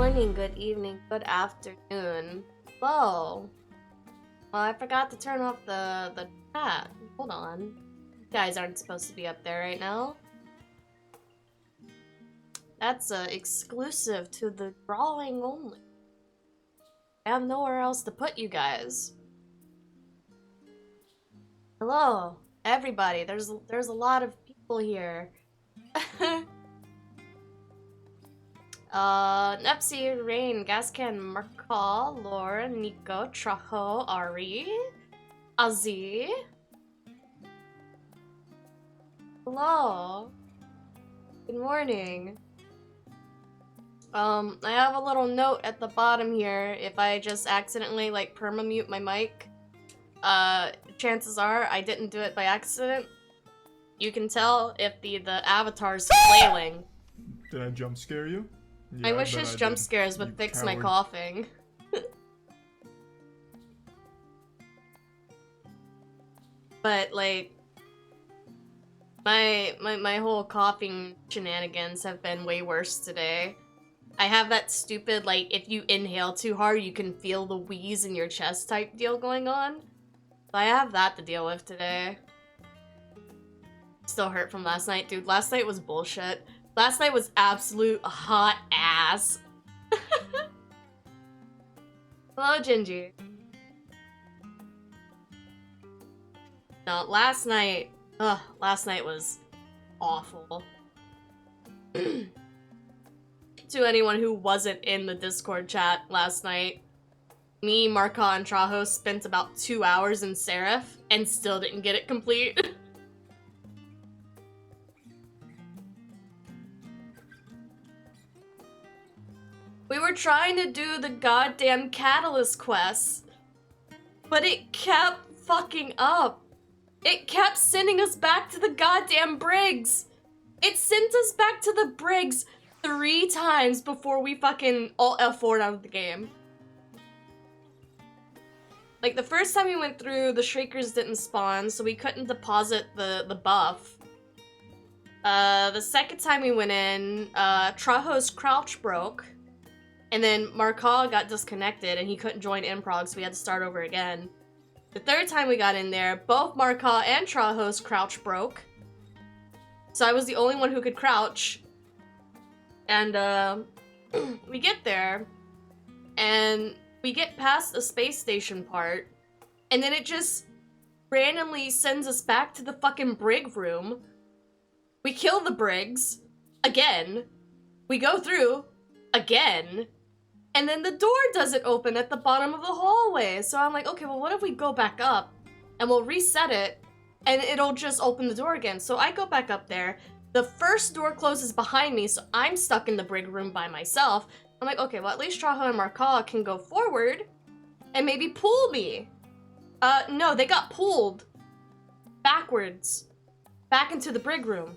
morning, good evening, good afternoon. Hello. Well, I forgot to turn off the chat. Hold on. You guys aren't supposed to be up there right now. That's exclusive to the drawing only. I have nowhere else to put you guys. Hello, everybody. There's a lot of people here. Nepsi, Rain, Gascan, Markal, Laura, Nico, Traho, Ari, Azzy. Hello. Good morning. I have a little note at the bottom here. If I just accidentally like perma-mute my mic, chances are I didn't do it by accident. You can tell if the avatar's flailing. Did I jump scare you? Yeah, I wish his jump scares would fix my coughing. But like my whole coughing shenanigans have been way worse today. I have that stupid, like, if you inhale too hard, you can feel the wheeze in your chest type deal going on. So I have that to deal with today. Still hurt from last night, dude. Last night was bullshit. Last night was absolute hot ass. Hello, Gingy. No, last night was awful. To anyone who wasn't in the Discord chat last night, me, Marka, and Traho spent about 2 hours in Seraph and still didn't get it complete. We were trying to do the goddamn Catalyst quests, but it kept fucking up. It kept sending us back to the goddamn Briggs. It sent us back to the Briggs 3 times before we fucking alt F4'd out of the game. Like, the first time we went through, the Shriekers didn't spawn, so we couldn't deposit the buff. The second time we went in, Traho's crouch broke, and then Markal got disconnected and he couldn't join Improg, so we had to start over again. The third time we got in there, both Markal and Traho's crouch broke, so I was the only one who could crouch. And, we get there, and we get past the space station part, and then it just randomly sends us back to the fucking Brig room. We kill the Briggs, again. We go through, again. And then the door doesn't open at the bottom of the hallway. So I'm like, okay, well, what if we go back up, and we'll reset it, and it'll just open the door again. So I go back up there. The first door closes behind me, so I'm stuck in the Brig room by myself. I'm like, okay, well, at least Traho and Markal can go forward and maybe pull me. No, they got pulled backwards back into the Brig room.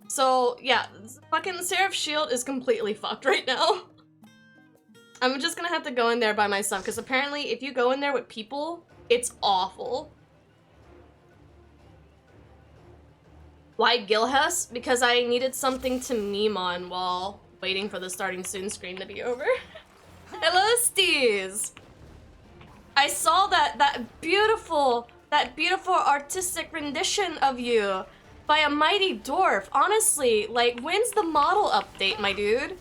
So, yeah, fucking Seraph Shield is completely fucked right now. I'm just gonna have to go in there by myself, because apparently if you go in there with people, it's awful. Why Gilhus? Because I needed something to meme on while waiting for the starting soon screen to be over. Hello, Steez! I saw that beautiful artistic rendition of you by a mighty dwarf. Honestly, like, when's the model update, my dude?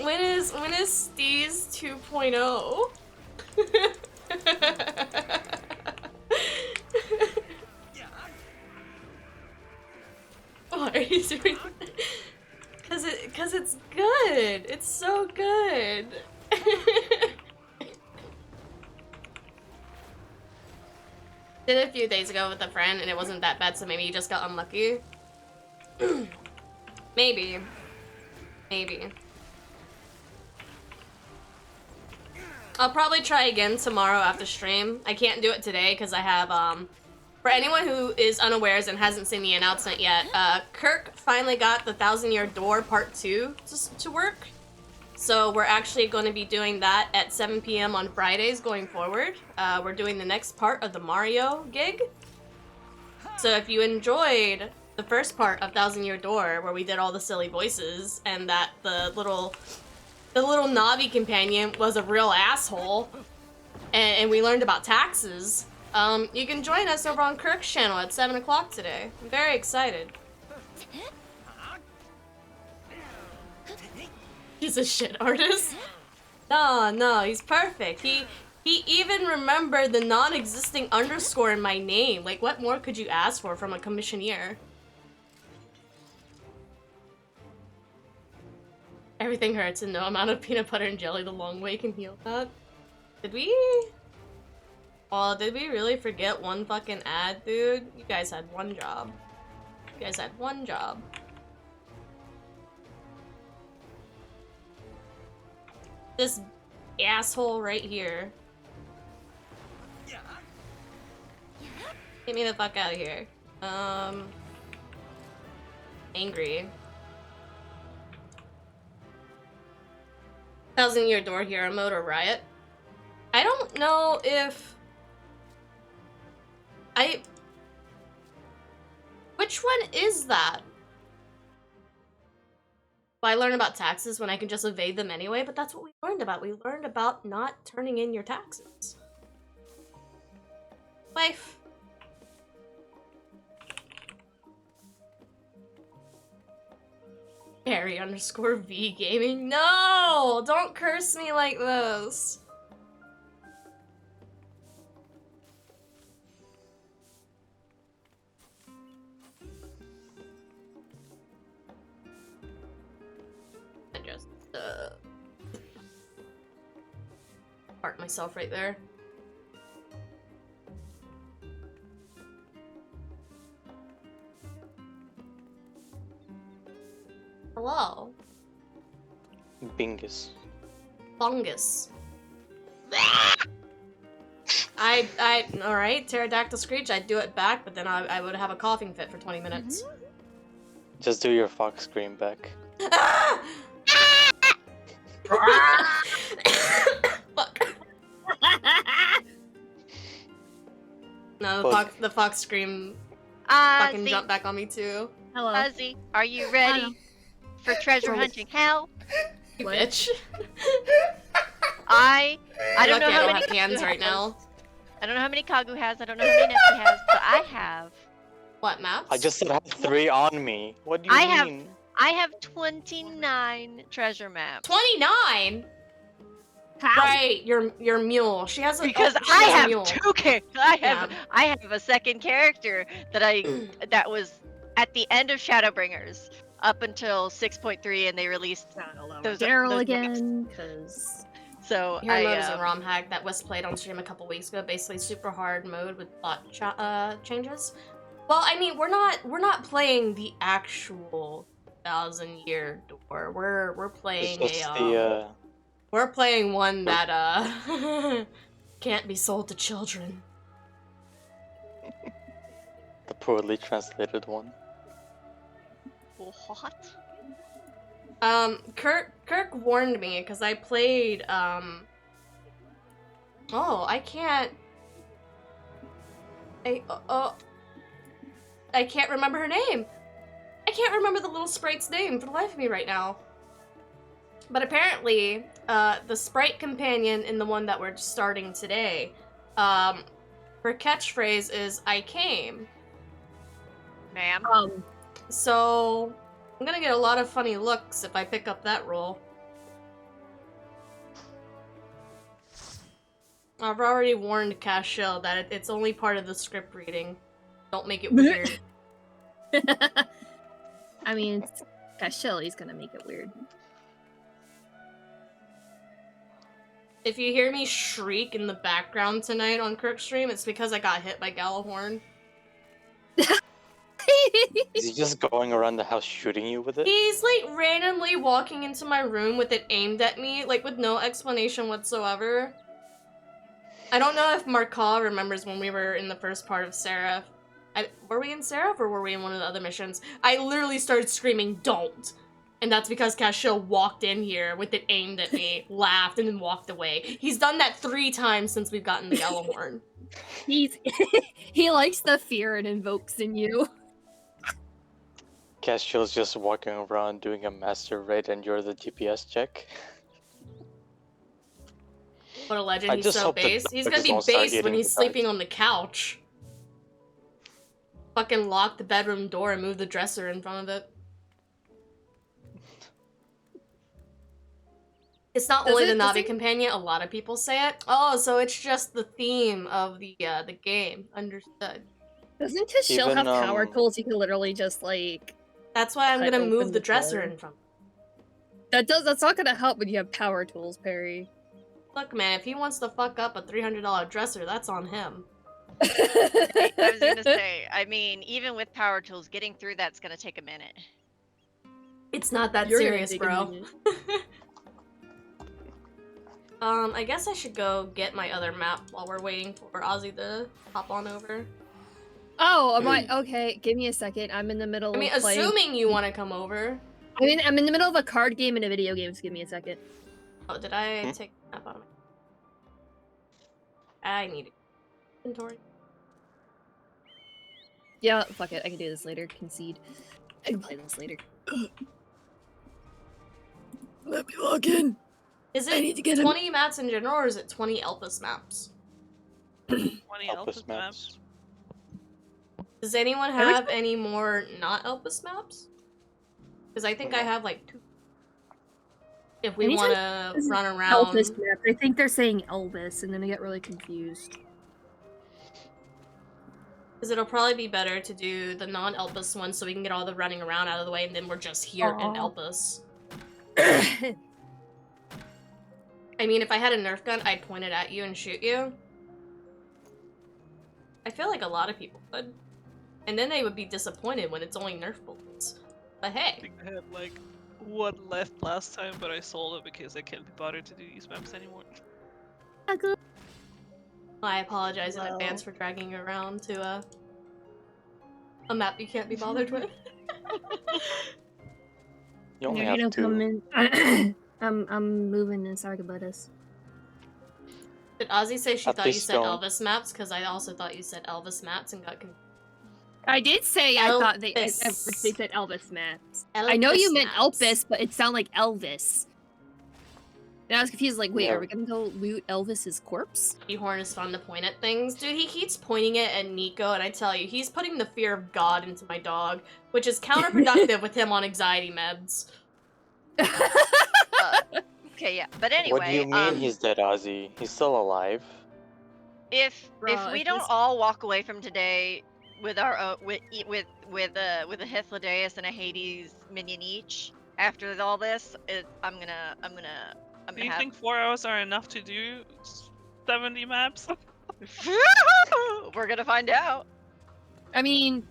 When is Steez 2.0? Why are you doing that? Cause it's good. It's so good. Did it a few days ago with a friend and it wasn't that bad, so maybe you just got unlucky. Maybe. I'll probably try again tomorrow after stream. I can't do it today because I have, for anyone who is unawares and hasn't seen the announcement yet, Kirk finally got the 1,000-Year Door Part 2 to work. So we're actually going to be doing that at 7 p.m. on Fridays going forward. We're doing the next part of the Mario gig. So if you enjoyed the first part of Thousand Year Door, where we did all the silly voices, and that the little Navi companion was a real asshole, and we learned about taxes, you can join us over on Kirk's channel at 7 o'clock today. I'm very excited. He's a shit artist? No, he's perfect. He even remembered the non-existing underscore in my name. Like, what more could you ask for from a commissioner? Everything hurts and no amount of peanut butter and jelly the long way can heal that. Did we? Oh, did we really forget one fucking ad, dude? You guys had one job. You guys had one job. This asshole right here. Get me the fuck out of here. Angry. Thousand Year Door Hero mode or Riot. I don't know if... Which one is that? Well, I learned about taxes when I can just evade them anyway, but that's what we learned about. We learned about not turning in your taxes. Life. Harry_V Gaming. No! Don't curse me like this. I just, park myself right there. Hello. Bingus. Fungus. Alright, pterodactyl screech, I'd do it back, but then I would have a coughing fit for 20 minutes. Just do your fox scream back. Fuck. No, the fox scream fucking jumped back on me too. Hello. Ozzy, are you ready for treasure hunting hell? You bitch. I don't know how many have hands right now. I don't know how many Kagu has. I don't know how many Nessie has, but I have. What maps? I just said I have 3 on me. What do you mean? I have 29 treasure maps. 29. How? Right, your mule. She has a Because she I has a have mule. 2 characters. I have a second character that was at the end of Shadowbringers up until 6.3, and they released those Daryl those again, maps. because So Hero mode is a ROM hack that Wes played on stream a couple weeks ago. Basically, super hard mode with plot changes. Well, I mean, we're not playing the actual Thousand Year Door. We're playing we're playing one that can't be sold to children. The poorly translated one. What? Kirk warned me because I played oh, I can't I can't remember her name. I can't remember the little sprite's name for the life of me right now. But apparently, the sprite companion in the one that we're starting today, her catchphrase is "I came." Ma'am. So I'm gonna get a lot of funny looks if I pick up that role. I've already warned Cashel that it's only part of the script reading. Don't make it weird. I mean, Shelly's gonna make it weird. If you hear me shriek in the background tonight on Kirk's stream, it's because I got hit by Gallahorn. Is he just going around the house shooting you with it? He's like randomly walking into my room with it aimed at me, like with no explanation whatsoever. I don't know if Marka remembers when we were in the first part of Seraph. Were we in Seraph or were we in one of the other missions? I literally started screaming, "Don't!" And that's because Cashel walked in here with it aimed at me, laughed, and then walked away. He's done that 3 times since we've gotten the yellow horn. He likes the fear it invokes in you. Castiel's just walking around doing a master raid and you're the DPS check. What a legend, I he's just so hope the based. He's gonna dogs be don't start based when eating he's the sleeping dogs. on the couch. Fucking lock the bedroom door and move the dresser in front of it. It's not only the Navi companion, a lot of people say it. Oh, so it's just the theme of the game. Understood. Doesn't Cashel Even, have power tools? You can literally just like. That's why I'm cut gonna move open the the dresser door. in front. That's not gonna help when you have power tools, Perry. Look, man, if he wants to fuck up a $300 dresser, that's on him. I was gonna say, I mean, even with power tools, getting through that's gonna take a minute. It's not that You're gonna serious, take a bro. minute. I guess I should go get my other map while we're waiting for Ozzy to hop on over. Oh, am I okay? Give me a second. I'm in the middle. I mean, of playing. assuming you want to come over. I'm in the middle of a card game and a video game. So give me a second. Oh, did I take the map out of my... I need inventory. Yeah, fuck it. I can do this later. Concede. I can play this later. Let me log in. Is I need to get 20 maps in general, or is it 20 Elpis maps? 20 Elpis Elpis maps. Does anyone have any more not Elpis maps? Because I think I have like 2. If we want to run around... Elvis map. I think they're saying Elvis, and then I get really confused. Because it'll probably be better to do the non-Elpis one so we can get all the running around out of the way, and then we're just here in Elpis. I mean, if I had a Nerf gun, I'd point it at you and shoot you. I feel like a lot of people would. And then they would be disappointed when it's only Nerf bullets. But I hey. think I had like 1 left last time, but I sold it because I can't be bothered to do these maps anymore. I apologize in advance for dragging you around to a map you can't be bothered with. You only have 2. I'm moving in Sargabutus. Did Ozzy say she At thought you least said don't. Elvis maps? Because I also thought you said Elvis maps and got confused. I did say I thought they said Elvis maps. I know you meant Elvis, but it sounded like Elvis. And I was confused, like, wait, Yeah. are we gonna go loot Elvis's corpse? Horn is fun to point at things. Dude, he keeps pointing it at Nico, and I tell you, he's putting the fear of God into my dog, which is counterproductive with him on anxiety meds. Okay, yeah. But anyway, What do you mean he's dead, Ozzy? He's still alive? if Bruh, we if don't this- all walk away from today with our with a Hythlodaeus and a Hades minion each after all this, I'm gonna Do you have... think 4 hours are enough to do 70 maps? We're gonna find out. I mean,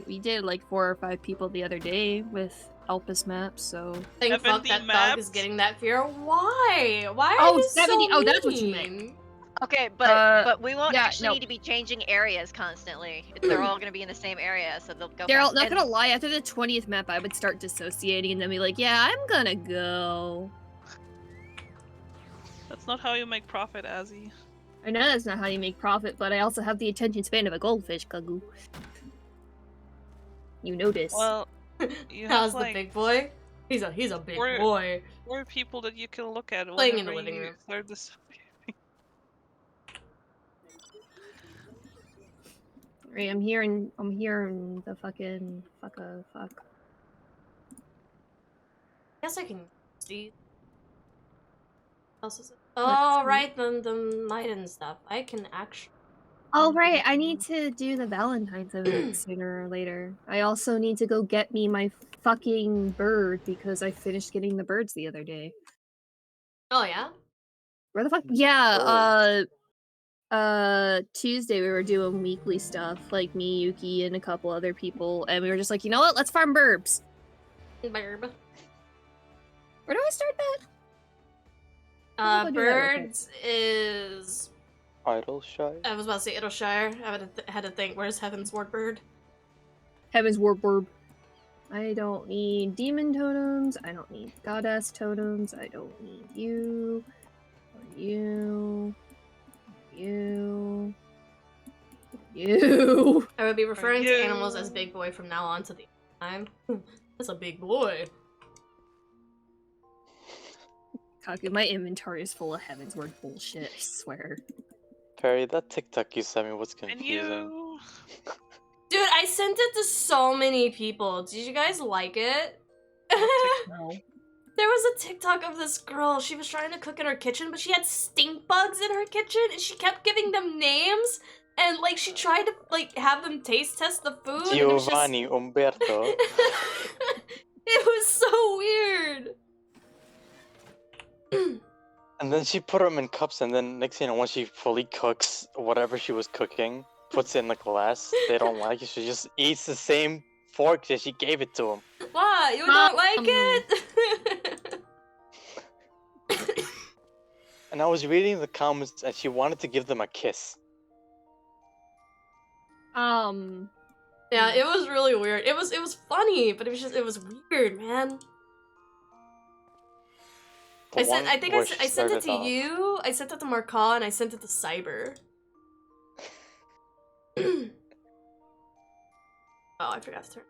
we did like 4 or 5 people the other day with Elpis maps, so... Thank fuck 70 that dog maps? is getting that fear. Why? Why are Oh, you 70 so oh, that's what you mean? meant. Okay, but we won't yeah, actually no. need to be changing areas constantly. They're all gonna be in the same area, so they'll go. Daryl, fast. not And- gonna lie, after the 20th map, I would start dissociating and then be like, yeah, I'm gonna go. That's not how you make profit, Azzy. I know that's not how you make profit, but I also have the attention span of a goldfish, Kagu. You notice. Well, you How's have the like big boy? He's a big We're- boy. 4 people that you can look at Playing in the whenever living you room. start this. Right, I'm hearing the fucking fuck. I guess I can see. What else is it? Oh, right, the Maiden stuff. I can actually. Oh right, I need to do the Valentine's event sooner or later. I also need to go get me my fucking bird because I finished getting the birds the other day. Oh yeah. Where the fuck? Yeah, Tuesday we were doing weekly stuff, like me, Yuki, and a couple other people, and we were just like, you know what? Let's farm burbs. Burb. Where do I start that? How do I do that real quick? Birds is. Idle shy? I was about to say Idleshire. I had to think. Where's Heaven's Ward Bird? Heaven's War burb. I don't need demon totems. I don't need goddess totems. I don't need you. Or you. You. You. I would be referring to you. animals as big boy from now on to the time. That's a big boy. Kaku, my inventory is full of Heaven's Word bullshit, I swear. Perry, that TikTok you sent me was And confusing. you. Dude, I sent it to so many people. Did you guys like it? No. There was a TikTok of this girl. She was trying to cook in her kitchen, but she had stink bugs in her kitchen, and she kept giving them names. And like, she tried to like have them taste test the food. And it was just... Giovanni Umberto. It was so weird. And then she put them in cups, and then next thing you know, when she fully cooks whatever she was cooking, puts it in the glass, they don't like it, she just eats the same fork that she gave it to him. What? You don't like it? And I was reading the comments, and she wanted to give them a kiss. Yeah, it was really weird. It was funny, but it was weird, man. I sent it to you, I sent it to Marka, and I sent it to Cyber. Oh, I forgot to turn.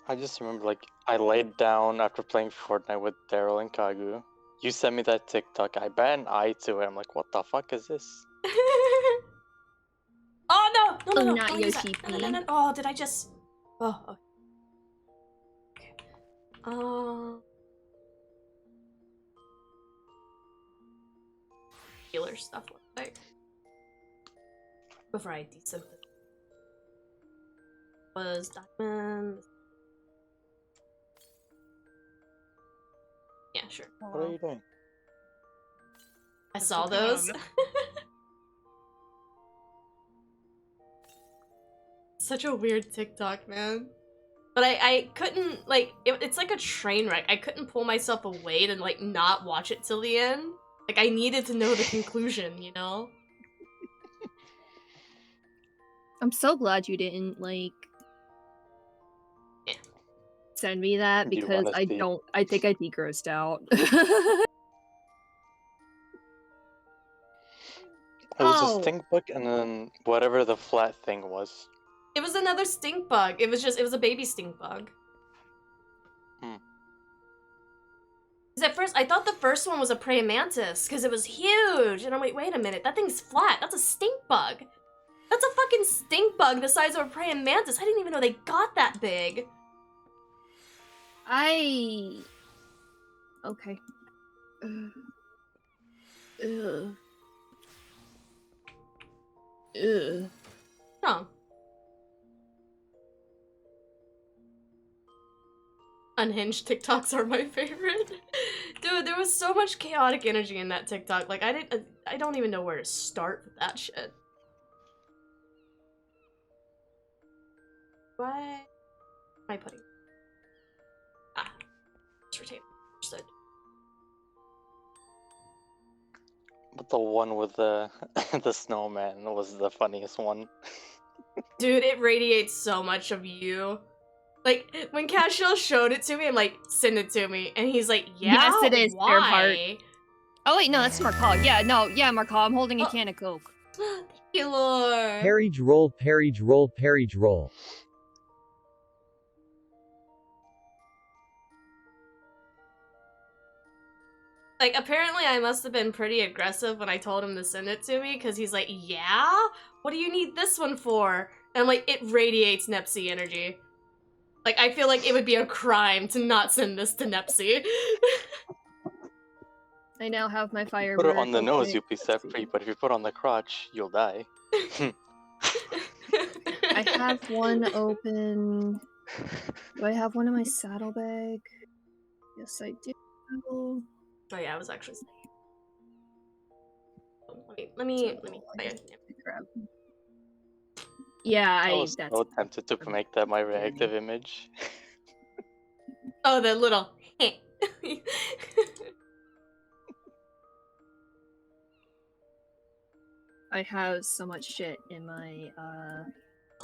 I just remember, like, I laid down after playing Fortnite with Daryl and Kagu. You sent me that TikTok, I bat an eye to it, I'm like, what the fuck is this? Oh no! No, no, no! not Don't use that. Yoshi No, no, no, no. Oh, did I just... Oh, okay. Healer stuff looks like. Before I descent it. Was diamond. Yeah, sure. What are you doing? I saw those. Such a weird TikTok, man. But I couldn't, like, it's like a train wreck. I couldn't pull myself away to, like, not watch it till the end. Like, I needed to know the conclusion, you know? I'm so glad you didn't, like... send me that, because I think I'd be grossed out. It was a stink bug, and then whatever the flat thing was. It was another stink bug. It was a baby stink bug. Because at first, I thought the first one was a praying mantis, because it was huge. And I'm like, wait a minute, that thing's flat. That's a stink bug. That's a fucking stink bug the size of a praying mantis. I didn't even know they got that big. Okay. Oh. Unhinged TikToks are my favorite. Dude, there was so much chaotic energy in that TikTok. Like, I don't even know where to start with that shit. What am I putting? Ah. Just retain. Understood. But the one with the the snowman was the funniest one. Dude, it radiates so much of you. Like, when Cashel showed it to me, I'm like, send it to me. And he's like, yeah, yes, it is, why? Oh wait, no, that's Marka. Yeah, no, yeah, Marka, I'm holding a can of Coke. Thank you, Lord. Parriage roll, parriage roll, parriage roll. Like, apparently I must have been pretty aggressive when I told him to send it to me, because he's like, yeah? What do you need this one for? And I'm like, it radiates Nepsy energy. Like, I feel like it would be a crime to not send this to Nepsy. I now have my fire. Put it on the nose, you'll be set free, but if you put it on the crotch, you'll die. I have one open. Do I have one in my saddlebag? Yes, I do. Oh yeah, I was actually. Let me. Grab. Yeah, I was so tempted to make that my reactive image. Oh, the little. I have so much shit in my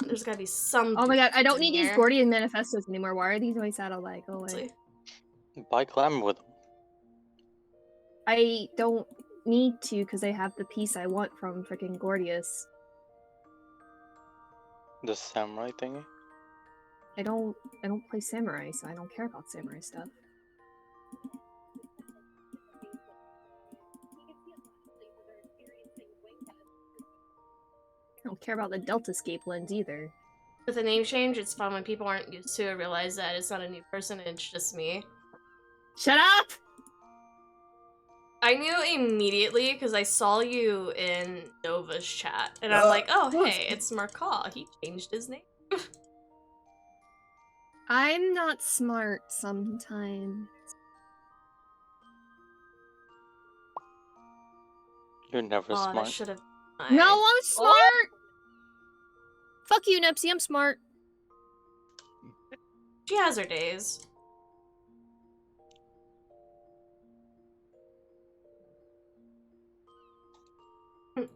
There's gotta be some. Oh my god, I don't in need these here. Gordian manifestos anymore. Why are these always out of like? Oh wait. Buy glamour with them. I don't need to because I have the piece I want from freaking Gordius. The samurai thingy. I don't play samurai, so I don't care about samurai stuff. I don't care about the Deltascape lens either. With a name change, it's fun when people aren't used to it, realize that it's not a new person, it's just me. Shut up! I knew immediately because I saw you in Nova's chat, and I'm like, oh hey, it's Marcaw. He changed his name. I'm not smart sometimes. You're never Oh, that smart. should have. No, I'm smart! Fuck you, Nipsey, I'm smart. She has her days.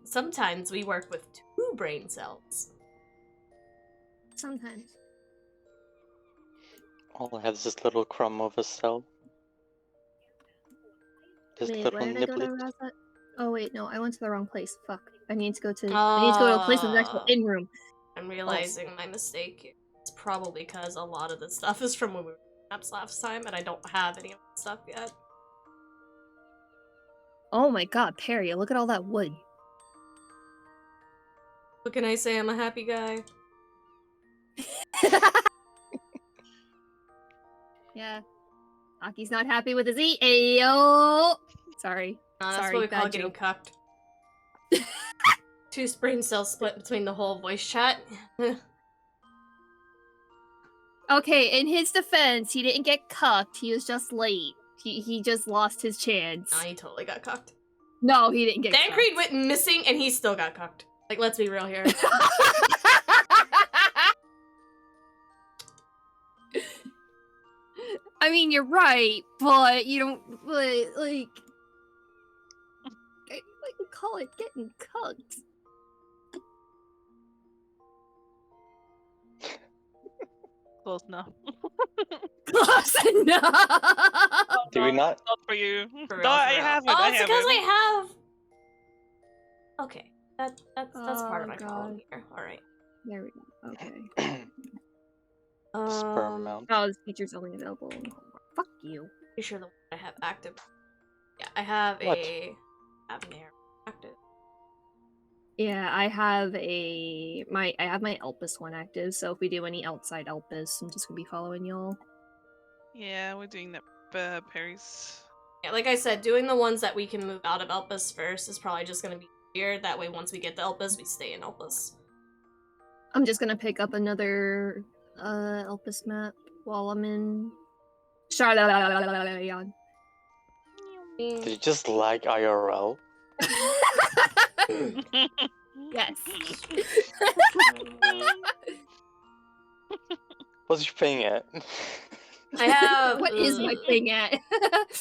Sometimes we work with 2 brain cells. Sometimes. All I have is this little crumb of a cell. This Wait, little where did I go to niblet. Rasa? Oh wait, no, I went to the wrong place. Fuck. I need to go to a place with an actual in room. I'm realizing my mistake here. It's probably because a lot of the stuff is from when we were maps last time, and I don't have any of the stuff yet. Oh my god, Perry, look at all that wood. What can I say? I'm a happy guy. Yeah. Aki's not happy with his eat. Ayo! Sorry. That's Sorry, what we call bad getting joke. cucked. 2 brain cells split between the whole voice chat. Okay, in his defense, he didn't get cucked, he was just late. He just lost his chance. Nah, he totally got cucked. No, he didn't get Dan cucked. Creed went missing and he still got cucked. Like, let's be real here. I mean, you're right, but you don't, like, I wouldn't call it getting cucked. Close enough. Close enough! Do we not? Not for you. For No, real, I for real. have it. Oh, I it's have because it. I have. Okay, that's part of Oh, my problem God. here. All right. There we go, okay. Sperm mount. Oh, this feature's only available in Homeworld. Fuck you. Pretty sure the one I have active. Yeah, I have What? a Abner active. Yeah, I have my Elpis one active, so if we do any outside Elpis, I'm just gonna be following y'all. Yeah, we're doing that. Perry's. Yeah, like I said, doing the ones that we can move out of Elpis first is probably just gonna be weird. That way, once we get to Elpis, we stay in Elpis. I'm just gonna pick up another Elpis map while I'm in Charlotte. Did you just lag IRL? Yes. What's your ping at? I have. What is my thing at?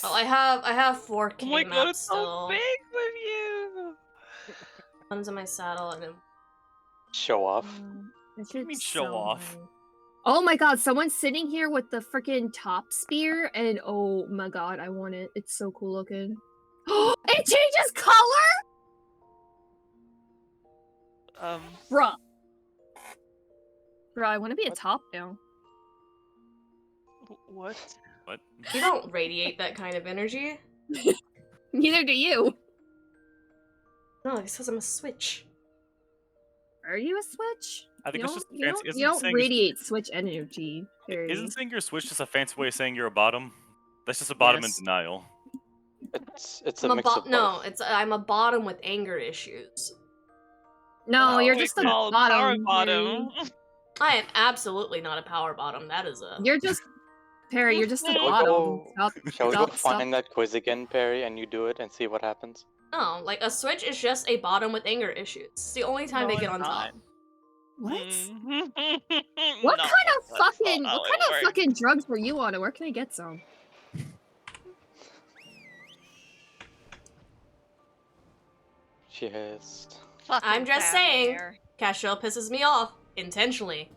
Oh, I have 4K Oh my god, maps it's so still. big with you! One's in my saddle and then. Show off. What do you mean show off? Oh my god, someone's sitting here with the freaking top spear, and oh my god, I want it. It's so cool looking. It changes color? Bruh. Bruh, I want to be a top now. What? What? You don't radiate that kind of energy. Neither do you. No, it's because I'm a switch. Are you a switch? I think You it's don't, just you fancy. don't, Isn't you don't saying radiate switch energy. Harry. Isn't saying you're a switch just a fancy way of saying you're a bottom? That's just a bottom Yes. in denial. It's a mix of both. No, I'm a bottom with anger issues. No, Oh, you're We just a call it power bottom. bottom. I am absolutely not a power bottom. That is a. You're just Perry. You're just a Shall we bottom. go- Shall we go Stop. find that quiz again, Perry, and you do it and see what happens? No, like a switch is just a bottom with anger issues. It's the only time No, they get it's on top. not. What? Mm-hmm. What No, kind of that's not fucking how what it kind of works. fucking drugs were you on, and where can I get some? She has. I'm just saying. Cashel pisses me off. intentionally.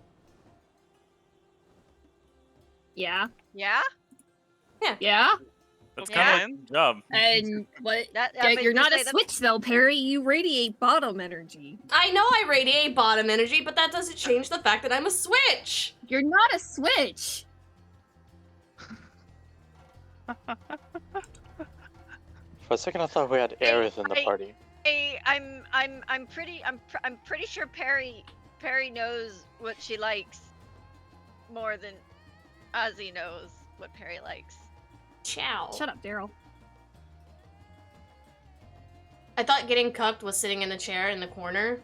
Yeah. Yeah? Yeah. That's Yeah. kind of like a job. And what? That, Yeah, you're not a that's- switch though, Perry. You radiate bottom energy. I know I radiate bottom energy, but that doesn't change the fact that I'm a switch. You're not a switch. For a second, I thought we had Aerith in the I- party. I'm pretty sure Perry knows what she likes more than Ozzy knows what Perry likes. Ciao. Shut up, Daryl. I thought getting cucked was sitting in a chair in the corner.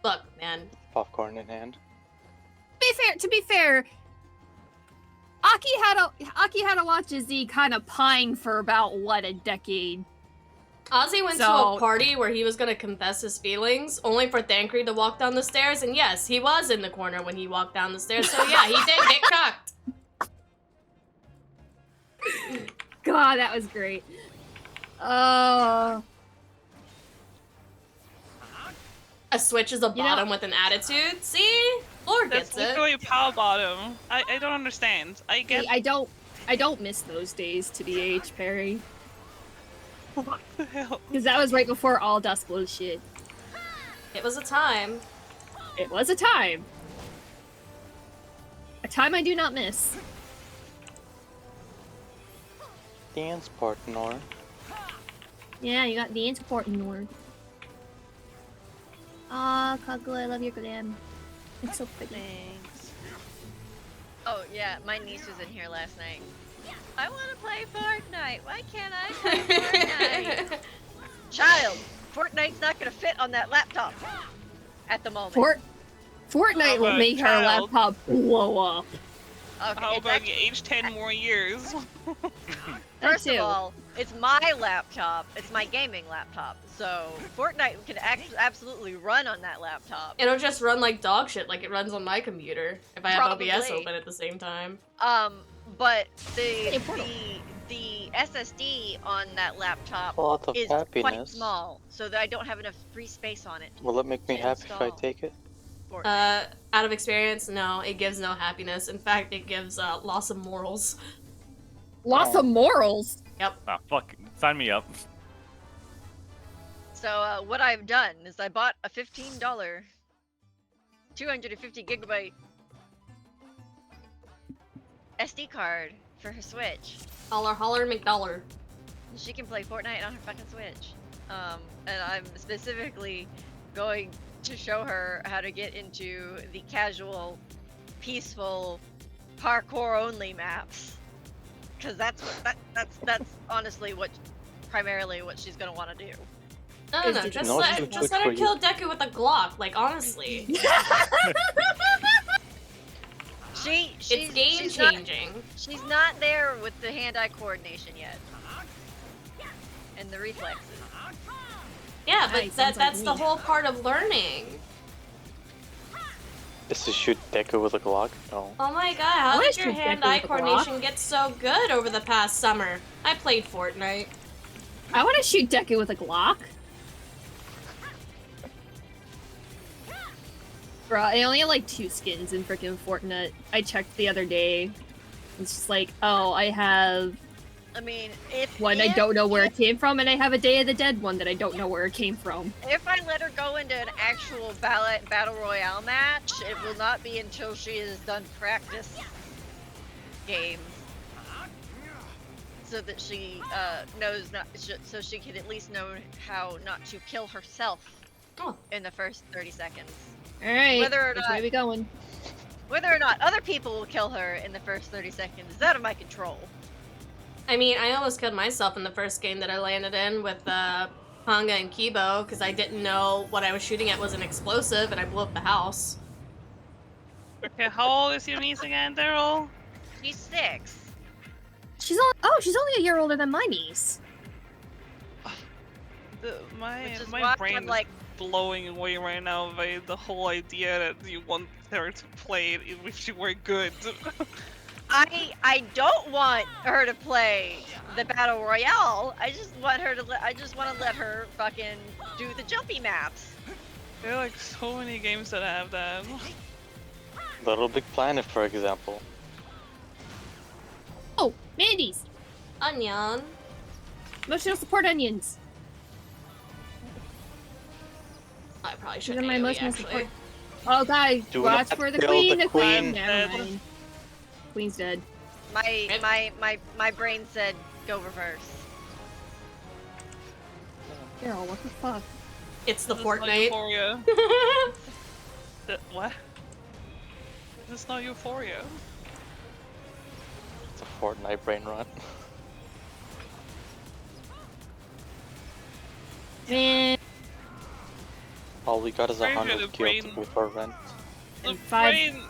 Look, man. Popcorn in hand. To be fair, Aki had to watch Z kind of pine for about what, a decade. Ozzy went to So- a party where he was gonna confess his feelings, only for Thancred to walk down the stairs, and yes, he was in the corner when he walked down the stairs, so yeah, he did get cucked. God, that was great. Uh, A switch is a know- bottom with an attitude. See? Lord That's gets it. literally power bottom. I don't understand. I get I don't miss those days to the age, Perry, what the hell. because that was right before all dust bullshit. It was a time. It was a time. A time I do not miss. Dance partner. Yeah, you got the important word. Aw, Cuckoo, I love your glam. It's so pretty. Thanks. Oh yeah, my niece was in here last night. I want to play Fortnite. Why can't I play Fortnite? Child, Fortnite's not gonna fit on that laptop at the moment. Fortnite How will about make her child? laptop blow up. Okay, How it's about you age 10 more years? First too. of all, it's my laptop. It's my gaming laptop. So Fortnite can absolutely run on that laptop. It'll just run like dog shit, like it runs on my computer, if I have OBS Probably. open at the same time. But the Hey, Portal. the SSD on that laptop A lot of is quite happiness. small, so that I don't have enough free space on it. Will it make me To happy if I install. take it? Fortnite. Out of experience, no, it gives no happiness. In fact, it gives loss of morals. Lots of morals. Ah, fuck. Sign me up. So what I've done is I bought a $15, 250 gigabyte SD card for her Switch. Holler, holler, McDollar. She can play Fortnite on her fucking Switch. And I'm specifically going to show her how to get into the casual, peaceful, parkour-only maps. Because that's honestly primarily what she's gonna want to do. No, Is it just no let, switch just with let her for kill Deku with a Glock, like, honestly. It's game-changing. She's not there with the hand-eye coordination yet. And the reflexes. Yeah, but Nice, sounds like that's the me. whole part of learning. Is to shoot Deku with a Glock? No. Oh my god, how Why did should your Deku hand-eye with a coordination get so good over the past summer? I played Fortnite. I want to shoot Deku with a Glock. Bruh, I only have like 2 skins in freaking Fortnite. I checked the other day. It's just like, oh, I have I mean, if one I don't know where it came from, and I have a Day of the Dead one that I don't know where it came from. If I let her go into an actual battle royale match, it will not be until she has done practice games, so that she knows not, so she can at least know how not to kill herself Oh. in the first 30 seconds. All right, Whether or which not- way we going? Whether or not other people will kill her in the first 30 seconds is out of my control. I mean, I almost killed myself in the first game that I landed in with Panga and Kibo, because I didn't know what I was shooting at was an explosive, and I blew up the house. Okay, how old is your niece again, Daryl? She's 6. She's only a year older than my niece. My Which is my why brain I'm is like, blowing away right now by the whole idea that you want her to play it if she were good. I don't want her to play the battle royale. I just want to let her fucking do the jumpy maps. There are like so many games that have that. Little Big Planet, for example. Oh, Mandy's. Onion. Emotional support onions. I probably These should are my AoE, emotional actually. support. Oh, guys, Do watch not for the kill queen. the The queen. queen. Never mind. Queen's dead. My brain said go reverse. Carol, what the fuck? It's the This is not Fortnite. Euphoria. What? This is not Euphoria. It's a Fortnite brain rot. Man, All we got is Very good 100 at kills brain. before rent. The And five- brain,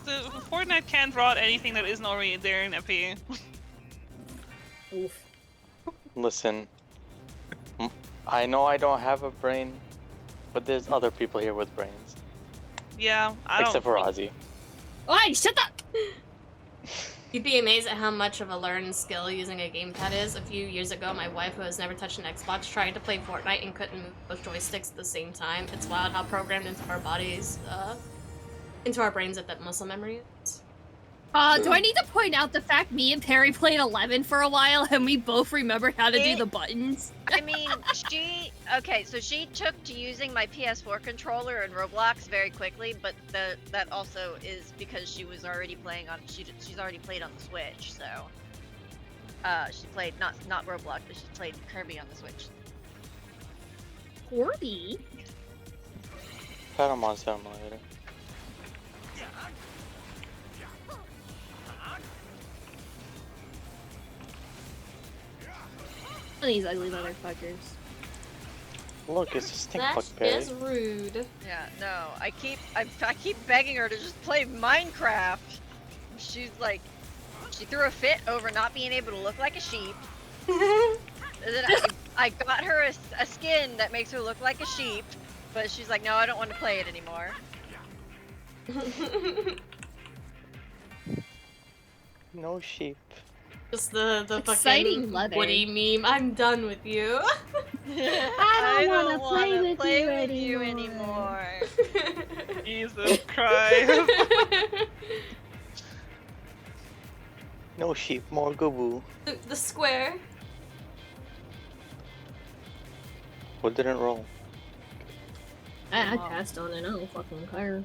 the Fortnite can't rot anything that isn't already there in FP. oof. Listen, I know I don't have a brain, but there's other people here with brains. Yeah, I don't. Except for Ozzy. Oi, shut up! You'd be amazed at how much of a learned skill using a gamepad is. A few years ago, my wife, who has never touched an Xbox, tried to play Fortnite and couldn't move both joysticks at the same time. It's wild how programmed into our bodies, into our brains that muscle memory is. Do I need to point out the fact me and Perry played 11 for a while and we both remembered how to do the buttons? I mean, okay, so she took to using my PS4 controller in Roblox very quickly, but that also is because she was already playing on she's already played on the Switch, so she played not Roblox, but she played Kirby on the Switch. Corby? Put him on Simulator. These ugly motherfuckers. Look, it's a stink That bug berry. is rude. Yeah, no, I keep begging her to just play Minecraft. She's like, she threw a fit over not being able to look like a sheep. And then I got her a skin that makes her look like a sheep, but she's like, no, I don't want to play it anymore. No sheep. Just the Exciting fucking leather. Woody meme. I'm done with you. I don't wanna wanna play with you you anymore. Jesus Christ. No sheep, more goo. the square. What didn't roll? I passed on it, I don't fucking care.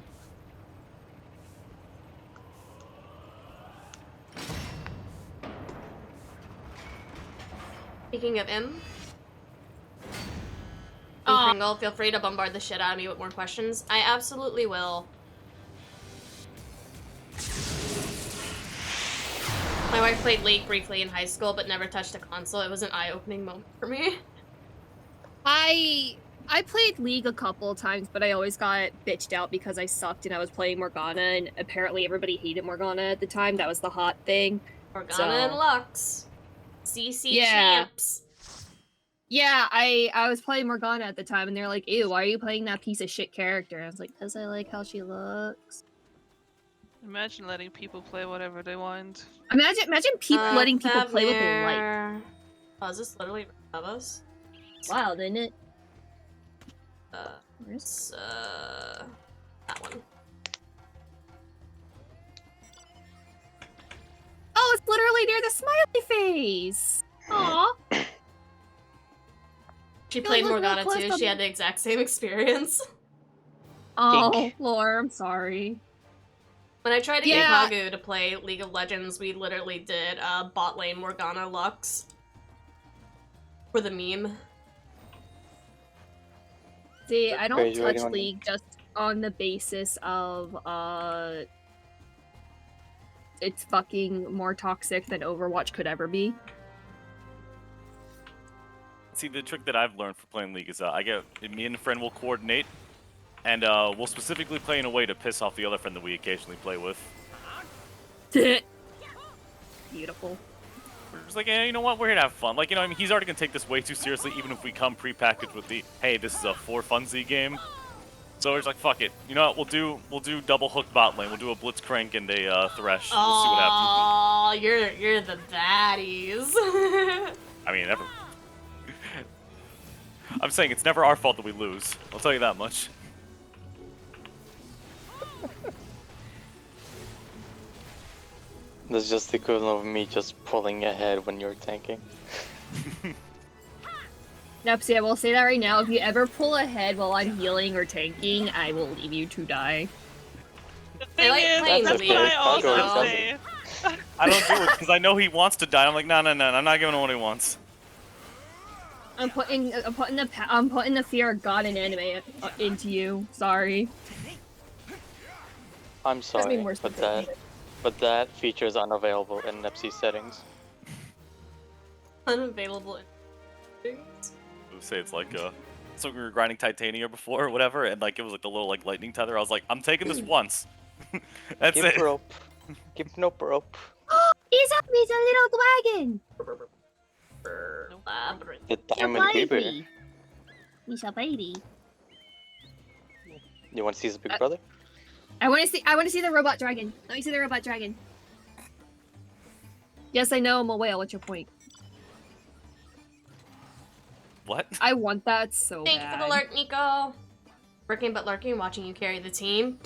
Speaking of M, Pringle, feel free to bombard the shit out of me with more questions. I absolutely will. My wife played League briefly in high school, but never touched a console. It was an eye-opening moment for me. I played League a couple of times, but I always got bitched out because I sucked and I was playing Morgana, and apparently everybody hated Morgana at the time. That was the hot thing. Morgana and Lux. CC Yeah. champs. Yeah, I was playing Morgana at the time, and they're like, ew, why are you playing that piece of shit character? And I was like, because I like how she looks. Imagine letting people play whatever they want. Imagine letting people play what they like. Favnir. Oh, is this literally of us? Wild, isn't it? It's, that one. Oh, it's literally near the smiley face! Aww. She You played look real Morgana close too. on She the- had the exact same experience. Oh, Ink. Lore, I'm sorry. When I tried to get Yeah. Kagu to play League of Legends, we literally did bot lane Morgana Lux for the meme. See, I don't Crazy, touch anyone? League just on the basis of, it's fucking more toxic than Overwatch could ever be. See, the trick that I've learned for playing League is me and a friend will coordinate, and we'll specifically play in a way to piss off the other friend that we occasionally play with. Beautiful. We're just like, hey, you know what? We're here to have fun. Like, you know, I mean, he's already gonna take this way too seriously, even if we come pre-packaged with the, hey, this is a for funzy game. So we're just like, fuck it. You know what? We'll do double hook bot lane. We'll do a blitzcrank and a thresh. We'll see what happens. Oh, you're the baddies. I mean, never. I'm saying it's never our fault that we lose. I'll tell you that much. That's just the equivalent of me just pulling ahead when you're tanking. Nope, see, I will say that right now. If you ever pull ahead while I'm healing or tanking, I will leave you to die. The thing like is, playing that's League. what I Okay, also I'll do say. I don't do it because I know he wants to die. I'm like, no, I'm not giving him what he wants. I'm putting the fear of God in anime into you. Sorry. I'm sorry, more but that feature is unavailable in FC settings. Unavailable in things. Say it's like so we were grinding titanium before or whatever, and like it was like the little like lightning tether. I was like, I'm taking this once. That's Give it. rope. Give no rope. He's a little dragon! Labyrinth. The diamond creeper. He's a baby. You want to see his big brother? I want to see the robot dragon. Let me see the robot dragon. Yes, I know I'm a whale. What's your point? What? I want that so Thank bad. you for the lurk, Nico. Working but lurking, watching you carry the team.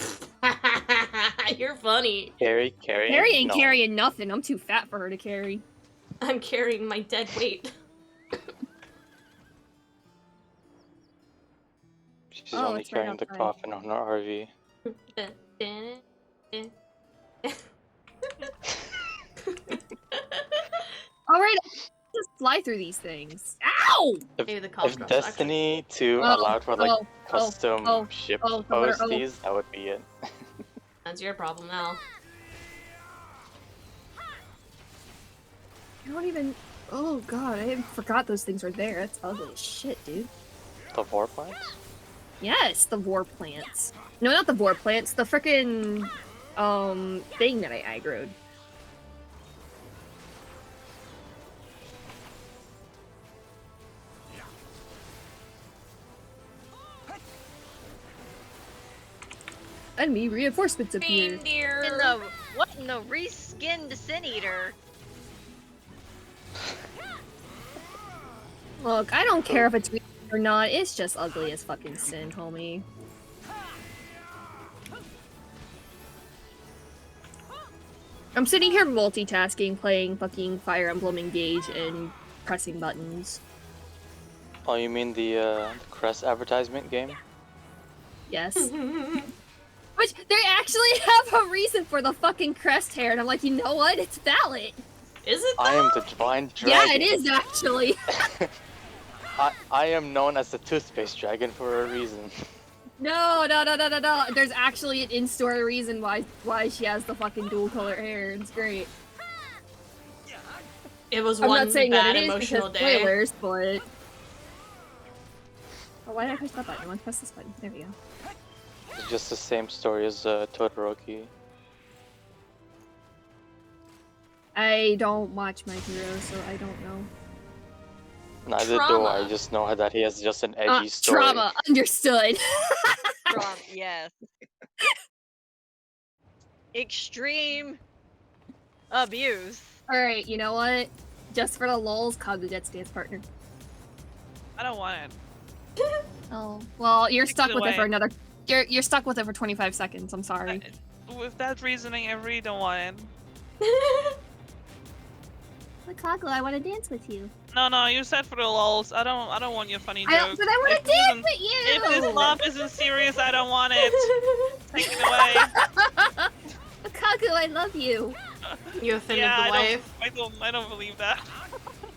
You're funny. Carry. Carrie ain't No. carrying nothing. I'm too fat for her to carry. I'm carrying my dead weight. She's Oh, only it's right carrying the outside. coffin on her RV. Alright, just fly through these things. Ow! Maybe the cough If drops Destiny 2 Oh, allowed for like custom ship the water- OSTs, that would be it. That's your problem now. I don't even... Oh god, I forgot those things were there. That's ugly as shit, dude. The war plants? Yes, the vor plants. No, not the vor plants. The frickin' thing that I aggroed. Enemy reinforcements appear. Reindeer. In the what in the reskinned Sin Eater? Look, I don't care if it's real or not. It's just ugly as fucking sin, homie. I'm sitting here multitasking, playing fucking Fire Emblem Engage and pressing buttons. Oh, you mean the Crest advertisement game? Yes. Which, they actually have a reason for the fucking crest hair, and I'm like, you know what? It's valid. Is it though? I am the divine dragon. Yeah, it is actually. I am known as the toothpaste dragon for a reason. No. There's actually an in-story reason why she has the fucking dual color hair. It's great. It was I'm one not saying bad that it is emotional because day. spoilers, but... Oh, why did I press that button? I want to press this button. There we go. It's just the same story as Todoroki. I don't watch My Hero, so I don't know. Neither do Trauma. I. Just know that he has just an edgy story. Trauma. Understood. Yes. Extreme abuse. Alright, you know what? Just for the lulz, Kagu gets dance partner. I don't want it. Oh. Well, you're Take stuck it with it away. for another... You're stuck with it for 25 seconds, I'm sorry. With that reasoning, I really don't want it. But Kagu, I want to dance with you. No, you said for the lulz. I don't want your funny But I jokes. want If to dance this with you! If this love isn't serious, I don't want it. Take it away. But Kagu, I love you. You offended Yeah, the wife. I don't believe that.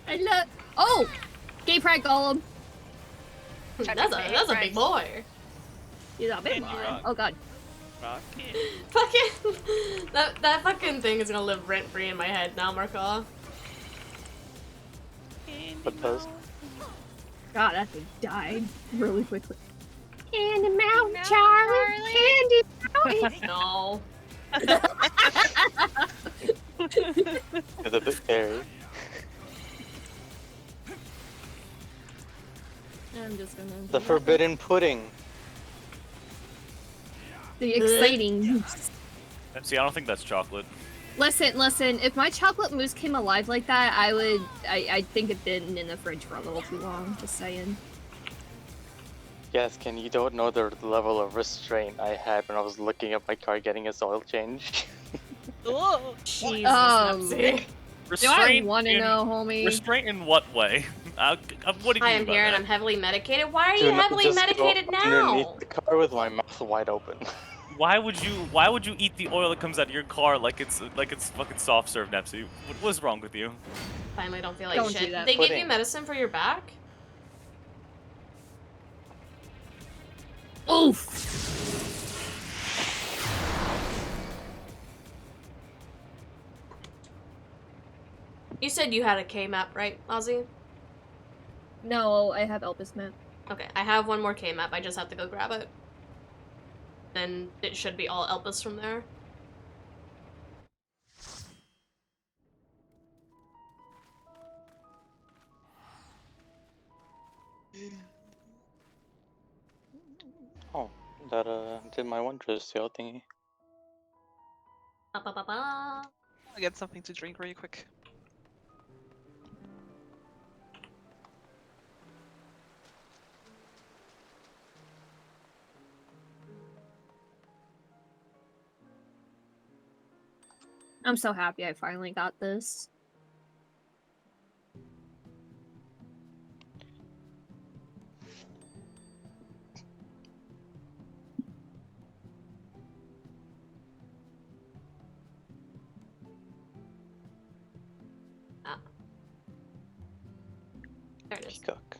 I love... Oh! Gay pride golem. That's a big boy. He's a big Candy boy. rock. Oh god. Rocket. Fucking that fucking thing is gonna live rent free in my head now, Markov. What does? God, that thing died really quickly. Candy Mountain, Mountain, Charlie. Candy Mountain. No. It's a bit scary. I'm just gonna... The forbidden pudding. The exciting... See, I don't think that's chocolate. Listen, if my chocolate mousse came alive like that, I'd think it'd been in the fridge for a little too long, just saying. Yes, Ken, you don't know the level of restraint I had when I was looking at my car getting its oil change. Jesus, Um, Nepsy. Do I want to know, homie? Restraint in what way? What do you I mean am by here and that? I'm heavily medicated. Why are Do you not heavily just medicated go underneath now? the car with my mouth wide open. Why would you eat the oil that comes out of your car like it's fucking soft serve, Nepsy? What's wrong with you? Finally don't feel like Don't do shit. that. Did they give you Pudding. medicine for your back? Oof. You said you had a K map, right, Ozzy? No, I have Elvis map. Okay, I have one more K map. I just have to go grab it. Then it should be all Elpis from there. Oh, that did my wonders, yo thingy. Ba ba ba ba. I'll get something to drink really quick. I'm so happy I finally got this. Ah. There it is. Peacock.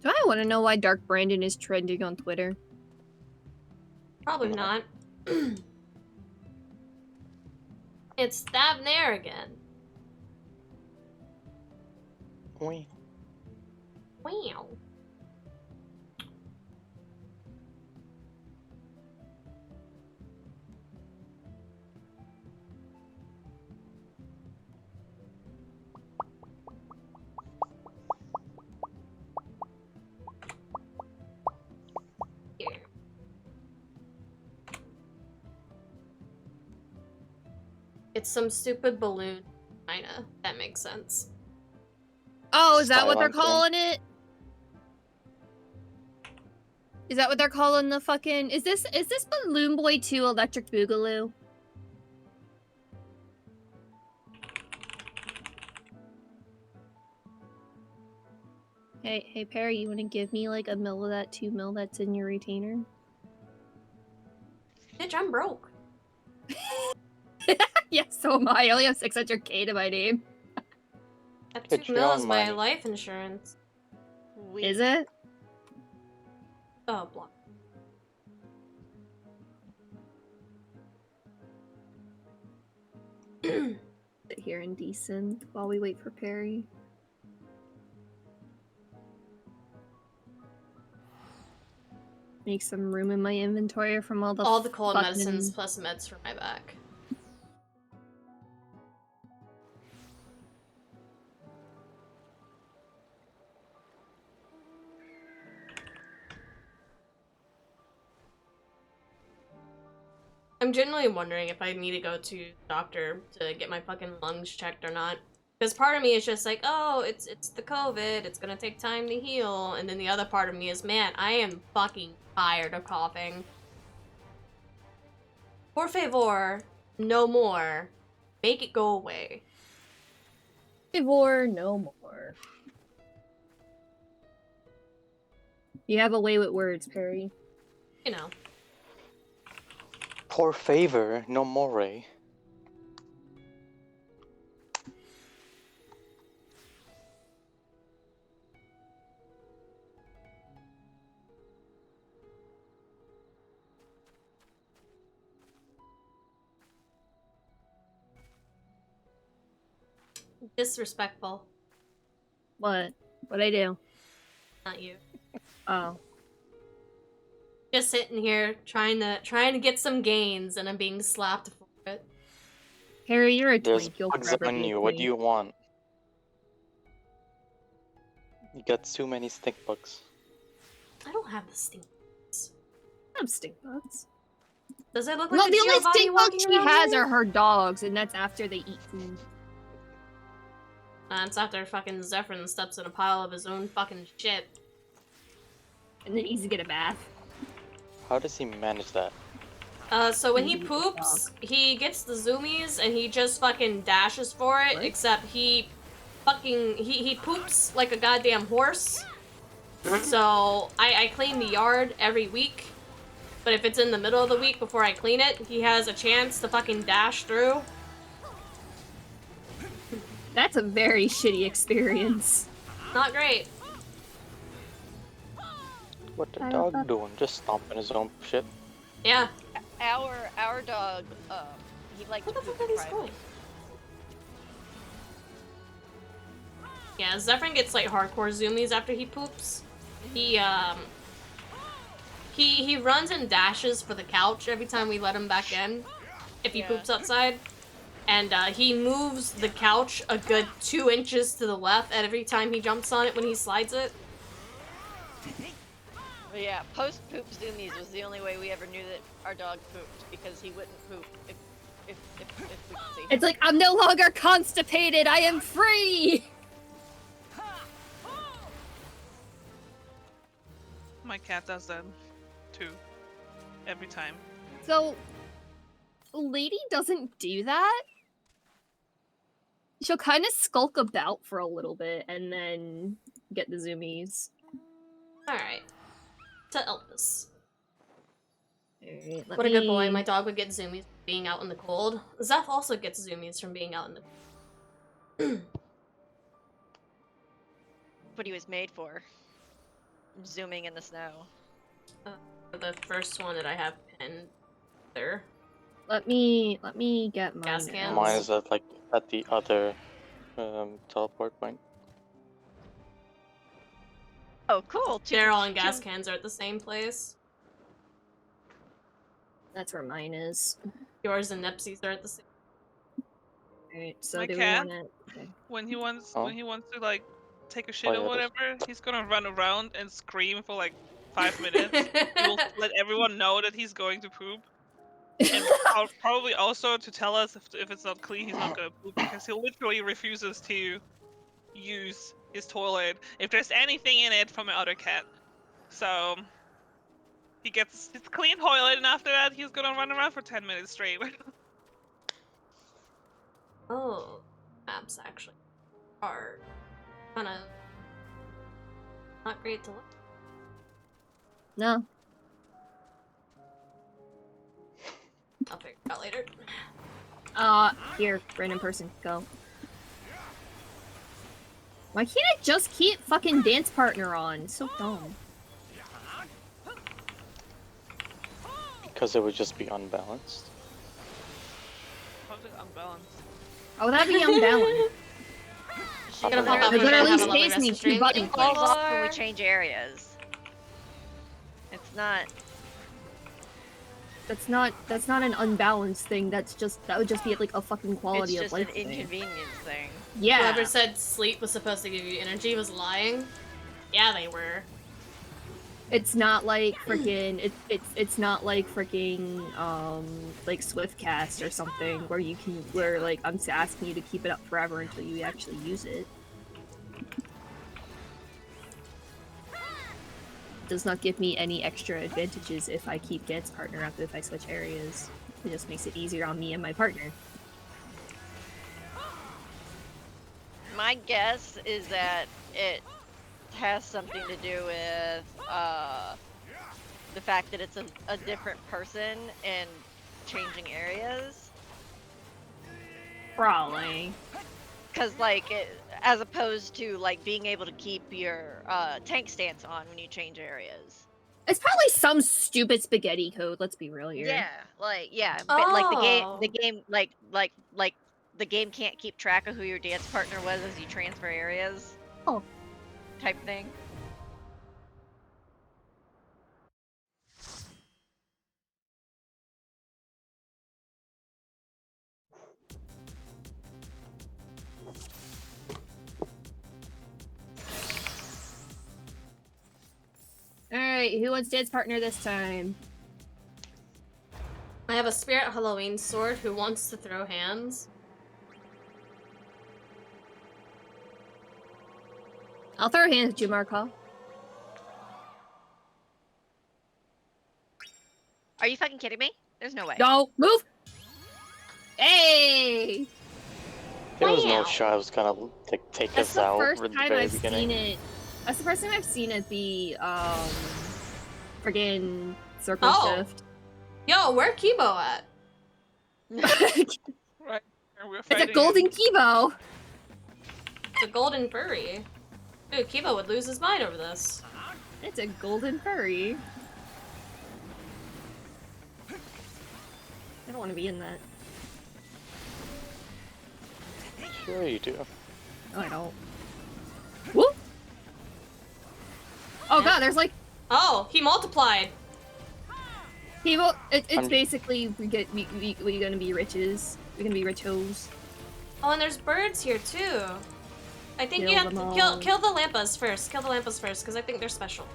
Do I want to know why Dark Brandon is trending on Twitter? Probably No. not. It's that there again. Wee. Wow. Here. It's some stupid balloon. Kinda. That makes sense. Oh, is that what they're Style thing. calling it? Is that what they're calling the fucking... Is this Balloon Boy 2 Electric Boogaloo? Hey Perry, you wanna give me like a mil of that 2 mil that's in your retainer? Bitch, I'm broke. Yes, so am I. I only have 600k to my name. That Bitch, 2 you're mil on is my money. life insurance. Is it? Oh, block. Sit here in decent while we wait for Perry. Make some room in my inventory from all the cold fucking... medicines plus meds for my back. I'm genuinely wondering if I need to go to the doctor to get my fucking lungs checked or not. Because part of me is just like, oh, it's the COVID, it's gonna take time to heal. And then the other part of me is, man, I am fucking tired of coughing. Por favor, no more. Make it go away. Favor, no more. You have a way with words, Perry. You know. Por favor, no more. Disrespectful. What? What'd I do? Not you. Oh. Just sitting here trying to get some gains and I'm being slapped for it. Harry, you're a There's twink. You'll bugs forever on be a you. What do twink. you want? You got too many stink bugs. I don't have the stink. I have stink bugs. Does it look like No, a the only Giovanni stink bugs walking she around has here? are her dogs, and that's after they eat food. It's after fucking Zephyrin steps in a pile of his own fucking shit. And then needs to get a bath. How does he manage that? So when he poops, he gets the zoomies and he just fucking dashes for it, What? except he poops like a goddamn horse. So I clean the yard every week, but if it's in the middle of the week before I clean it, he has a chance to fucking dash through. That's a very shitty experience. Not great. What the dog doing? Just stomping his own shit. Yeah. Our dog, he likes to Where the poop fuck are in these private. going? Yeah, Zephyrin gets like hardcore zoomies after he poops. He runs and dashes for the couch every time we let him back in, if he Yeah. poops outside. And he moves the couch a good 2 inches to the left every time he jumps on it when he slides it. But yeah, post-poop zoomies was the only way we ever knew that our dog pooped, because he wouldn't poop if we could see him. It's like, I'm no longer constipated, I am free! My cat does that too. Every time. So, Lady doesn't do that. She'll kind of skulk about for a little bit and then get the zoomies. Alright. To Elvis. Alright, What a good boy. My dog would get zoomies being out in the cold. Zeph also gets zoomies from being out in the cold. What he was made for. Zooming in the snow. The first one that I have pinned there. Let me get mine. Gas cans. Mine is at like at the other teleport point. Oh, cool. Daryl and gas cans are at the same place. That's where mine is. Yours and Nipsey's are at the same. Alright, so My do cat? we want it? Okay. When he wants Oh. when he wants to like take a shit Oh, yeah, or that's- whatever, he's gonna run around and scream for like 5 minutes. He will let everyone know that he's going to poop. And probably also to tell us if it's not clean, he's not gonna poop, because he literally refuses to use his toilet if there's anything in it from my other cat. So he gets his clean toilet, and after that, he's gonna run around for 10 minutes straight. Oh, maps actually are kind of not great to look. No. I'll figure it out later. Here, random person, go. Why can't I just keep fucking dance partner on? It's so dumb. Because it would just be unbalanced. How's it unbalanced? How would that be unbalanced? She's gonna pop up It and literally have a lovely space rest me of 2 stream. buttons. Falls off when we change areas. It's not. That's not an unbalanced thing. That would just be like a fucking It's quality of just life an thing. inconvenience thing. Yeah. Whoever said sleep was supposed to give you energy was lying. Yeah, they were. It's not like freaking it's not like freaking like Swiftcast or something where like I'm asking you to keep it up forever until you actually use it. Does not give me any extra advantages if I keep dance partner up if I switch areas. It just makes it easier on me and my partner. My guess is that it has something to do with the fact that it's a different person and changing areas. Probably. Because, like, as opposed to, like, being able to keep your tank stance on when you change areas. It's probably some stupid spaghetti code, let's be real here. Yeah, but, like, Oh. the game, the game can't keep track of who your dance partner was as you transfer areas. Oh. Type thing. Alright, who wants dance partner this time? I have a spirit Halloween sword who wants to throw hands. I'll throw hands at you, Marco. Are you fucking kidding me? There's no way. No, move! Hey! There was no Wow. shot I was gonna like take That's us the out first at the time very I've beginning. seen it. That's the first time I've seen it be, friggin' circle Oh. shift. Yo, where Kibo at? Right. We're It's a fighting golden it. Kibo! It's a golden furry. Dude, Kibo would lose his mind over this. It's a golden furry. I don't want to be in that. Sure you do. No, I don't. Whoop! Oh god, there's like Oh, he multiplied. people. It's I'm- basically we gonna be riches. We're gonna be richos. Oh, and there's birds here too. I think Kill you have them to all. kill the lampas first. Kill the lampas first, because I think they're special.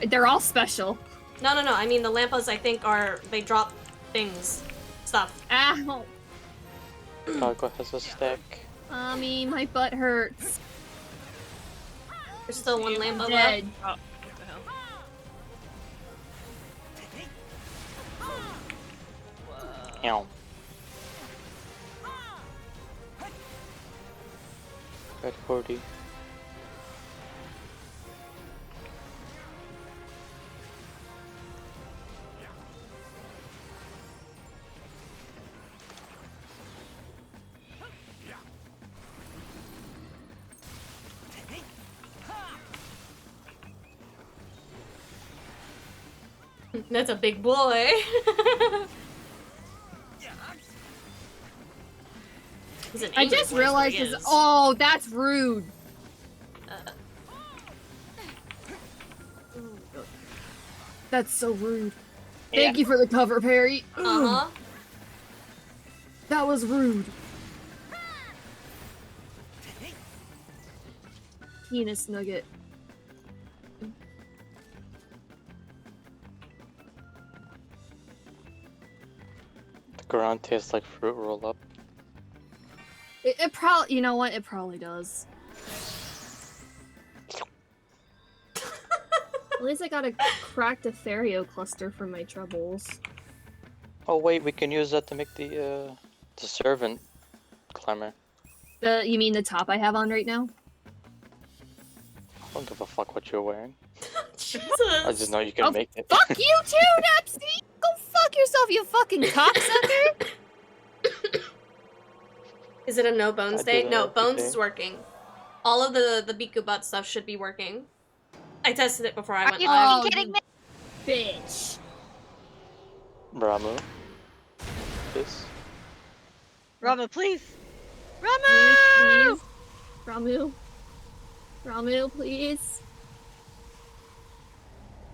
They're all special. No. I mean the lampas. I think they drop things, stuff. Ow! Kago has a stack. Mommy, my butt hurts. There's still one lampa left. Dead. Oh, what the hell? Ow. Red 40. That's a big boy. He's an I angry just voice, realized but he this. is. Oh, that's rude. That's so rude. Thank you for the cover, Perry. Uh-huh. That was rude. Penis nugget. The ground tastes like fruit roll up. It probably, you know what? It probably does. At least I got a cracked Ethereal cluster for my troubles. Oh wait, we can use that to make the servant climber. You mean the top I have on right now? I don't give a fuck what you're wearing. Jesus. I just know you can Oh, make it. Fuck you too, Napsy! Go fuck yourself, you fucking cocksucker! Is it a no bones I do day? that No, every bones day. is working. All of the Biku butt stuff should be working. I tested it before I Are went you live. fucking kidding me? Bitch. Ramu. This. Ramu, please. Please, Ramu! please. Ramu. Ramu, please.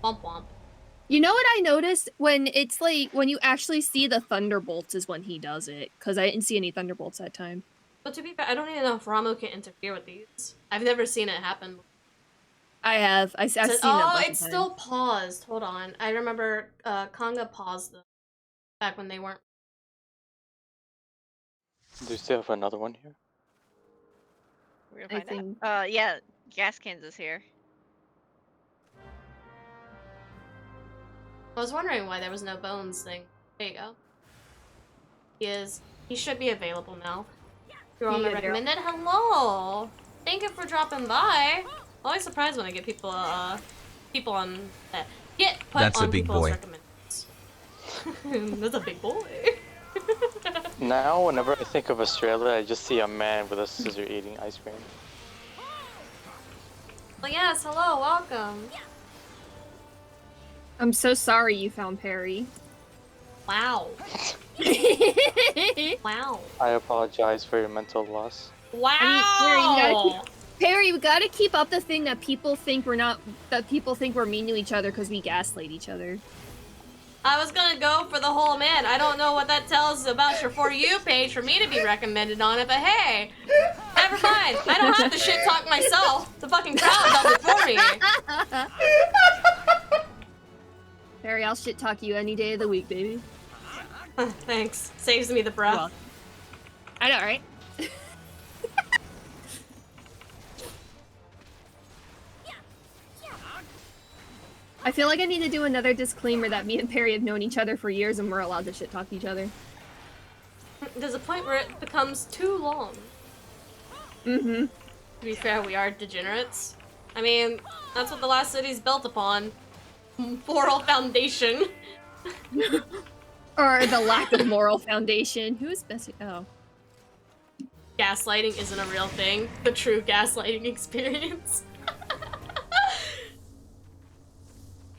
Womp womp. You know what I noticed? When it's like, when you actually see the Thunderbolts is when he does it. Because I didn't see any Thunderbolts that time. But to be fair, I don't even know if Ramu can interfere with these. I've never seen it happen. I have. I've seen Said- that. oh, bunch of it's times. still paused. Hold on. I remember Konga paused them back when they weren't. Do you still have another one here? We're I gonna find think- out. Yeah, Gas Cans is here. I was wondering why there was no bones thing. There you go. He should be available now. You're on the Yeah, they're- recommended. Hello! Thank you for dropping by. Always surprised when I get people on that get put That's a on big people's boy. recommendeds. That's a big boy. Now, whenever I think of Australia, I just see a man with a scissor eating ice cream. Well, yes, hello, welcome. I'm so sorry you found Perry. Wow. Wow. I apologize for your mental loss. Wow. Perry, we gotta keep up the thing that people think we're mean to each other because we gaslight each other. I was gonna go for the whole man. I don't know what that tells about your For You page for me to be recommended on it, but hey, never mind. I don't have to shit talk myself. The fucking crowd does it for me. Perry, I'll shit talk you any day of the week, baby. Thanks. Saves me the breath. Well, I know, right? I feel like I need to do another disclaimer that me and Perry have known each other for years and we're allowed to shit talk each other. There's a point where it becomes too long. Mm-hmm. To be fair, we are degenerates. I mean, that's what the last city's built upon. Moral foundation. Or the lack of moral foundation. Who's best? Oh. Gaslighting isn't a real thing. The true gaslighting experience.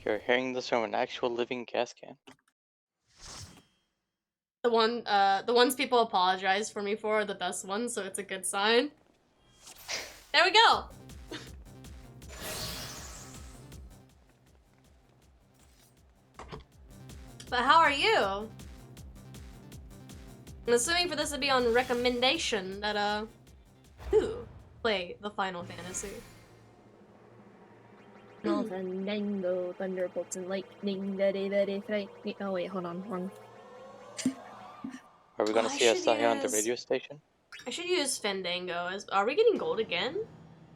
You're hearing this from an actual living gas can. The ones people apologize for me for are the best ones, so it's a good sign. There we go! But how are you? I'm assuming for this to be on recommendation that, who play the Final Fantasy? No, Fandango, Thunderbolts and Lightning, very frightening. Oh wait, hold on, wrong. Are we gonna I see us should out here on the use- radio station? I should use Fandango as- Are we getting gold again?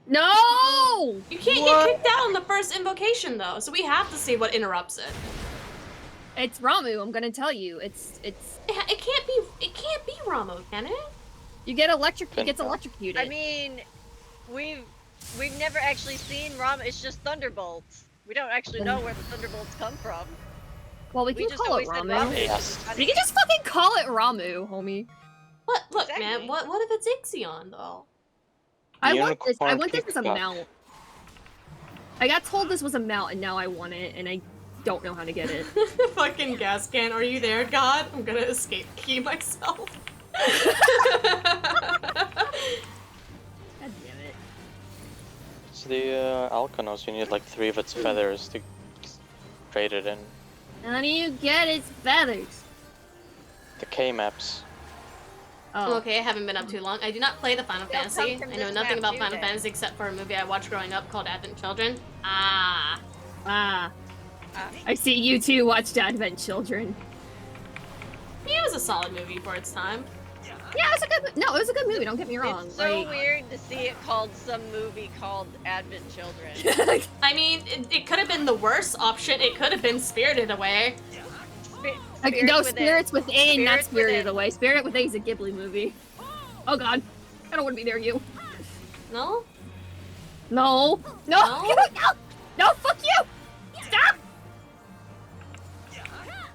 No! You can't get kicked out on the first invocation though, so we have to see what interrupts it. It's Ramu, I'm gonna tell you. It's It can't be Ramo, can it? you get he gets electrocuted. I mean, we've never actually seen Ram. It's just thunderbolts. We don't actually know where the thunderbolts come from. Well, we We can just call it always said Ramu. Ramu. Yes. We can just fucking call it Ramu, homie. What? Look, Exactly. man. What if it's Ixion though? I want this Unicorn as a peacock. mount. I got told this was a mount and now I want it and I don't know how to get it. Fucking gas can. Are you there, God? I'm gonna escape key myself. God damn it. It's the Alkanos. You need like 3 of its feathers to trade it in. How do you get its feathers? The K maps. Oh. Okay, I haven't been up too long. I do not play the Final They'll come Fantasy. from I know this nothing map about too, Final then. Fantasy except for a movie I watched growing up called Advent Children. Ah. I see you two watched Advent Children. Yeah, it was a solid movie for its time. Yeah, it was a good. No, it was a good movie. Don't get me wrong. It's so like, weird to see it called some movie called Advent Children. I mean, it could have been the worst option. It could have been Spirited Away. no, Spirits Within, not Spirits Spirited Within. Away. Spirit Within is a Ghibli movie. Oh God, I don't want to be near you. No? No, no, No? no, fuck you! Stop!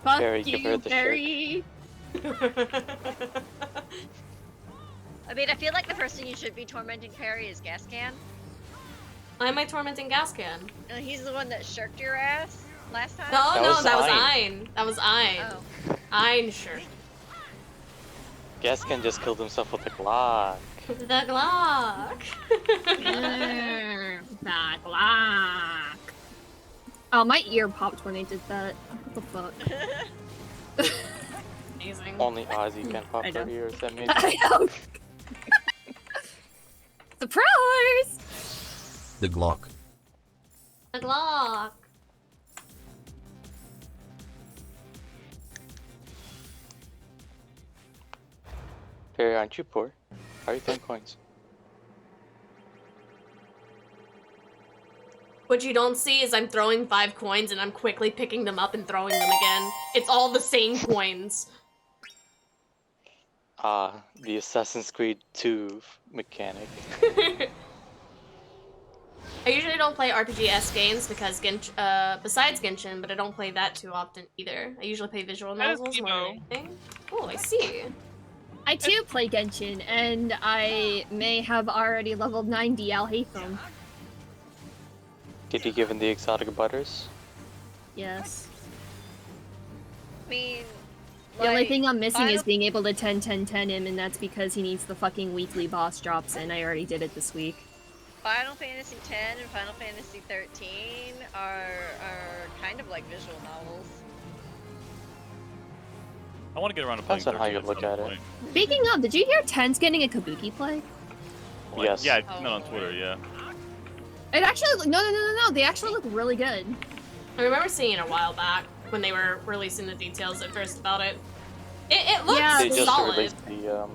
Fuck Perry, give her you, the Perry. I mean, I feel like the person you should be tormenting Perry is Gascan. Why am I tormenting gas can? He's the one that shirked your ass last time. No, That no, was that was Ein. Ein. That was Ein. Oh. Ein, sure. Gaskin just killed himself with a Glock. The Glock. That lock. Oh, my ear popped when they did that. What the fuck? Amazing. Only Ozzy can pop I know. her ears. That means I know. Surprise! The Glock. The Glock. Perry, aren't you poor? How are you throwing coins? What you don't see is I'm throwing 5 coins and I'm quickly picking them up and throwing them again. It's all the same coins. The Assassin's Creed 2 mechanic. I usually don't play RPG-esque games because besides Genshin, but I don't play that too often either. I usually play visual That is novels more emo. than anything. Oh, I see. I too play Genshin, and I may have already leveled 90 Al Haytham. Did you give him the exotic butters? Yes. I mean, The only like, thing I'm missing is Final- being able to 10-10-10 him, and that's because he needs the fucking weekly boss drops, and I already did it this week. Final Fantasy X and Final Fantasy XIII are kind of like visual novels. I want to get around to playing Depends on how 13 you look some at it. point. Speaking of, did you hear 10's getting a Kabuki play? Like, Yes. Yeah, I seen that on Twitter, yeah. It actually, no, they actually look really good. I remember seeing it a while back when they were releasing the details at first about it. It looks Yeah, They just solid. released the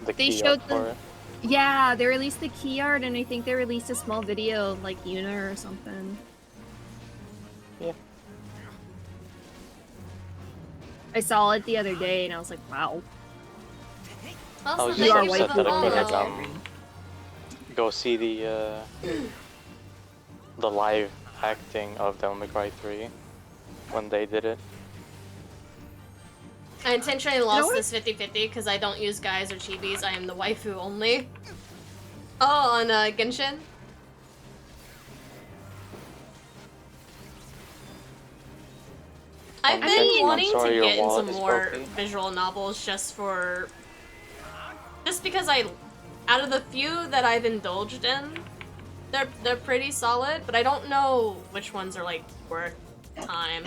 They key showed art for the- it. Yeah, they released the key art, and I think they released a small video of, like, Yuna or something. I saw it the other day and I was like, wow. I Also, was You just are thank you white for upset the that I couldn't follow. go see the live acting of Devil May Cry 3 when they did it. I intentionally lost what? this 50-50 because I don't use guys or chibis. I am the waifu only. Oh, on Genshin? I've been Genshin, I'm wanting sorry to your get into wallet is more broken. visual novels just because out of the few that I've indulged in, they're pretty solid, but I don't know which ones are like worth time.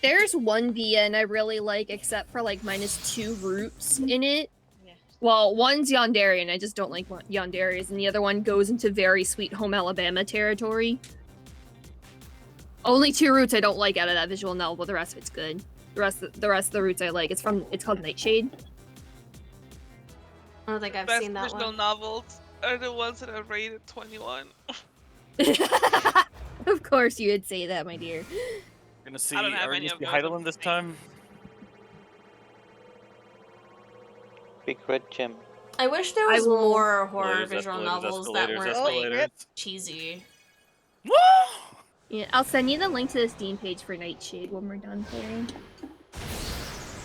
There's one VN I really like, except for like -2 roots in it. Yeah. Well, one's Yandere, and I just don't like Yandere's, and the other one goes into very Sweet Home Alabama territory. Only 2 roots I don't like out of that visual novel, but the rest of it's good. The rest of the roots I like. It's called Nightshade. I don't think I've Best seen that visual one. novels are the ones that are rated 21. Of course you would say that, my dear. Gonna see. I don't have Are we any gonna of see those, Heidelin I'm this just saying. time? Big Red Gym. I wish there I was will- more horror Escalators, visual escalators, novels that escalators, weren't escalators. like cheesy. Woo! Yeah, I'll send you the link to the Steam page for Nightshade when we're done playing.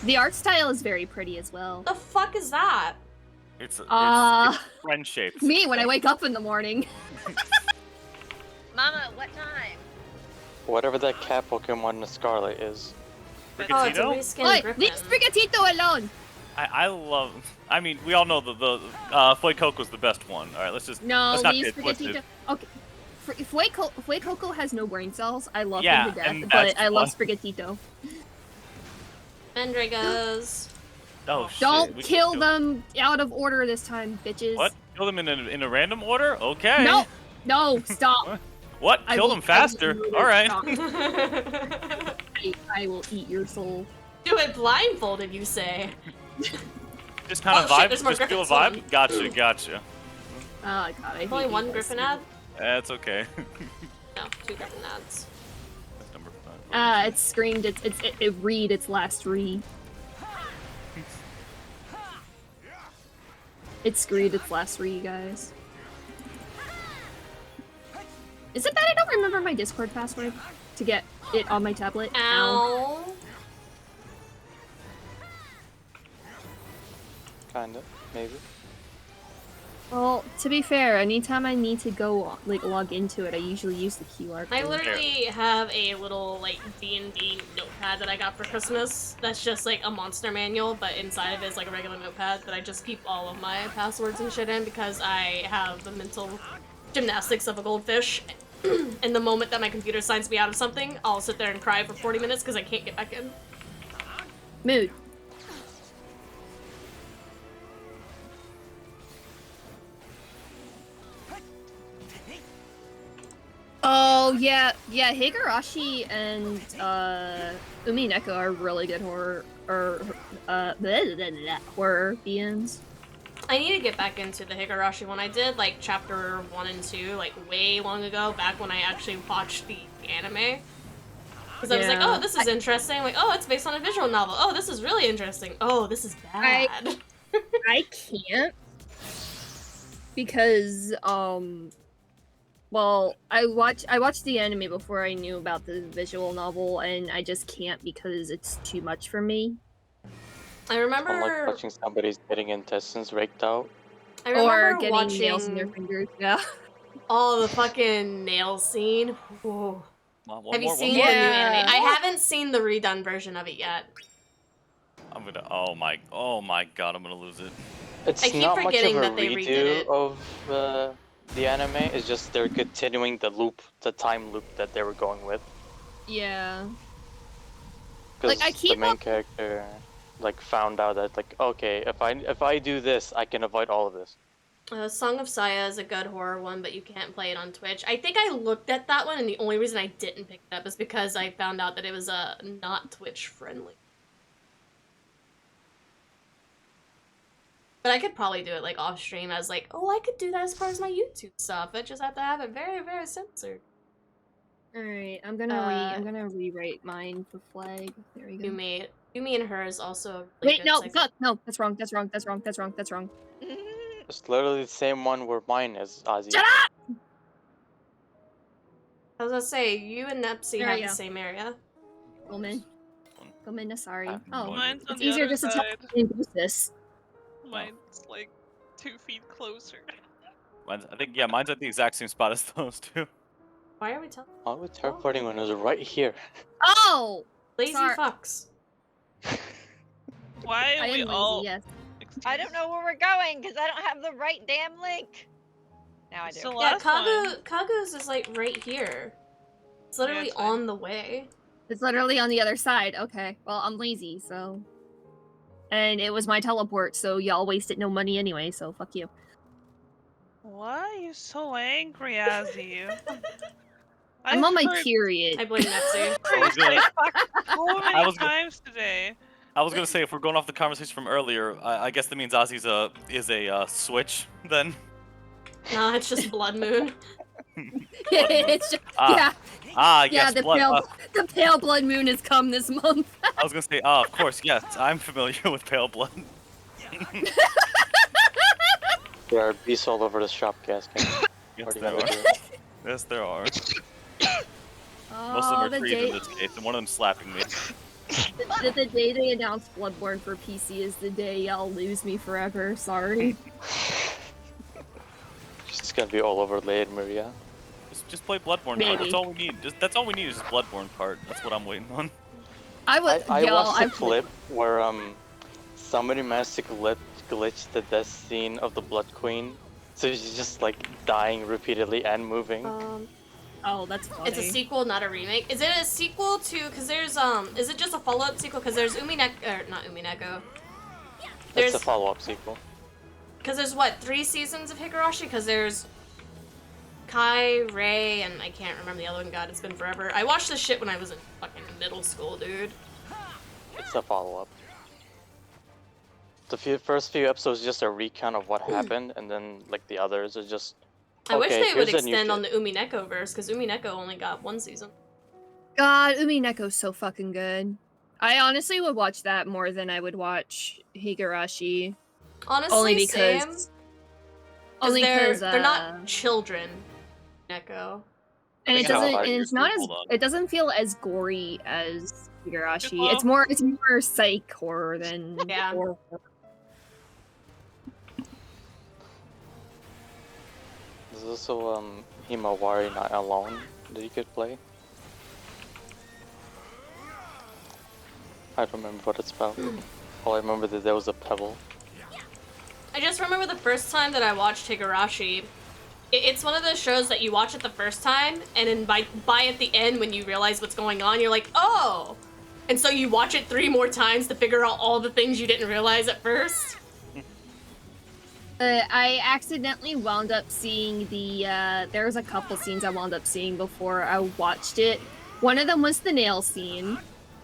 The art style is very pretty as well. The fuck is that? It's Uh, friend shaped. Me when I wake up in the morning. Mama, what time? Whatever that cat Pokemon in Scarlet is. Oh, it's a Frigatito? reskinned Oi, Griffin. leave Sprigatito alone! I love. I mean, we all know the Fuecoco was the best one. All right, let's No, not leave get twisted. Sprigatito. Okay. Fuecoco has no brain cells. I love Yeah, him to death, and but that's I love why. Sprigatito. Mandragos. Oh shit. Don't we can kill them out of order this time, bitches. What? Kill them in a random order? Okay. No! No, stop! What? I Kill will- them I will faster. murder- All right. stop. I will eat your soul. Do it blindfolded, you say? Just kind of Oh, shit, vibe. there's more Just feel a Griffins, hold vibe. Gotcha. Gotcha. Oh god, I hate Only you one guys. Griffin ad? That's okay. No, 2 Griffin ads. That's number 5. It screamed. It read its last read. It screamed its last read, guys. Is it that I don't remember my Discord password to get it on my tablet? Ow. Ow. Kinda, maybe. Well, to be fair, anytime I need to go like log into it, I usually use the QR code. I literally have a little like D&D notepad that I got for Christmas. That's just like a monster manual, but inside of it is like a regular notepad that I just keep all of my passwords and shit in because I have the mental gymnastics of a goldfish. And the moment that my computer signs me out of something, I'll sit there and cry for 40 minutes because I can't get back in. Mood. Oh yeah, yeah. Higurashi and Umineko are really good horror horror DMs. I need to get back into the Higurashi one. I did like chapter 1 and 2 like way long ago, back when I actually watched the anime. Because I was like, Yeah. oh, this is interesting. Like, oh, it's based on a visual novel. Oh, this is really interesting. Oh, this is bad. I can't because well, I watched the anime before I knew about the visual novel, and I just can't because it's too much for me. I remember. Unlike watching somebody's getting intestines raked out. I remember Or getting watching nails in their fingers. Yeah. all the fucking nail scene. Whoa. Have you seen the new Yeah. anime? I haven't seen the redone version of it yet. I'm gonna. Oh my god, I'm gonna lose it. It's I keep not much of forgetting a that they redid redo it. of the anime. It's just they're continuing the loop, the time loop that they were going with. Yeah. Because Like, I the keep main up- character like found out that like, okay, if I do this, I can avoid all of this. Song of Saya is a good horror one, but you can't play it on Twitch. I think I looked at that one, and the only reason I didn't pick it up is because I found out that it was not Twitch friendly. But I could probably do it like off stream as like, oh, I could do that as part of my YouTube stuff. I just have to have it very, very censored. All right, I'm gonna rewrite mine for flag. There we go. You made Yumi and her is also a really Wait, good no, second. fuck, no, that's wrong, that's wrong, that's wrong, that's wrong, that's wrong. It's literally the same one where mine is, Ozzy. Shut up! I was gonna say, you and Nepsy There have you the go. same area. Gomen. Gomen, sorry. Oh, Mine's on it's the easier other just to tell side. me to do this. Mine's like 2 feet closer. I think, yeah, mine's at the exact same spot as those two. Why are we telling? Why are we teleporting when it was right here? Oh! Lazy Sorry. fucks. Why I are we am all? lazy, yes. I don't know where we're going because I don't have the right damn link. Now I It's do. the Yeah, last one. Kagu's is like right here. It's literally it's fine. on the way. It's literally on the other side. Okay. Well, I'm lazy, so. And it was my teleport, so y'all wasted no money anyway, so fuck you. Why are you so angry, Azzy? I'm on my heard period. I blame Nepsy. I was gonna, so I many was gonna- times today. I was gonna say, if we're going off the conversation from earlier, I guess that means Ozzy's is a switch then. Nah, it's just Blood Moon. It's just, Ah, yeah, yes, the blood. pale blood moon has come this month. I was gonna say, of course, yes, I'm familiar with pale blood. There are beasts all over the shop, guys. Yes, Already there know are. that. Yes, there are. Most Oh, of them the are trees day, in this case, and one of them's slapping me. the day they announced Bloodborne for PC is the day y'all lose me forever. Sorry. It's gonna be all over Lady Maria. Just play Bloodborne part. Maybe. That's all we need. That's all we need is just Bloodborne part. That's what I'm waiting on. I was, I y'all, watched a I clip where somebody managed to glitch the death scene of the Blood Queen, so she's just like dying repeatedly and moving. Oh, that's funny. It's a sequel, not a remake. Is it a sequel to? Cause there's is it just a follow-up sequel? Cause there's not Umineko. It's a follow-up sequel. Cause there's what, 3 seasons of Higurashi? Cause there's Kai, Rei, and I can't remember the other one. God, it's been forever. I watched this shit when I was in fucking middle school, dude. It's a follow-up. The first few episodes is just a recount of what happened, and then like the others are just. I wish they would here's a new extend on shit. the Umineko verse, cause Umineko only got 1 season. God, Umineko's so fucking good. I honestly would watch that more than I would watch Honestly, Higurashi. Only because. Only because they're not children. Neko. And it Think about doesn't. how And you're it's not as. hold on. It doesn't feel as gory as Higurashi. Well- It's more. It's more psych horror than Yeah. horror. There's also Himawari Not Alone that you could play. I don't remember what it's about. All I remember that there was a pebble. I just remember the first time that I watched Higurashi. It's one of those shows that you watch it the first time, and then by at the end, when you realize what's going on, you're like, oh! And so you watch it 3 more times to figure out all the things you didn't realize at first. I accidentally wound up seeing the. There was a couple scenes I wound up seeing before I watched it. One of them was the nail scene.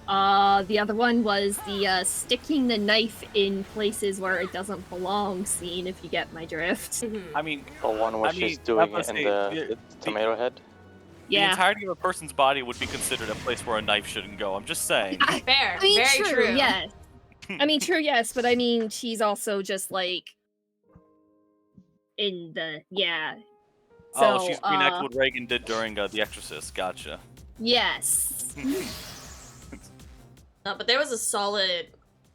The other one was the sticking the knife in places where it doesn't belong scene, if you get my drift. I mean, The one where I mean, she's doing I it was in gonna say, the tomato head. the Yeah. entirety of a person's body would be considered a place where a knife shouldn't go. I'm just saying. Fair, I mean, very true. yes. I mean, true, yes, but I mean, she's also just like in the So, Oh, she's reenacted what Reagan did during The Exorcist. Gotcha. yes. No, but there was a solid,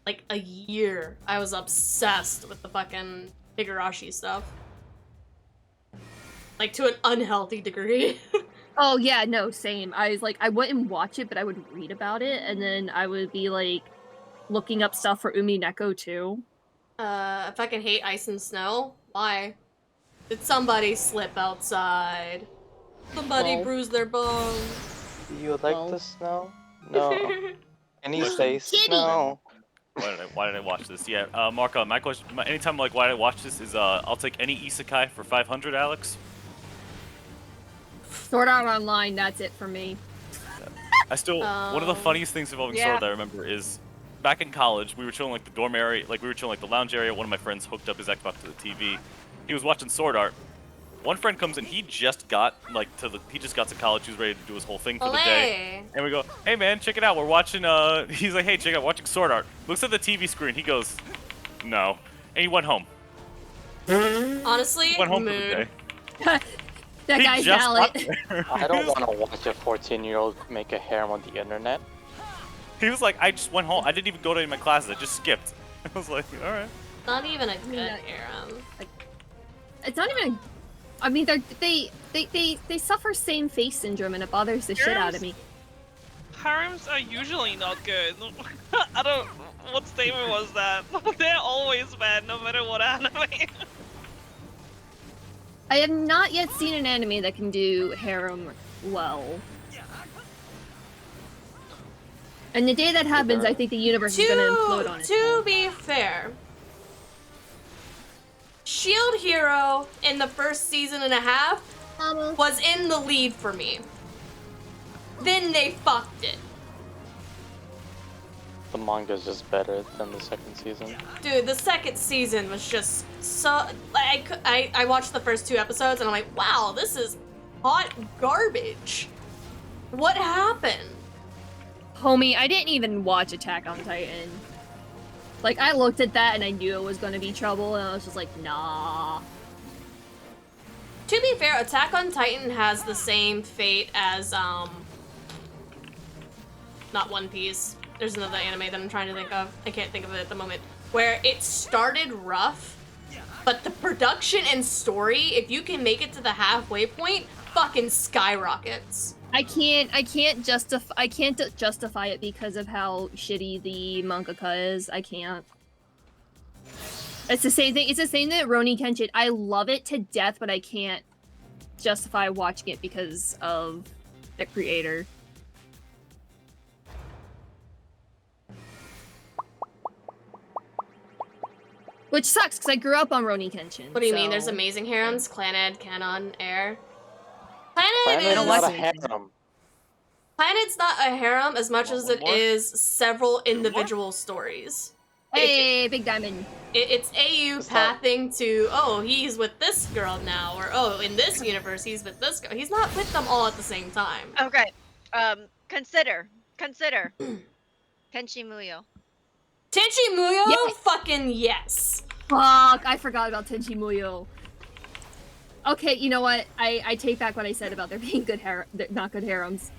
like, a year I was obsessed with the fucking Higurashi stuff. Like, to an unhealthy degree. Oh yeah, no, same. I was like, I wouldn't watch it, but I would read about it, and then I would be like looking up stuff for Umineko too. I fucking hate ice and snow. Why? Did somebody slip outside? Somebody Well. bruise their bones? Do you like Well. the snow? No. And he says Kitty. no. Why did I watch this? Yeah, Marco, my question, anytime like why did I watch this is I'll take any isekai for 500, Alex. Sword Art Online, that's it for me. I still one of the funniest things involving Yeah. Sword that I remember is back in college we were chilling like the dorm area, like we were chilling like the lounge area. One of my friends hooked up his Xbox to the TV. He was watching Sword Art, One friend comes in, he just got to college, he was ready to do his whole thing for the day. And we go, hey man, check it out, we're watching, he's like, hey, check it out, watching Sword Art. Looks at the TV screen, he goes, no. And he went home. Honestly, Went home mood. for the day. That He guy's just valid. got there. I don't want to watch a 14-year-old make a harem on the internet. He was like, I just went home, I didn't even go to any of my classes, I just skipped. I was like, alright. Not even a good harem. It's not even. I mean, they suffer same face syndrome, and it bothers the shit out of me. Harems are usually not good. I don't. What statement was that? They're always bad, no matter what anime. I have not yet seen an anime that can do harem well. And the day that happens, I think the universe is gonna implode on it. To be fair, Shield Hero in the first season and a half was in the lead for me. Then they fucked it. The manga's just better than the second season. Dude, the second season was just so... I watched the first 2 episodes and I'm like, wow, this is hot garbage. What happened? Homie, I didn't even watch Attack on Titan. Like, I looked at that and I knew it was gonna be trouble, and I was just like, nah. To be fair, Attack on Titan has the same fate as, not One Piece. There's another anime that I'm trying to think of. I can't think of it at the moment. Where it started rough, but the production and story, if you can make it to the halfway point, fucking skyrockets. I can't justify it because of how shitty the mangaka is. I can't. It's the same thing. It's the same thing with Rurouni Kenshin. I love it to death, but I can't justify watching it because of the creator. Which sucks, because I grew up on Rurouni Kenshin. What do you mean? There's so- amazing harems? Clannad, Canon, Air. Planet Planet is is... not a harem. Planet's not a harem as much as it One more? is several individual stories. Hey, Big Diamond. It's AU It's not- pathing to, oh, he's with this girl now, or oh, in this universe he's with this girl. He's not with them all at the same time. Okay. Consider. Kenshi Muyo. Tenchi Muyo? Yes. Fucking yes. Fuck, I forgot about Tenchi Muyo. Okay, you know what? I take back what I said about there being good not good harems.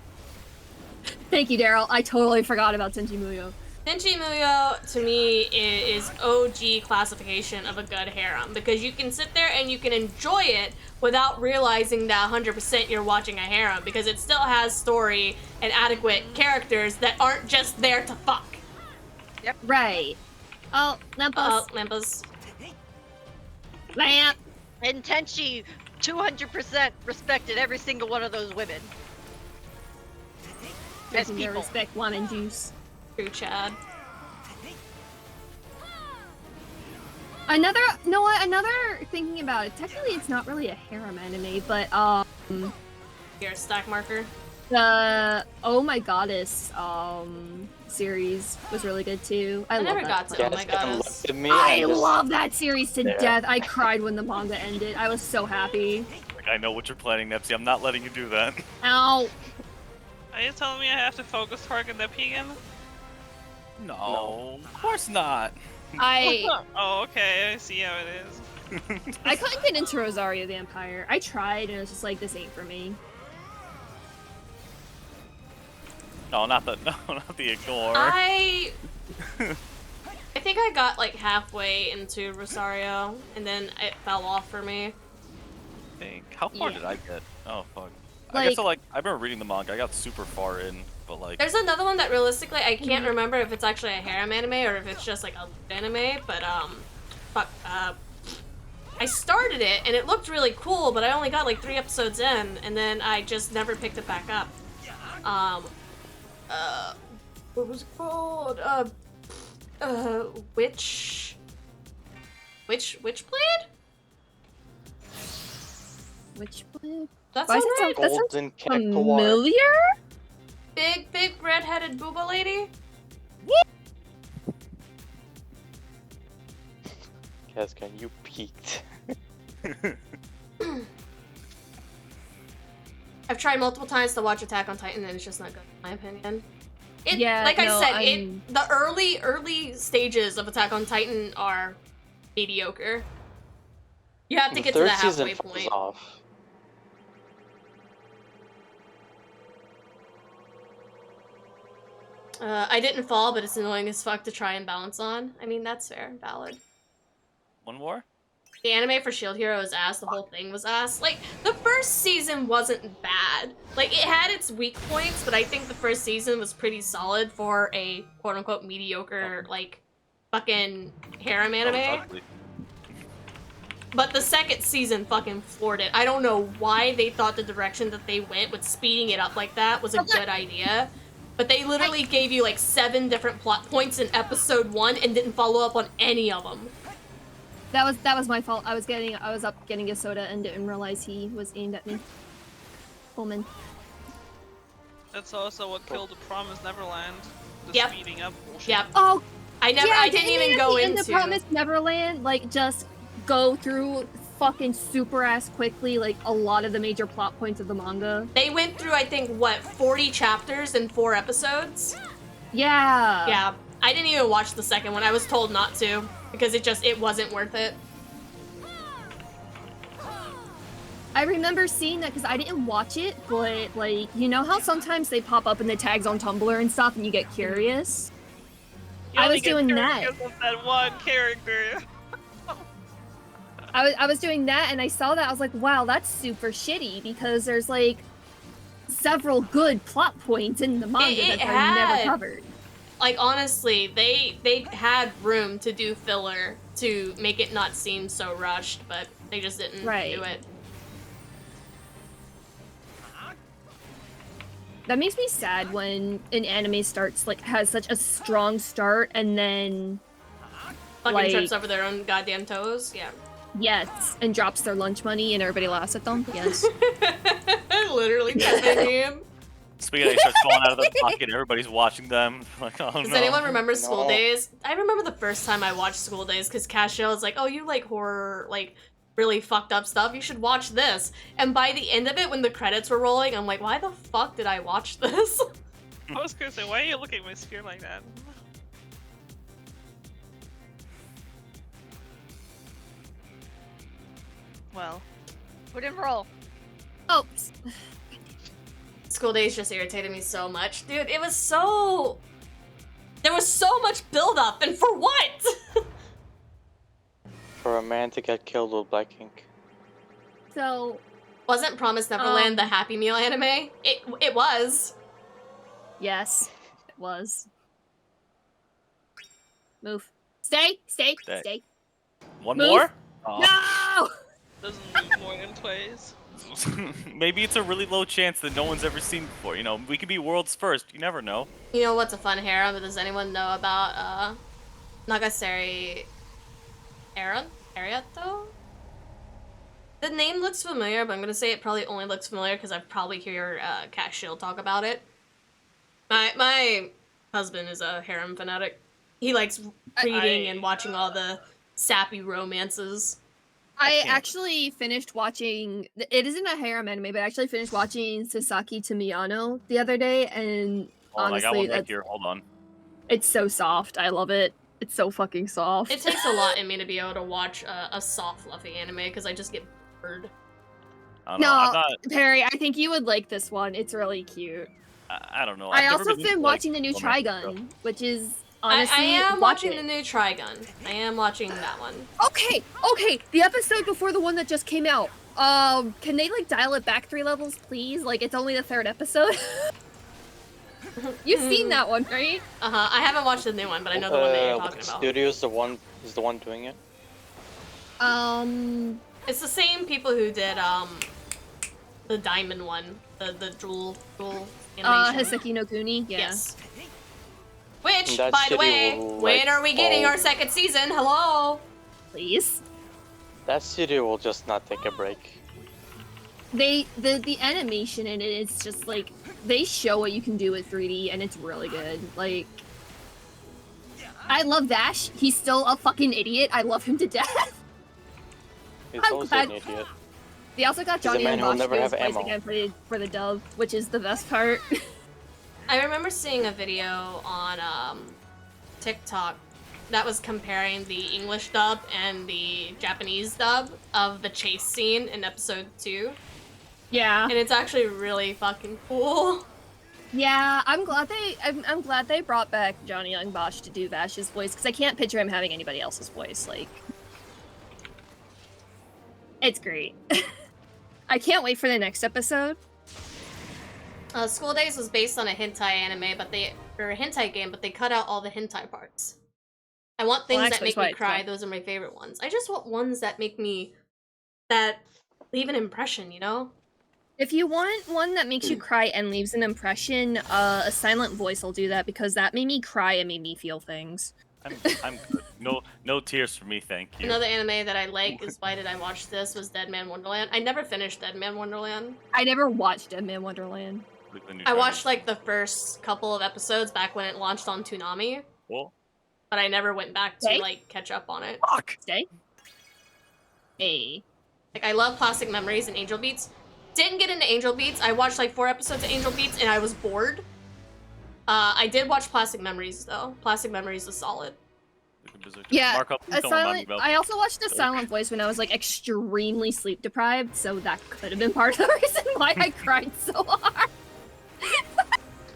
Thank you, Daryl. I totally forgot about Tenchi Muyo. Tenchi Muyo, to me, is OG classification of a good harem, because you can sit there and you can enjoy it without realizing that 100% you're watching a harem, because it still has story and adequate characters that aren't just there to fuck. Right. Oh, Lampos. Lampas. Lamp. And Tenchi 200% respected every single one of those women. As Doesn't people. respect wine and juice. True, Chad. Another thinking about it, technically it's not really a harem anime, but Here, stack marker. the Oh My Goddess series was really good too. I love never that. got to Oh My Yes, and Goddess. looked at me I and just- love that series to there. death. I cried when the manga ended. I was so happy. Like, I know what you're planning, Nepsy. I'm not letting you do that. Ow. Are you telling me I have to focus target that again? No, of course not. Oh, okay. I see how it is. I couldn't get into Rosario the Empire. I tried and it was just like, this ain't for me. No, not the ignore. I think I got like halfway into Rosario, and then it fell off for me. How far Yeah. did I get? Oh fuck. I Like- guess I remember reading the manga. I got super far in, but like. There's another one that realistically I can't remember if it's actually a harem anime or if it's just like a anime, but I started it and it looked really cool, but I only got like 3 episodes in, and then I just never picked it back up. What was it called? Witchblade? Which one? That's Why right. does it sound- that sounds Golden Cactuar. familiar? Big red-headed booba lady? Cascan, you peaked. I've tried multiple times to watch Attack on Titan and it's just not good in my opinion. Yeah, like no, I said, the early stages of Attack on Titan are mediocre. You have to get to the halfway point. Off. I didn't fall, but it's annoying as fuck to try and balance on. I mean, that's fair, valid. One more? The anime for Shield Hero is ass, the whole thing was ass. Like, the first season wasn't bad. Like, it had its weak points, but I think the first season was pretty solid for a quote-unquote mediocre, like, fucking harem anime. But the second season fucking floored it. I don't know why they thought the direction that they went with speeding it up like that was a good idea. But they literally gave you like 7 different plot points in episode 1 and didn't follow up on any of them. That was my fault. I was up getting a soda and didn't realize he was aimed at me. Pullman. That's also what killed the Promised Neverland. The Yep. speeding up bullshit. Yep. Oh, I didn't even go into the Promised Neverland. Like, just go through fucking super ass quickly. Like a lot of the major plot points of the manga. They went through, I think, what, 40 chapters in 4 episodes? Yeah. Yeah. I didn't even watch the second one. I was told not to because it wasn't worth it. I remember seeing that because I didn't watch it, but like, you know how sometimes they pop up in the tags on Tumblr and stuff and you get curious? You I only was get doing curious that. because of that one character. I was doing that and I saw that, I was like, wow, that's super shitty because there's like several good plot points in the manga that are never covered. Like, honestly, they had room to do filler to make it not seem so rushed, but they just didn't do it. That makes me sad when an anime starts, like, has such a strong start and then fucking trips over their own goddamn toes, yeah. Yes, and drops their lunch money and everybody laughs at them, yes. Literally tripping him. Spaghetti starts falling out of their pocket, everybody's watching them. Like, oh no. Does anyone remember School Days? I remember the first time I watched School Days because Cashiel was like, oh, you like horror, like, really fucked up stuff? You should watch this. And by the end of it, when the credits were rolling, I'm like, why the fuck did I watch this? I was gonna say, why are you looking at my spear like that? Well, who didn't roll? Oh. School Days just irritated me so much. Dude, it was so... There was so much build-up, and for what? For a man to get killed with black ink. So... Wasn't Promised Neverland the Happy Meal anime? It was. Yes, it was. Move. Stay. One Move. more? No! Doesn't move more than twice. Maybe it's a really low chance that no one's ever seen before. You know, we could be world's first. You never know. You know what's a fun harem? Does anyone know about Nagaseri Ariato? The name looks familiar, but I'm gonna say it probably only looks familiar because I've probably heard Cat Shield talk about it. My husband is a harem fanatic. He likes reading and watching all the sappy romances. I actually finished watching, it isn't a harem anime, but I actually finished watching Sasaki to Miyano the other day, and honestly, I got one right here. Hold on. It's so soft. I love it. It's so fucking soft. It takes a lot in me to be able to watch a soft, fluffy anime because I just get bored. Perry, I think you would like this one. It's really cute. I don't know. I also been watching the new Trigun, which is honestly... I am watching the new Trigun. I am watching that one. Okay, the episode before the one that just came out. Can they, like, dial it back 3 levels, please? Like, it's only the 3rd episode. You've seen that one, right? Uh-huh. I haven't watched the new one, but I know the one that you're talking about. Studio is the one doing it? It's the same people who did, the diamond one. The dual animation. Hiseki no Kuni? Yeah. Yes. Which, by the way, when are we getting our 2nd season? Hello? Please. That studio will just not take a break. The animation in it is just like, they show what you can do with 3D and it's really good. Like, I love Dash. He's still a fucking idiot. I love him to death. He's also an idiot. They also got a Johnny man and who will Bosch to never do have his voice ammo. again for the dub, which is the best part. I remember seeing a video on TikTok that was comparing the English dub and the Japanese dub of the chase scene in episode 2. Yeah. And it's actually really fucking cool. Yeah, I'm glad they brought back Johnny Young Bosch to do Vash's voice, because I can't picture him having anybody else's voice. Like, it's great. I can't wait for the next episode. School Days was based on a hentai anime, or a hentai game, but they cut out all the hentai parts. I want things that actually, make me cry. Those are my favorite ones. I just want ones that that leave an impression, you know? If you want one that makes you cry and leaves an impression, a silent voice will do that, because that made me cry and made me feel things. I'm good. No tears for me, thank you. Another anime that I like is Why Did I Watch This? Was Dead Man Wonderland. I never finished Dead Man Wonderland. I never watched Dead Man Wonderland. I watched like the first couple of episodes back when it launched on Toonami. Cool. But I never went back to like catch up on it. Fuck. Stay. Hey. Like I love Plastic Memories and Angel Beats. Didn't get into Angel Beats. I watched like 4 episodes of Angel Beats and I was bored. I did watch Plastic Memories though. Plastic Memories was solid. Yeah, Mark, I also watched a silent voice when I was like extremely sleep deprived, so that could have been part of the reason why I cried so hard.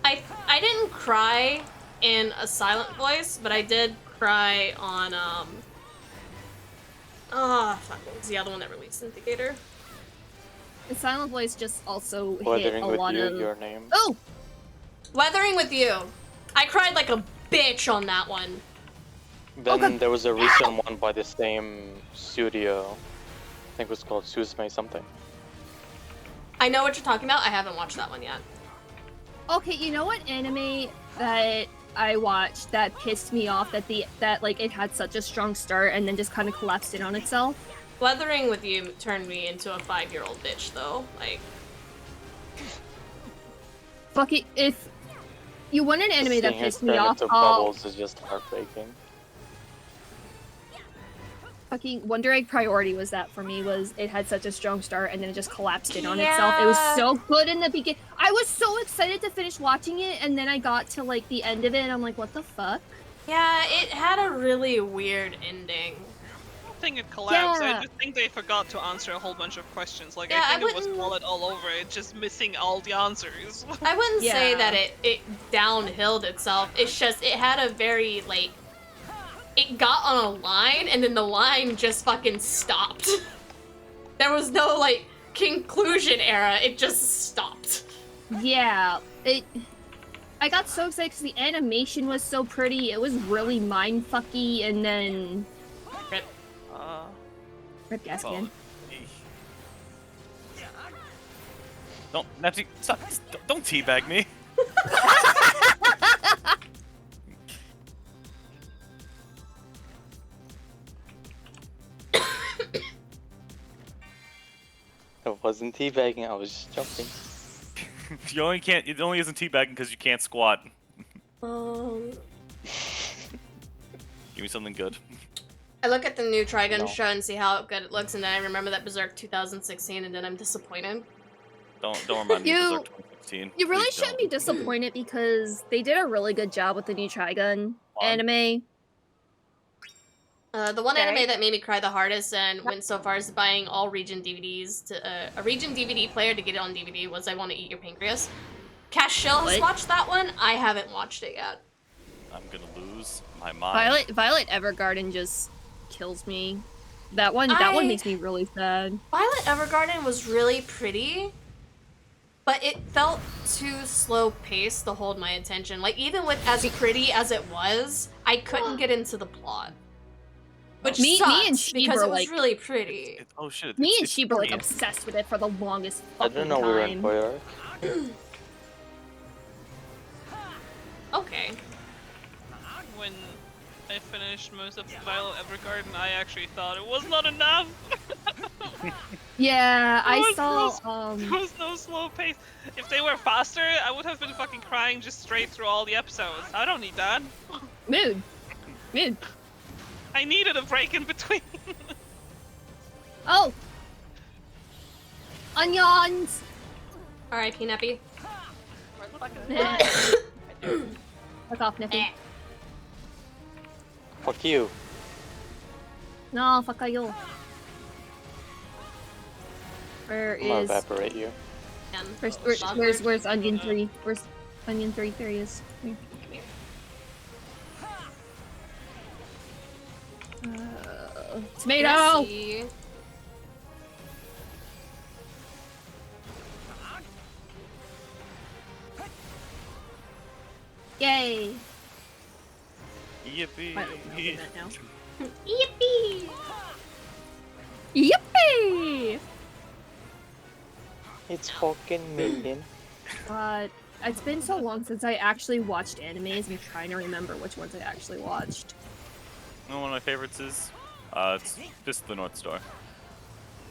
I didn't cry in a silent voice, but I did cry on fuck, what was the other one that released in theater? The silent voice just also hit Weathering a with lot you, of. your name. Oh, Weathering with You. I cried like a bitch on that one. Then there was a recent one by the same studio. I think it was called ᴛＳOᴍᴇs something. I know what you're talking about. I haven't watched that one yet. okay. You know what anime that I watched that pissed me off that like it had such a strong start and then just kind of collapsed in on itself? Weathering with You turned me into a 5-year-old bitch, though. Like, Fuck it. If you want an anime that Seeing it pissed me turn off, into bubbles is just heartbreaking. fucking Wonder Egg Priority was that for me. Was it had such a strong start and then it just collapsed in on itself. It was so good in the beginning. I was so excited to finish watching it, and then I got to like the end of it and I'm like, what the fuck? yeah, it had a really weird ending. I don't think it collapsed. Yeah. I just think they forgot to answer a whole bunch of questions. Like, Yeah, I I think it was wouldn't- wallet all over it, just missing all the answers. I wouldn't say Yeah. that it downhilled itself. It's just, it had a very, like, it got on a line, and then the line just fucking stopped. There was no, like, conclusion era. It just stopped. Yeah, I got so excited because the animation was so pretty. It was really mindfucky, and then Rip. Rip Gaskian. Don't, Nepsy, stop, don't teabag me. I wasn't teabagging, I was just jumping. You only can't. It only isn't teabagging because you can't squat. Um, Give me something good. I look at the new Trigun No. show and see how good it looks, and then I remember that Berserk 2016, and then I'm disappointed. Don't remind me of You- Berserk 2016. You really Please shouldn't don't. be disappointed because they did a really good job with the new Trigun Fun. anime. The one Okay. anime that made me cry the hardest and went so far as buying all Region DVDs to a Region DVD player to get it on DVD was I Want to Eat Your Pancreas. Cash Shill has What? watched that one. I haven't watched it yet. I'm gonna lose my mind. Violet Evergarden just kills me. That one makes me really sad. Violet Evergarden was really pretty, but it felt too slow paced to hold my attention. Like, even with as pretty as it was, I couldn't get into the plot. Which Me sucks, and Sheep because were it was like- really pretty. Oh shit. Me and it's she were like Korean. obsessed with it for the longest I fucking didn't know we were in time. Korea. Okay. When I finished most of Violet Evergarden, I actually thought it was not enough. Yeah, I was saw There was no slow pace. If they were faster, I would have been fucking crying just straight through all the episodes. I don't need that. Mood. I needed a break in between. Oh, Onions! R.I.P. Neppy. Where the fuck is it? Fuck off, Nippy. Fuck you. No, fuck you. Where I'm gonna is... evaporate you. Where's Onion 3? Where's Onion 3? There he is. Here. Tomato! Messy. Yay! Yippee! I don't know that now. Yippee! Yippee! It's fucking Makin. God, it's been so long since I actually watched animes. I'm trying to remember which ones I actually watched. You know, one of my favorites is, it's Fist of the North Star.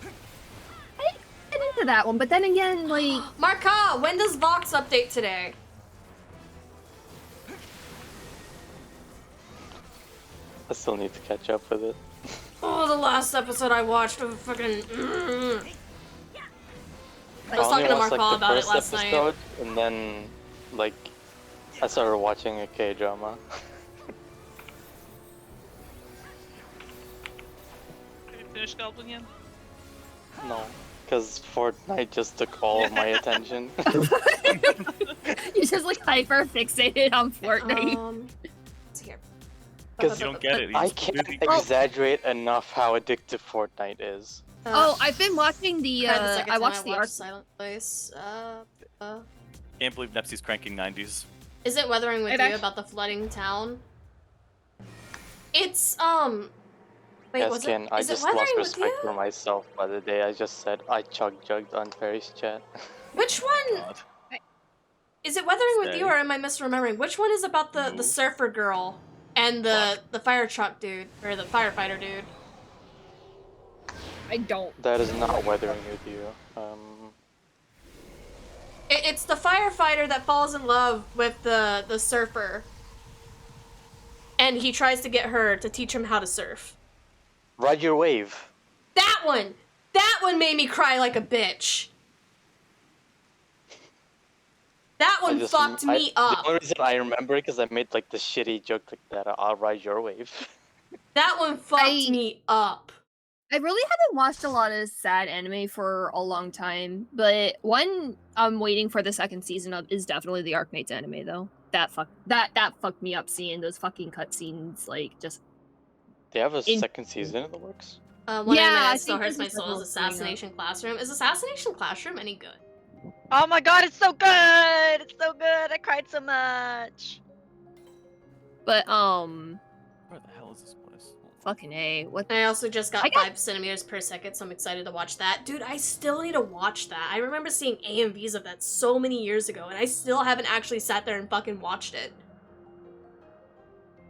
I didn't get into that one, but then again, like... Marka, when does Vox update today? I still need to catch up with it. Oh, the last episode I watched of fucking... I was only talking to watched, Marka about it first last night. episode, and then, like, I started watching a K-drama. Did you finish Goblin yet? No, because Fortnite just took all of my attention. You're just like hyper fixated on Fortnite. Let's see here. Because You don't get it. I He's can't busy. exaggerate enough how addictive Fortnite is. Oh, I've been watching the, Cried the second I time watched the arc. Silent Place. Can't believe Nepsy's cranking 90s. Is it Weathering with It You act- about the flooding town? It's, wait, Yes, was Ken, it? I Is it just lost Weathering with respect You? for myself by the day I just said I chug-jugged on Perry's chat. Which one? God. Is it Weathering with You, Stay. or am I misremembering? Which one is about the No. surfer girl and the fire truck dude, or the firefighter dude? I don't. That is not weathering with you. It's the firefighter that falls in love with the surfer, and he tries to get her to teach him how to surf. Ride your wave. That one! That one made me cry like a bitch. That one fucked me up. The only reason I remember it because I made like the shitty joke like that. I'll ride your wave. That one fucked me up. I really haven't watched a lot of sad anime for a long time, but one I'm waiting for the second season of is definitely the Arknights anime though. That fucked me up seeing those fucking cutscenes, like just. They have a second season in the works. One Yeah, anime I that still think hurts my this is soul is what's going on. Assassination Classroom. Is Assassination Classroom any good? Oh my god, it's so good! It's so good! I cried so much! But Where the hell is this place? fucking A. What? I also just got I got- 5 centimeters per second, so I'm excited to watch that. Dude, I still need to watch that. I remember seeing AMVs of that so many years ago, and I still haven't actually sat there and fucking watched it.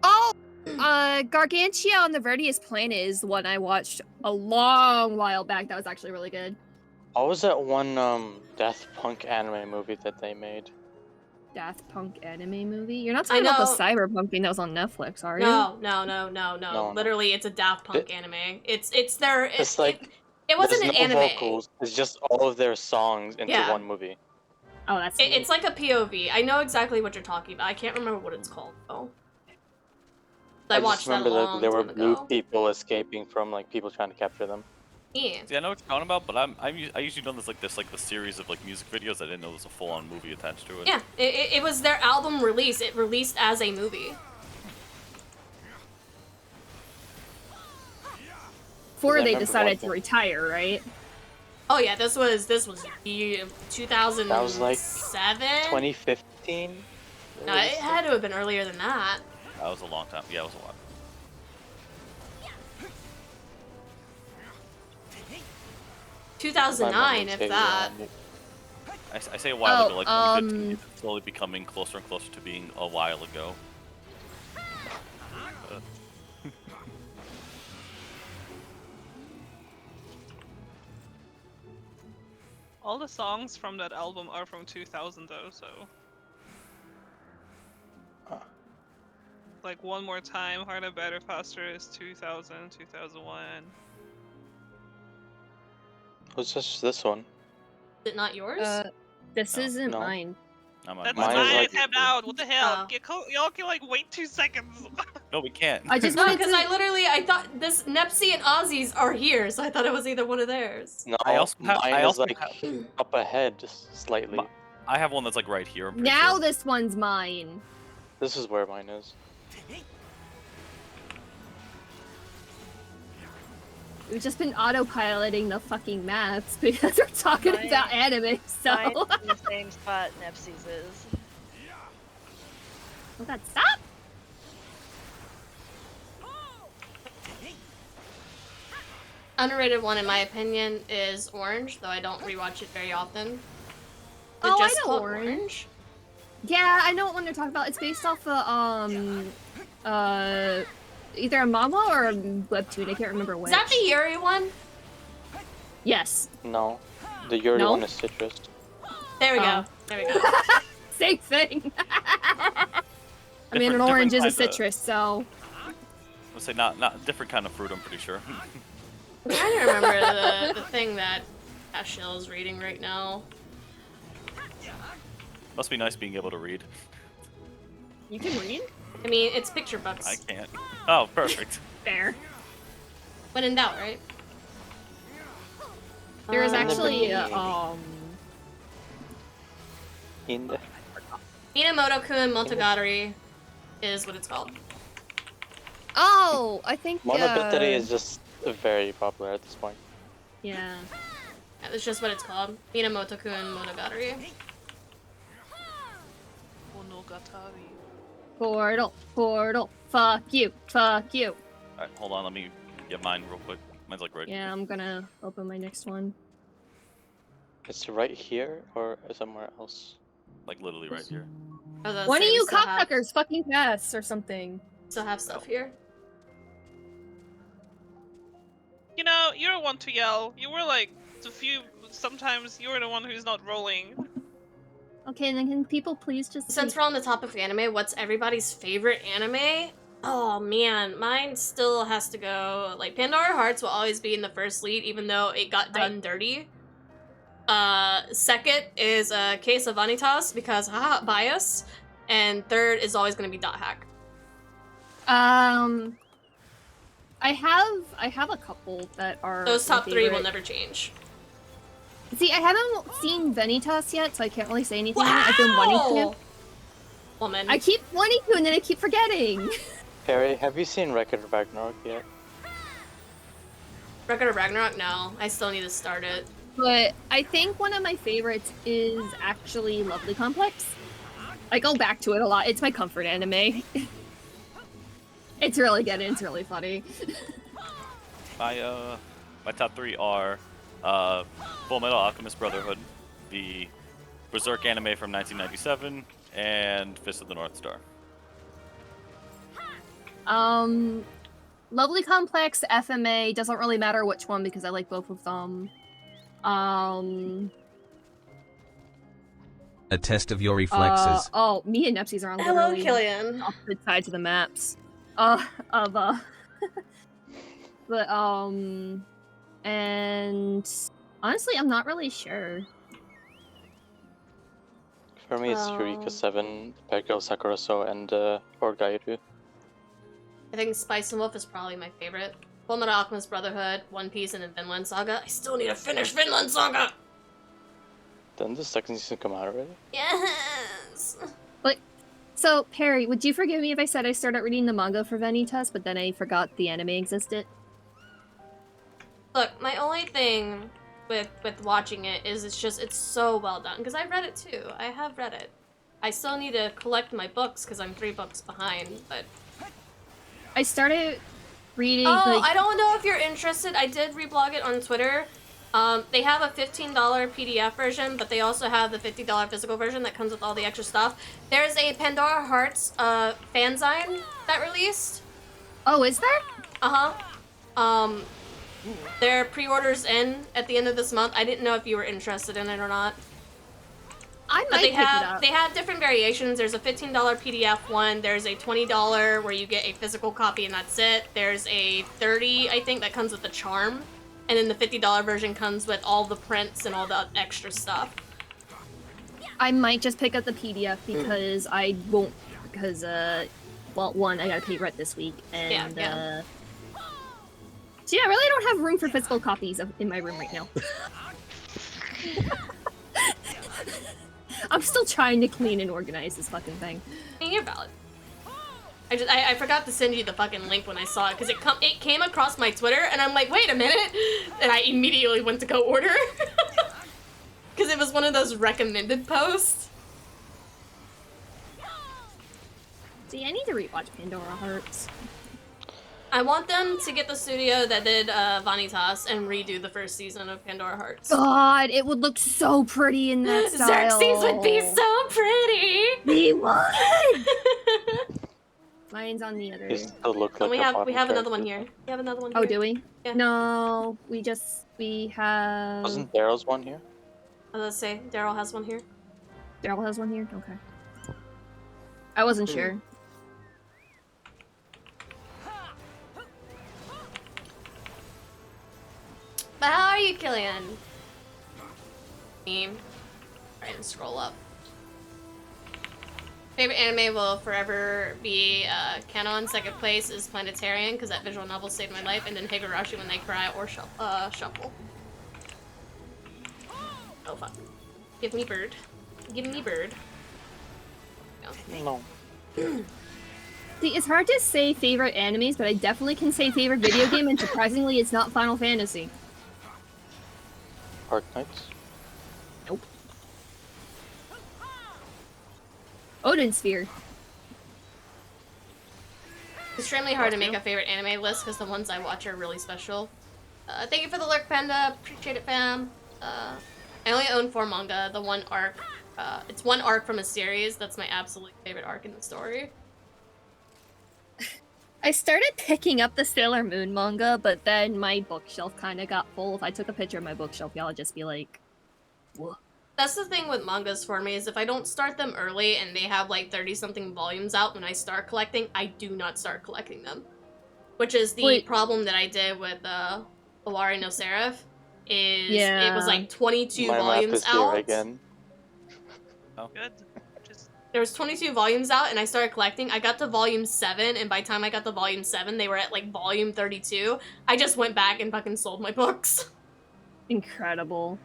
Oh, Gargantia on the Verdius Planet is the one I watched a long while back. That was actually really good. What was that one Death Punk anime movie that they made? Daft Punk anime movie? You're not talking about the cyberpunk thing that was on Netflix, are you? No. Literally, it's a Daft Punk anime. It's their. It's like it wasn't there's an no anime. vocals. It's just all of their songs into Yeah. one movie. Oh, that's. It's like a POV. I know exactly what you're talking about. I can't remember what it's called though. I just watched that a remember that long there were time blue ago. people escaping from like people trying to capture them. Yeah. See, I know what you're talking about, but I usually done this like the series of like music videos. I didn't know there was a full-on movie attached to it. Yeah, it was their album release. It released as a movie. Before they remember decided to watching- retire, right? Oh yeah, this was 2007. That was like 2015. No, it had to have been earlier than that. That was a long time. Yeah, it was a lot. 2009, if that. I say a while ago, Oh, like 2015, it's slowly becoming closer and closer to being a while ago. All the songs from that album are from 2000 though, so. Like One More Time, Harder, Better, Faster is 2000, 2001. What's just this one? Is it not yours? This No. isn't No. mine. I'm on That's Mine is mine. I like- tapped out. What the hell? Oh. Y'all can like wait 2 seconds. No, we can't. I just No, wanted because to. I thought this Nepsi and Ozzy's are here, so I thought it was either one of theirs. No, I also have- mine I is also like up ahead just slightly. Mi- I have one that's like right here. I'm pretty Now sure. this one's mine. This is where mine is. We've just been autopiloting the fucking maps because we're talking Mine- about anime, so. Mine's in the same spot Nepsi's is. Oh god, stop! Underrated one, in my opinion, is Orange, though I don't rewatch it very often. Is it Oh, I just know called Orange. Yeah, I know what one you're talking about. It's based off of, either a manga or a webtoon. I can't remember which. Is that the Yuri one? Yes. No, the Yuri No? one is citrus. There we Oh. go. There we go. Same thing. I mean, an Different orange is a kinda- citrus, so. Let's say not different kind of fruit. I'm pretty sure. I'm trying to remember the thing that Ashil is reading right now. Must be nice being able to read. You can read? I mean, it's picture books. I can't. Oh, perfect. Fair. When in doubt, right? There is Um, actually, In the Minamoto-kun Monogatari is what it's called. Oh, I think, Monogatari is just very popular at this point. Yeah. That's just what it's called. Minamoto-kun Monogatari. Monogatari. Portal, fuck you, fuck you. Alright, hold on. Let me get mine real quick. Mine's like right. Yeah, I'm gonna open my next one. It's right here or somewhere else. Like literally right here. I was gonna One of say, we you still have- cocksuckers fucking pass or something. Still have stuff here. You know, you're one to yell. You were like the few. Sometimes you're the one who's not rolling. Okay, then can people please just Since we're on the topic of anime, what's everybody's favorite anime? Oh man, mine still has to go. Like, Pandora Hearts will always be in the first lead, even though it got done dirty. Second is Case of Vanitas, because haha, bias. And third is always gonna be Dot Hack. I have a couple that are Those my top three will favorite. never change. See, I haven't seen Vanitas yet, so I can't really say anything. I've been wanting to. Woman. I keep wanting to, and then I keep forgetting. Perry, have you seen Record of Ragnarok yet? Record of Ragnarok? No, I still need to start it. But I think one of my favorites is actually Lovely Complex. I go back to it a lot. It's my comfort anime. It's really good. It's really funny. My top three are Full Metal Alchemist Brotherhood, the Berserk anime from 1997, and Fist of the North Star. Lovely Complex, FMA, doesn't really matter which one because I like both of them. A test of your reflexes. Me and Nepsi's are on Hello, literally Killian. opposite sides of the maps. But, and honestly, I'm not really sure. For me, it's Eureka 7, Bad Girl Sakuraso, and Orgairu. I think Spice and Wolf is probably my favorite. Fullmetal Alchemist Brotherhood, One Piece, and then Vinland Saga. I still need to finish Vinland Saga! Didn't the second season come out already? Yes! So, Perry, would you forgive me if I said I started reading the manga for Vanitas, but then I forgot the anime existed? Look, my only thing with watching it is it's so well done. Because I've read it too. I have read it. I still need to collect my books because I'm 3 books behind, but... I started reading, Oh, I don't know if you're interested. I did reblog it on Twitter. They have a $15 PDF version, but they also have the $50 physical version that comes with all the extra stuff. There's a Pandora Hearts fanzine that released. Oh, is there? Uh-huh. Their pre-orders in at the end of this month. I didn't know if you were interested in it or not. I But might pick it up. they have different variations. There's a $15 PDF one. There's a $20 where you get a physical copy and that's it. There's a $30, I think, that comes with the charm. and then the $50 version comes with all the prints and all the extra stuff. I might just pick up the PDF because I won't, because, well, one, I gotta pay rent this week, and, so yeah, I really don't have room for physical copies in my room right now. I'm still trying to clean and organize this fucking thing. You're valid. I forgot to send you the fucking link when I saw it, because it came across my Twitter, and I'm like, wait a minute, and I immediately went to go order. Because it was one of those recommended posts. See, I need to rewatch Pandora Hearts. I want them to get the studio that did Vanitas and redo the first season of Pandora Hearts. God, it would look so pretty in that style. Xerxes would be so pretty! He would! Mine's on the other. We have another one here. We have another one here. Oh, do we? Yeah. No, we have... Wasn't Daryl's one here? I was gonna say, Daryl has one here. Daryl has one here? Okay. I wasn't sure. But how are you, Killian? Meme. Alright, and scroll up. Favorite anime will forever be Canon. Second place is Planetarian, because that visual novel saved my life, and then Higurashi When They Cry or Shuffle. Oh fuck. Give me bird. Give me bird. No. See, it's hard to say favorite animes, but I definitely can say favorite video game, and surprisingly, it's not Final Fantasy. Park Knights? Nope. Odin Sphere. It's extremely hard to make a favorite anime list because the ones I watch are really special. Thank you for the lurk, Panda. Appreciate it, fam. I only own 4 manga. The one arc, it's one arc from a series. That's my absolute favorite arc in the story. I started picking up the Sailor Moon manga, but then my bookshelf kind of got full. If I took a picture of my bookshelf, y'all would just be like, whoa. That's the thing with mangas for me, is if I don't start them early and they have like 30-something volumes out when I start collecting, I do not start collecting them. Which is the problem that I did with Owari no Seraph, is it was like 22 volumes out. Again. Oh, good. There was 22 volumes out, and I started collecting. I got to volume 7, and by the time I got to volume 7, they were at, like, volume 32. I just went back and fucking sold my books. Incredible.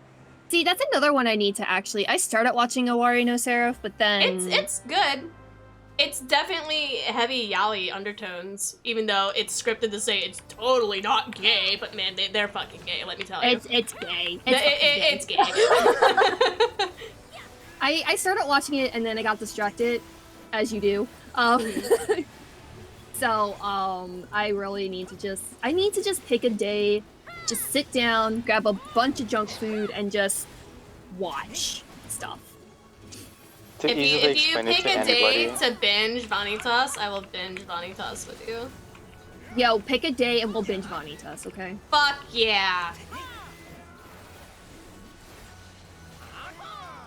See, that's another one I need to actually... I started watching Owari no Seraph, but then... It's good. It's definitely heavy yaoi undertones, even though it's scripted to say it's totally not gay, but man, they're fucking gay, let me tell you. It's gay. It's gay. I started watching it and then I got distracted, as you do. So I really need to just pick a day, just sit down, grab a bunch of junk food, and just watch stuff. If you pick a day to binge Vanitas, I will binge Vanitas with you. Yo, pick a day and we'll binge Vanitas, okay? Fuck yeah.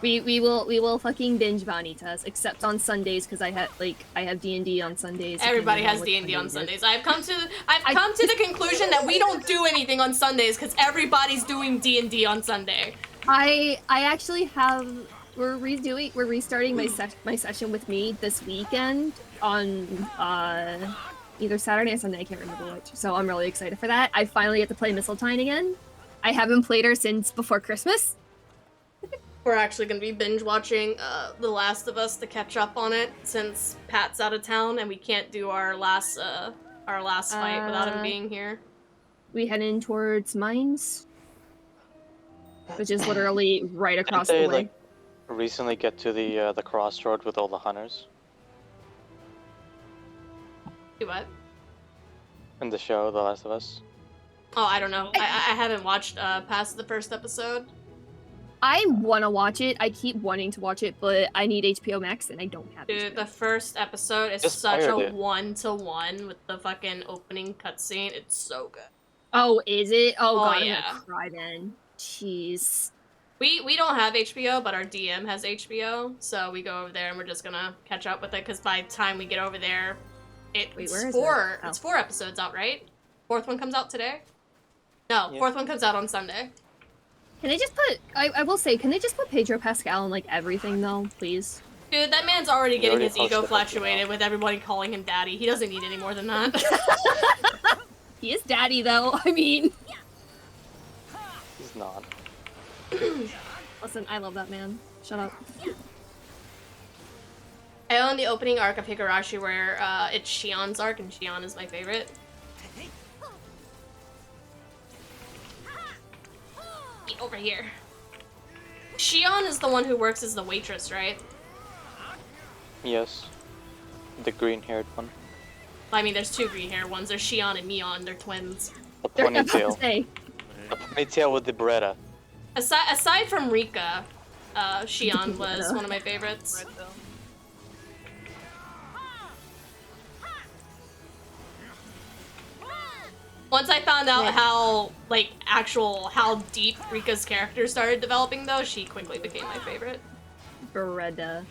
We will fucking binge Vanitas, except on Sundays because I have D&D on Sundays. Everybody has D&D on Sundays. I've come to the conclusion that we don't do anything on Sundays because everybody's doing D&D on Sunday. I actually have. We're restarting my session with me this weekend on either Saturday or Sunday. I can't remember which. So I'm really excited for that. I finally get to play Mistletoe again. I haven't played her since before Christmas. We're actually going to be binge watching The Last of Us to catch up on it since Pat's out of town and we can't do our last fight without him being here. We heading towards Mines, which is literally right across the way. Like, recently get to the crossroad with all the hunters? Do what? In the show, The Last of Us? Oh, I don't know. I haven't watched past the first episode. I want to watch it. I keep wanting to watch it, but I need HBO Max and I don't have it. Dude, the first episode is such a one-to-one with the fucking opening cutscene. It's so good. Oh, is it? Oh god, yeah. I'm gonna cry then. Jeez. We don't have HBO, but our DM has HBO, so we go over there and we're just gonna catch up with it, because by the time we get over there, it's 4 episodes out, right? 4th one comes out today? No, Yeah. 4th one comes out on Sunday. Can they just put? I will say, can they just put Pedro Pascal in like everything though, please? Dude, that man's already He getting already his ego posted it, flatulated with everybody calling him daddy. He doesn't need any more than that. He is daddy though. I mean, He's not. listen, I love that man. Shut up. I own the opening arc of Higurashi where it's Shion's arc, and Shion is my favorite. Get over here. Shion is the one who works as the waitress, right? Yes. The green-haired one. I mean, there's 2 green-haired ones. There's Shion and Neon. They're twins. The They're about to ponytail. say, The ponytail with the Beretta. Aside from Rika, Shion was one of my favorites. Right, though. Once I found out how deep Rika's character started developing, though, she quickly became my favorite. Beretta.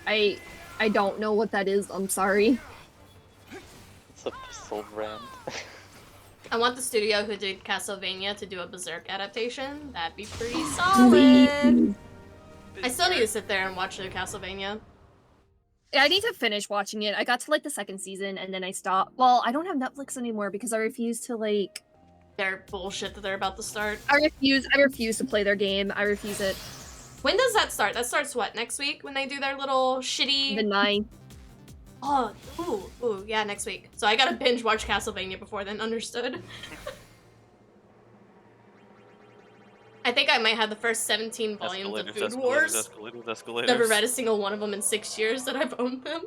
I don't know what that is. I'm sorry. It's a pistol brand. I want the studio who did Castlevania to do a Berserk adaptation. That'd be pretty solid. I still need to sit there and watch the Castlevania. I need to finish watching it. I got to like the 2nd season and then I stopped. Well, I don't have Netflix anymore because I refuse to like. Their bullshit that they're about to start. I refuse to play their game. I refuse it. When does that start? That starts what, next week? When they do their little shitty... The 9. Oh, ooh, yeah, next week. So I gotta binge watch Castlevania before then, understood? I think I might have the first 17 volumes of Food Wars. Escalators. Never read a single one of them in 6 years that I've owned them.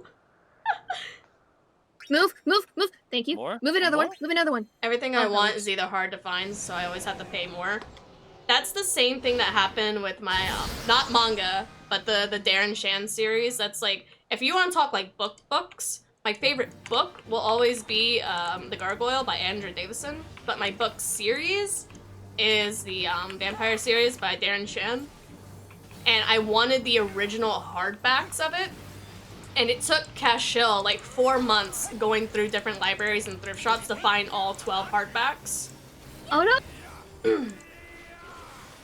Move. Thank you. More? Move another More? one. Move another one. Everything I want is either hard to find, so I always have to pay more. That's the same thing that happened with my, not manga, but the Darren Shan series. That's like, if you want to talk like books, my favorite book will always be The Gargoyle by Andrew Davison, but my book series is the Vampire series by Darren Shan. And I wanted the original hardbacks of it, and it took Cashel like 4 months going through different libraries and thrift shops to find all 12 hardbacks. Oh no.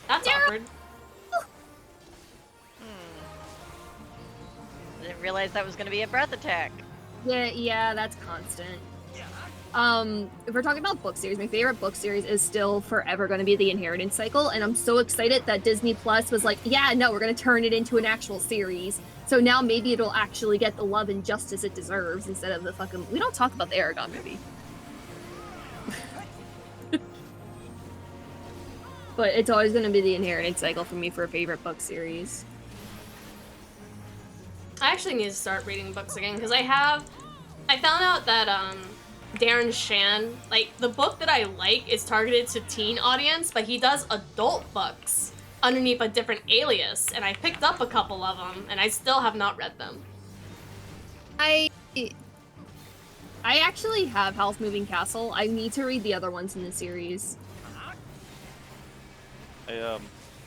That's awkward. Didn't realize that was gonna be a breath attack. Yeah, that's constant. If we're talking about book series, my favorite book series is still forever going to be The Inheritance Cycle, and I'm so excited that Disney Plus was like, yeah, no, we're going to turn it into an actual series. So now maybe it'll actually get the love and justice it deserves instead of the fucking... We don't talk about the Aragon movie. But it's always going to be The Inheritance Cycle for me for a favorite book series. I actually need to start reading books again, because I found out that, Darren Shan, like, the book that I like is targeted to teen audience, but he does adult books underneath a different alias, and I picked up a couple of them, and I still have not read them. I actually have Howl's Moving Castle. I need to read the other ones in the series.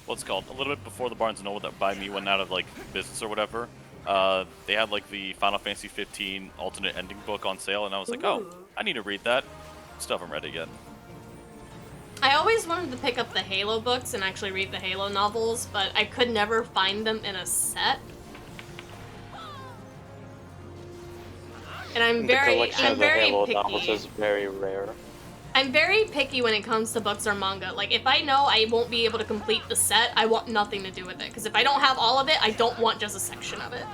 What's it called? A little bit before the Barnes & Noble that by me went out of, like, business or whatever, they had, like, the Final Fantasy 15 alternate ending book on sale, and I was like, oh, I need to read that. Still haven't read it yet. I always wanted to pick up the Halo books and actually read the Halo novels, but I could never find them in a set. And I'm very picky. Novels is very rare. I'm very picky when it comes to books or manga. Like, if I know I won't be able to complete the set, I want nothing to do with it. Because if I don't have all of it, I don't want just a section of it.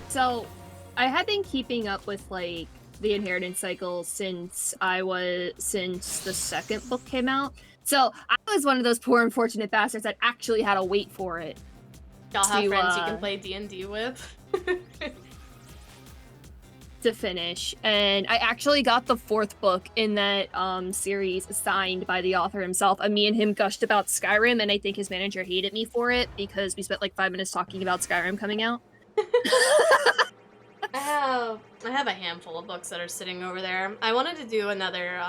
So, I have been keeping up with, like, the Inheritance Cycle since the second book came out. So, I was one of those poor unfortunate bastards that actually had to wait for it. Y'all have friends you can play D&D with. To finish, and I actually got the fourth book in that series signed by the author himself, and me and him gushed about Skyrim, and I think his manager hated me for it because we spent like 5 minutes talking about Skyrim coming out. I have a handful of books that are sitting over there. I wanted to do another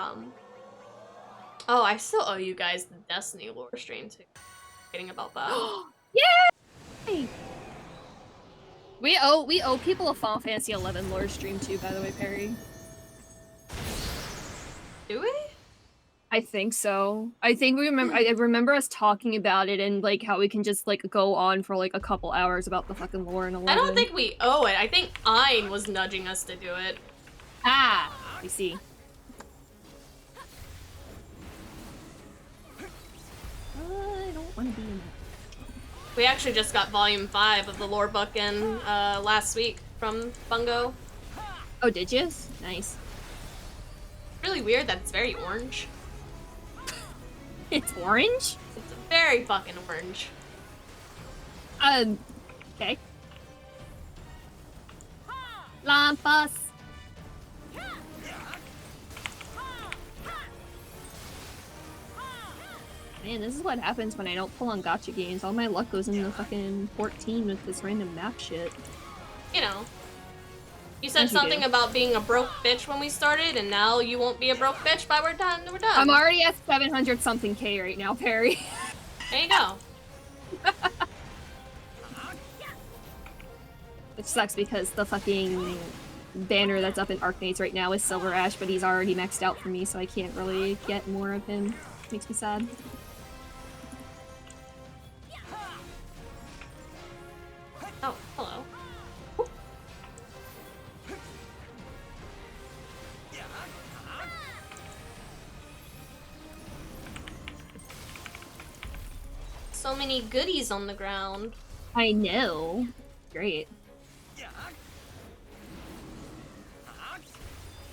oh, I still owe you guys the Destiny lore stream too. Kidding about that. Yay! We owe people a Final Fantasy XI lore stream too, by the way, Perry. Do we? I think so. I think we remember. I remember us talking about it and like how we can just like go on for like a couple hours about the fucking lore in 11. I don't think we owe it. I think Ein was nudging us to do it. Ah, I see. I don't want to be in that. We actually just got volume 5 of the lore book in last week from Bungo. Oh, did you? Nice. Really weird that it's very orange. It's orange? It's very fucking orange. Okay. Lampas. Man, this is what happens when I don't pull on gacha games. All my luck goes into fucking 14 with this random map shit. You know. You said As you something do. about being a broke bitch when we started, and now you won't be a broke bitch by we're done. We're done. I'm already at 700 something K right now, Perry. There you go. Which sucks because the fucking banner that's up in Arcnades right now is Silver Ash, but he's already maxed out for me, so I can't really get more of him. Makes me sad. Oh, hello. So many goodies on the ground. I know. Great.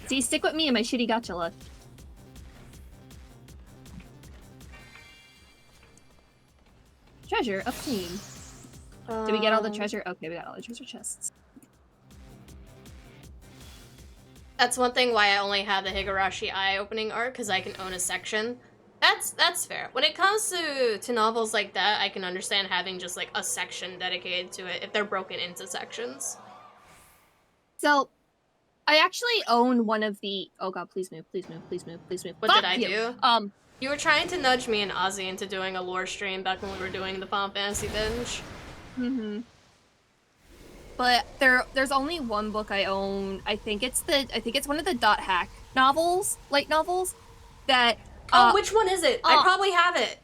See, stick with me and my shitty gacha luck. Treasure obtained. Did we get all the treasure? Okay, we got all the treasure chests. That's one thing why I only have the Higurashi Eye opening art, because I can own a section. That's fair. When it comes to novels like that, I can understand having just like a section dedicated to it if they're broken into sections. So, I actually own one of the. Oh god, please move, please move, please move, please move. What Fuck did I you. do? You were trying to nudge me and Ozzy into doing a lore stream back when we were doing the Final Fantasy binge. Mm-hmm. But there's only one book I own. I think it's one of the Dot Hack novels, light novels, that. Which one is it? I probably have it.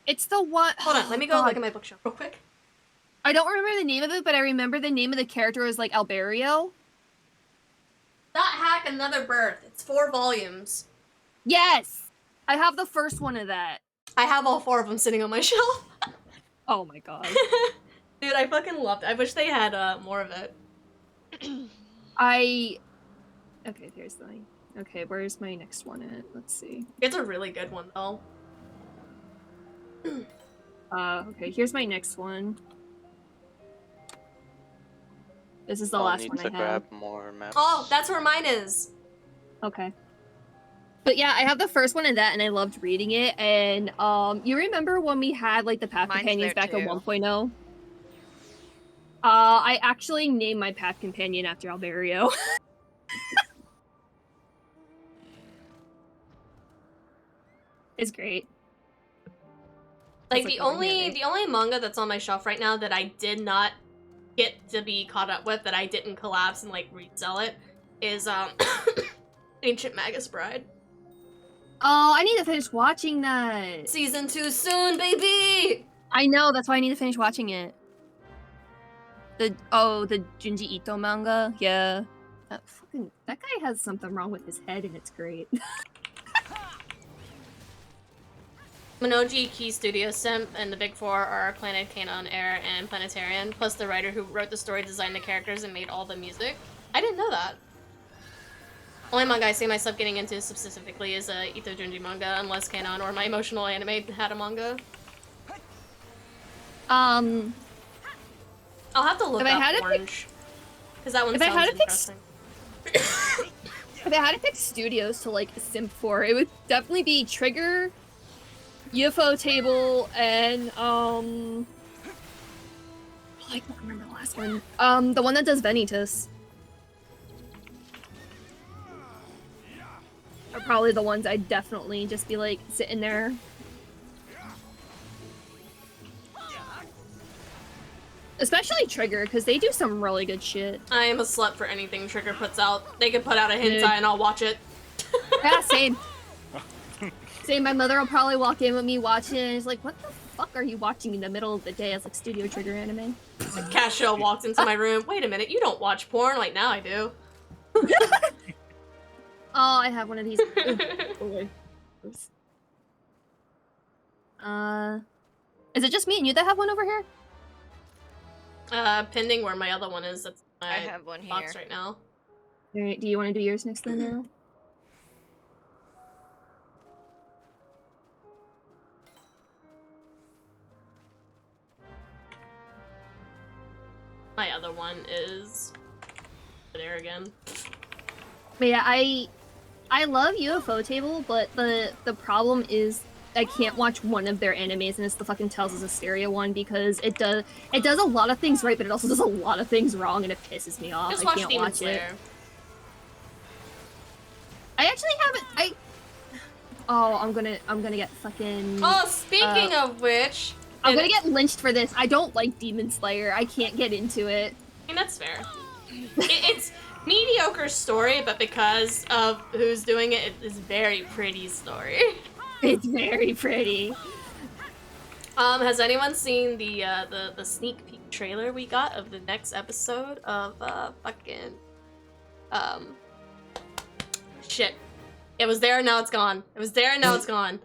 It's the one. Hold on, let me go look at my bookshelf real quick. I don't remember the name of it, but I remember the name of the character was like Alberio. Dot Hack Another Birth. It's 4 volumes. Yes! I have the first one of that. I have all 4 of them sitting on my shelf. Oh my god. Dude, I fucking loved it. I wish they had more of it. Okay, here's the thing. Okay, where's my next one at? Let's see. It's a really good one, though. Okay, here's my next one. This is the I'll last need one to I have. grab more maps. Oh, that's where mine is. Okay. But yeah, I have the first one of that, and I loved reading it. And you remember when we had like the path Mine's companions there back too. at 1.0? I actually named my path companion after Alberio. It's great. Like, That's the what I'm only manga that's on my shelf right now that I did not get to be caught up with, that I didn't collapse and like resell it, is Ancient Magus Bride. Oh, I need to finish watching that. Season 2 soon, baby! I know, that's why I need to finish watching it. The Junji Ito manga? Yeah. That guy has something wrong with his head and it's great. Minoji, Key Studio Simp, and the Big Four are Planet Canon, Air, and Planetarian, plus the writer who wrote the story, designed the characters, and made all the music. I didn't know that. Only manga I see myself getting into specifically is Ito Junji manga, unless Canon or my emotional anime had a manga. I'll have to look If I up had to Orange, because that one if I sounds had to pick interesting. If I had to pick studios to like simp for, it would definitely be Trigger, UFO Table, and I can't remember the last one. The one that does Vanitas. Are probably the ones I'd definitely just be like sitting there. Especially Trigger, because they do some really good shit. I am a slut for anything Trigger puts out. They can put out a hentai Dude. and I'll watch it. Yeah, same. Same, my mother will probably walk in with me watching and is like, what the fuck are you watching in the middle of the day? As like Studio Trigger anime. Casual walked into my room. Wait a minute, you don't watch porn? Like, now I do. Oh, I have one of these. Oops. Is it just me and you that have one over here? Pending where my other one is. That's my I have one box here. right now. Alright, do you want to do yours next then, Nero? My other one is there again. But yeah, I love UFO Table, but the problem is I can't watch one of their animes, and it's the fucking Tales of Asteria one, because it does a lot of things right, but it also does a lot of things wrong, and it pisses me off. Just I watch can't Demon watch Slayer. it. I actually haven't. Oh, I'm gonna get fucking. Oh, speaking of which, I'm gonna get lynched for this. I don't like Demon Slayer. I can't get into it. I mean, that's fair. It's mediocre story, but because of who's doing it, it is very pretty story. It's very pretty. Has anyone seen the sneak peek trailer we got of the next episode of fucking shit. It was there, now it's gone. It was there, now it's gone.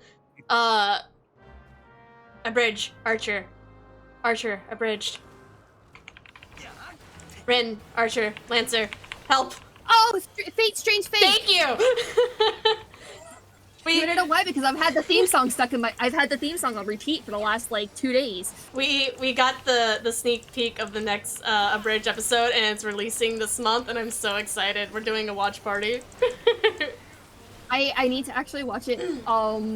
Abridge, Archer, abridged. Rin, Archer, Lancer, help! Oh, Fate, Strange Fate! Thank you! I don't know why, because I've had the theme song stuck in my. I've had the theme song on repeat for the last like 2 days. We got the sneak peek of the next abridged episode, and it's releasing this month, and I'm so excited. We're doing a watch party. I need to actually watch it. I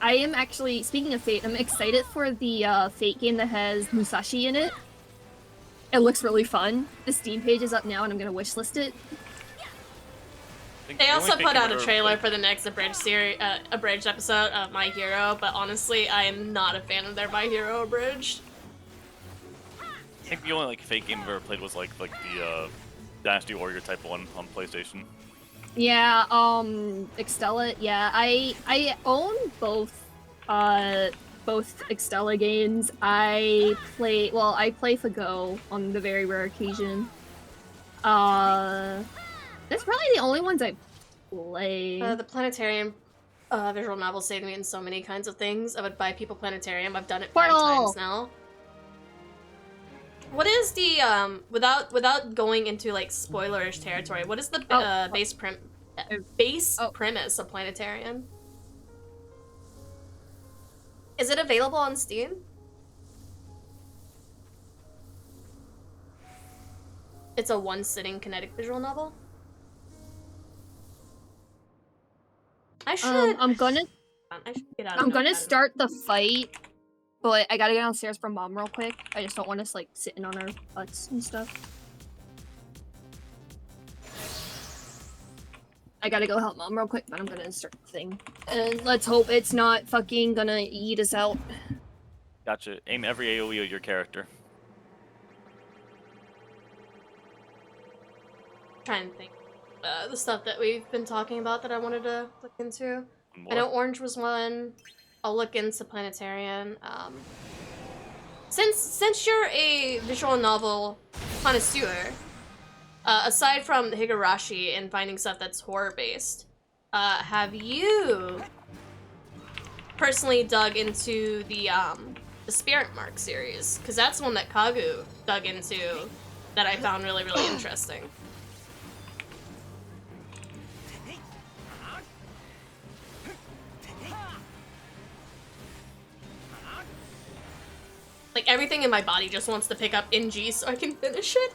am actually, speaking of Fate, I'm excited for the Fate game that has Musashi in it. It looks really fun. The Steam page is up now, and I'm gonna wishlist it. They also put out a trailer for the next abridged episode of My Hero, but honestly, I am not a fan of their My Hero abridged. I think the only fake game I've ever played was the Dynasty Warrior type one on PlayStation. Yeah, Extella. Yeah, I own both Extella games. I play for Go on the very rare occasion. That's probably the only ones I play. The Planetarium visual novel saved me in so many kinds of things. I would buy People Planetarium. I've done it 5 times now. What is the without going into spoilerish territory? What is the base premise of Planetarium? Is it available on Steam? It's a one-sitting kinetic visual novel. I should. I'm gonna get out. I'm gonna start the fight, but I gotta get downstairs from Mom real quick. I just don't want us sitting on our butts and stuff. I gotta go help Mom real quick, but I'm gonna start the thing. And let's hope it's not fucking gonna eat us out. Gotcha. Aim every AoE of your character. Trying to think. The stuff that we've been talking about that I wanted to look into. I know Orange was one. I'll look into Planetarium. Since you're a visual novel connoisseur, aside from the Higurashi and finding stuff that's horror-based, have you personally dug into the Spirit Mark series? Because that's one that Kagu dug into that I found really, really interesting. Everything in my body just wants to pick up NG so I can finish it.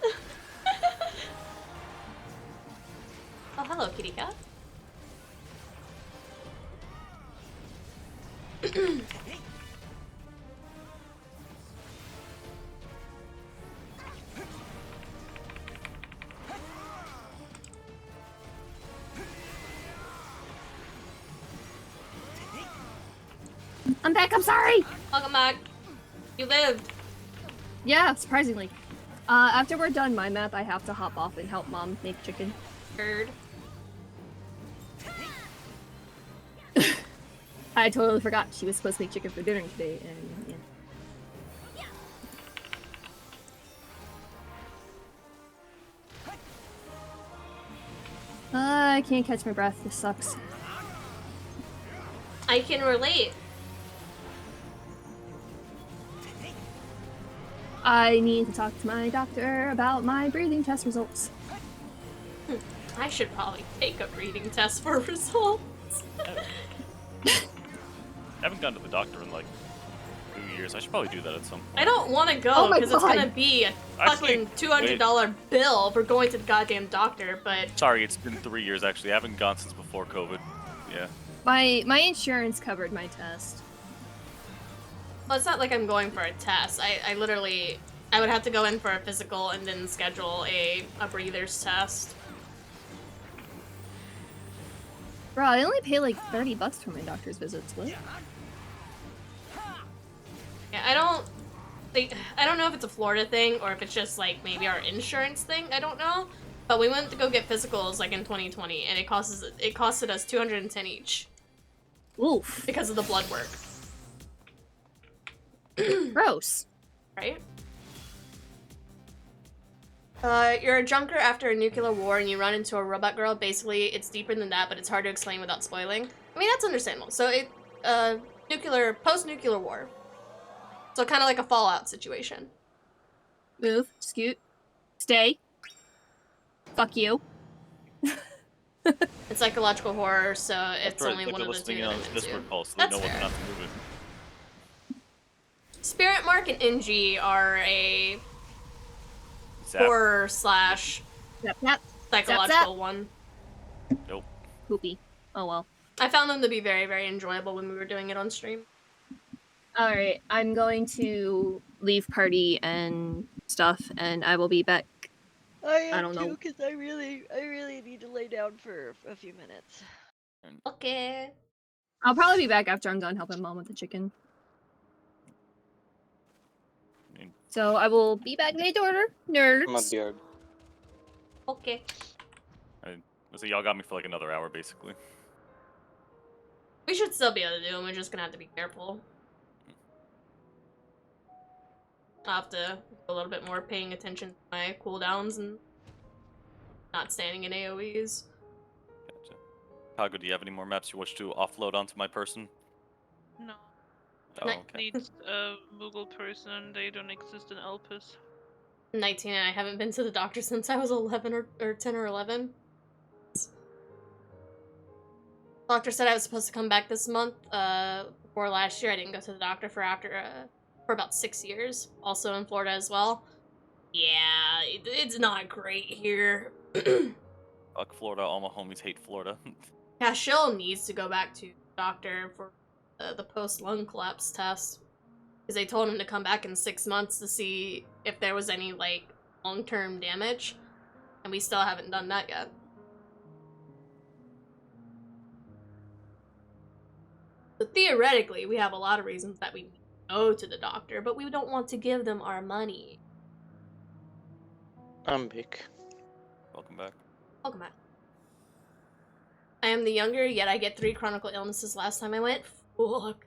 Oh, hello, kitty cat. I'm back, I'm sorry! Welcome back. You lived. Yeah, surprisingly. After we're done my map, I have to hop off and help Mom make chicken. Bird. I totally forgot she was supposed to make chicken for dinner today, and yeah. I can't catch my breath. This sucks. I can relate. I need to talk to my doctor about my breathing test results. I should probably take a breathing test for results. I haven't gone to the doctor in like 2 years. I should probably do that at some point. I don't want to go Oh my because it's God. gonna be a fucking $200 bill for going to the goddamn doctor. But Sorry, it's been 3 years actually. I haven't gone since before COVID. Yeah. My insurance covered my test. well, it's not like I'm going for a test. I literally I would have to go in for a physical and then schedule a breather's test. Bro, I only pay like $30 for my doctor's visits. What? Yeah, I don't know if it's a Florida thing or if it's just like maybe our insurance thing. I don't know. But we went to go get physicals like in 2020, and it costed us $210 each. Oof. Because of the blood work. Gross. Right? You're a junker after a nuclear war and you run into a robot girl. Basically, it's deeper than that, but it's hard to explain without spoiling. I mean, that's understandable. So post-nuclear war. So kind of like a Fallout situation. Move. Scoot. Stay. Fuck you. It's psychological horror, so it's That's right, only like one they're of the two listening in that on I'm this into. Discord call, so they That's know whether or fair. not to move it. Spirit Mark and NG are a Zap. horror / Zap, zap. psychological one. Nope. Poopy. Oh well. I found them to be very, very enjoyable when we were doing it on stream. Alright, I'm going to leave party and stuff, and I will be back. I don't know. because I really need to lay down for a few minutes. Okay. I'll probably be back after I'm done helping Mom with the chicken. So I will be back later, nerds. I'm at the yard. Okay. So y'all got me for like another hour, basically. We should still be able to do them, we're just gonna have to be careful. I'll have to do a little bit more paying attention to my cooldowns and not standing in AoEs. Gotcha. Kago, do you have any more maps you wish to offload onto my person? No. Oh, Ni- okay. Needs a Moogle person. They don't exist in Elpis. I'm 19 and I haven't been to the doctor since I was 11 or 10 or 11. Doctor said I was supposed to come back this month. Before last year, I didn't go to the doctor for about 6 years. Also in Florida as well. Yeah, it's not great here. Fuck Florida, all my homies hate Florida. Cashel needs to go back to the doctor for the post-lung collapse test. Because they told him to come back in 6 months to see if there was any, like, long-term damage. And we still haven't done that yet. So theoretically, we have a lot of reasons that we go to the doctor, but we don't want to give them our money. I'm big. Welcome back. Welcome back. I am the younger, yet I get 3 chronic illnesses last time I went. Fuck.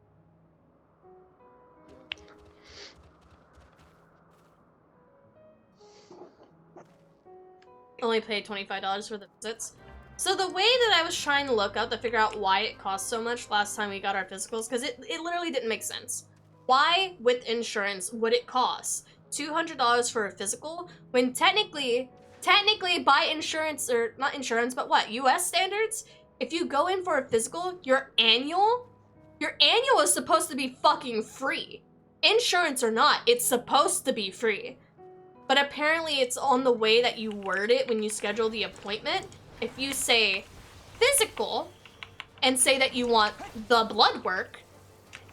Only paid $25 for the visits. So the way that I was trying to look up to figure out why it cost so much last time we got our physicals, because it literally didn't make sense. Why, with insurance, would it cost $200 for a physical when technically by insurance, or not insurance, but what, US standards? If you go in for a physical, your annual is supposed to be fucking free. Insurance or not, it's supposed to be free. But apparently it's on the way that you word it when you schedule the appointment. If you say physical and say that you want the blood work,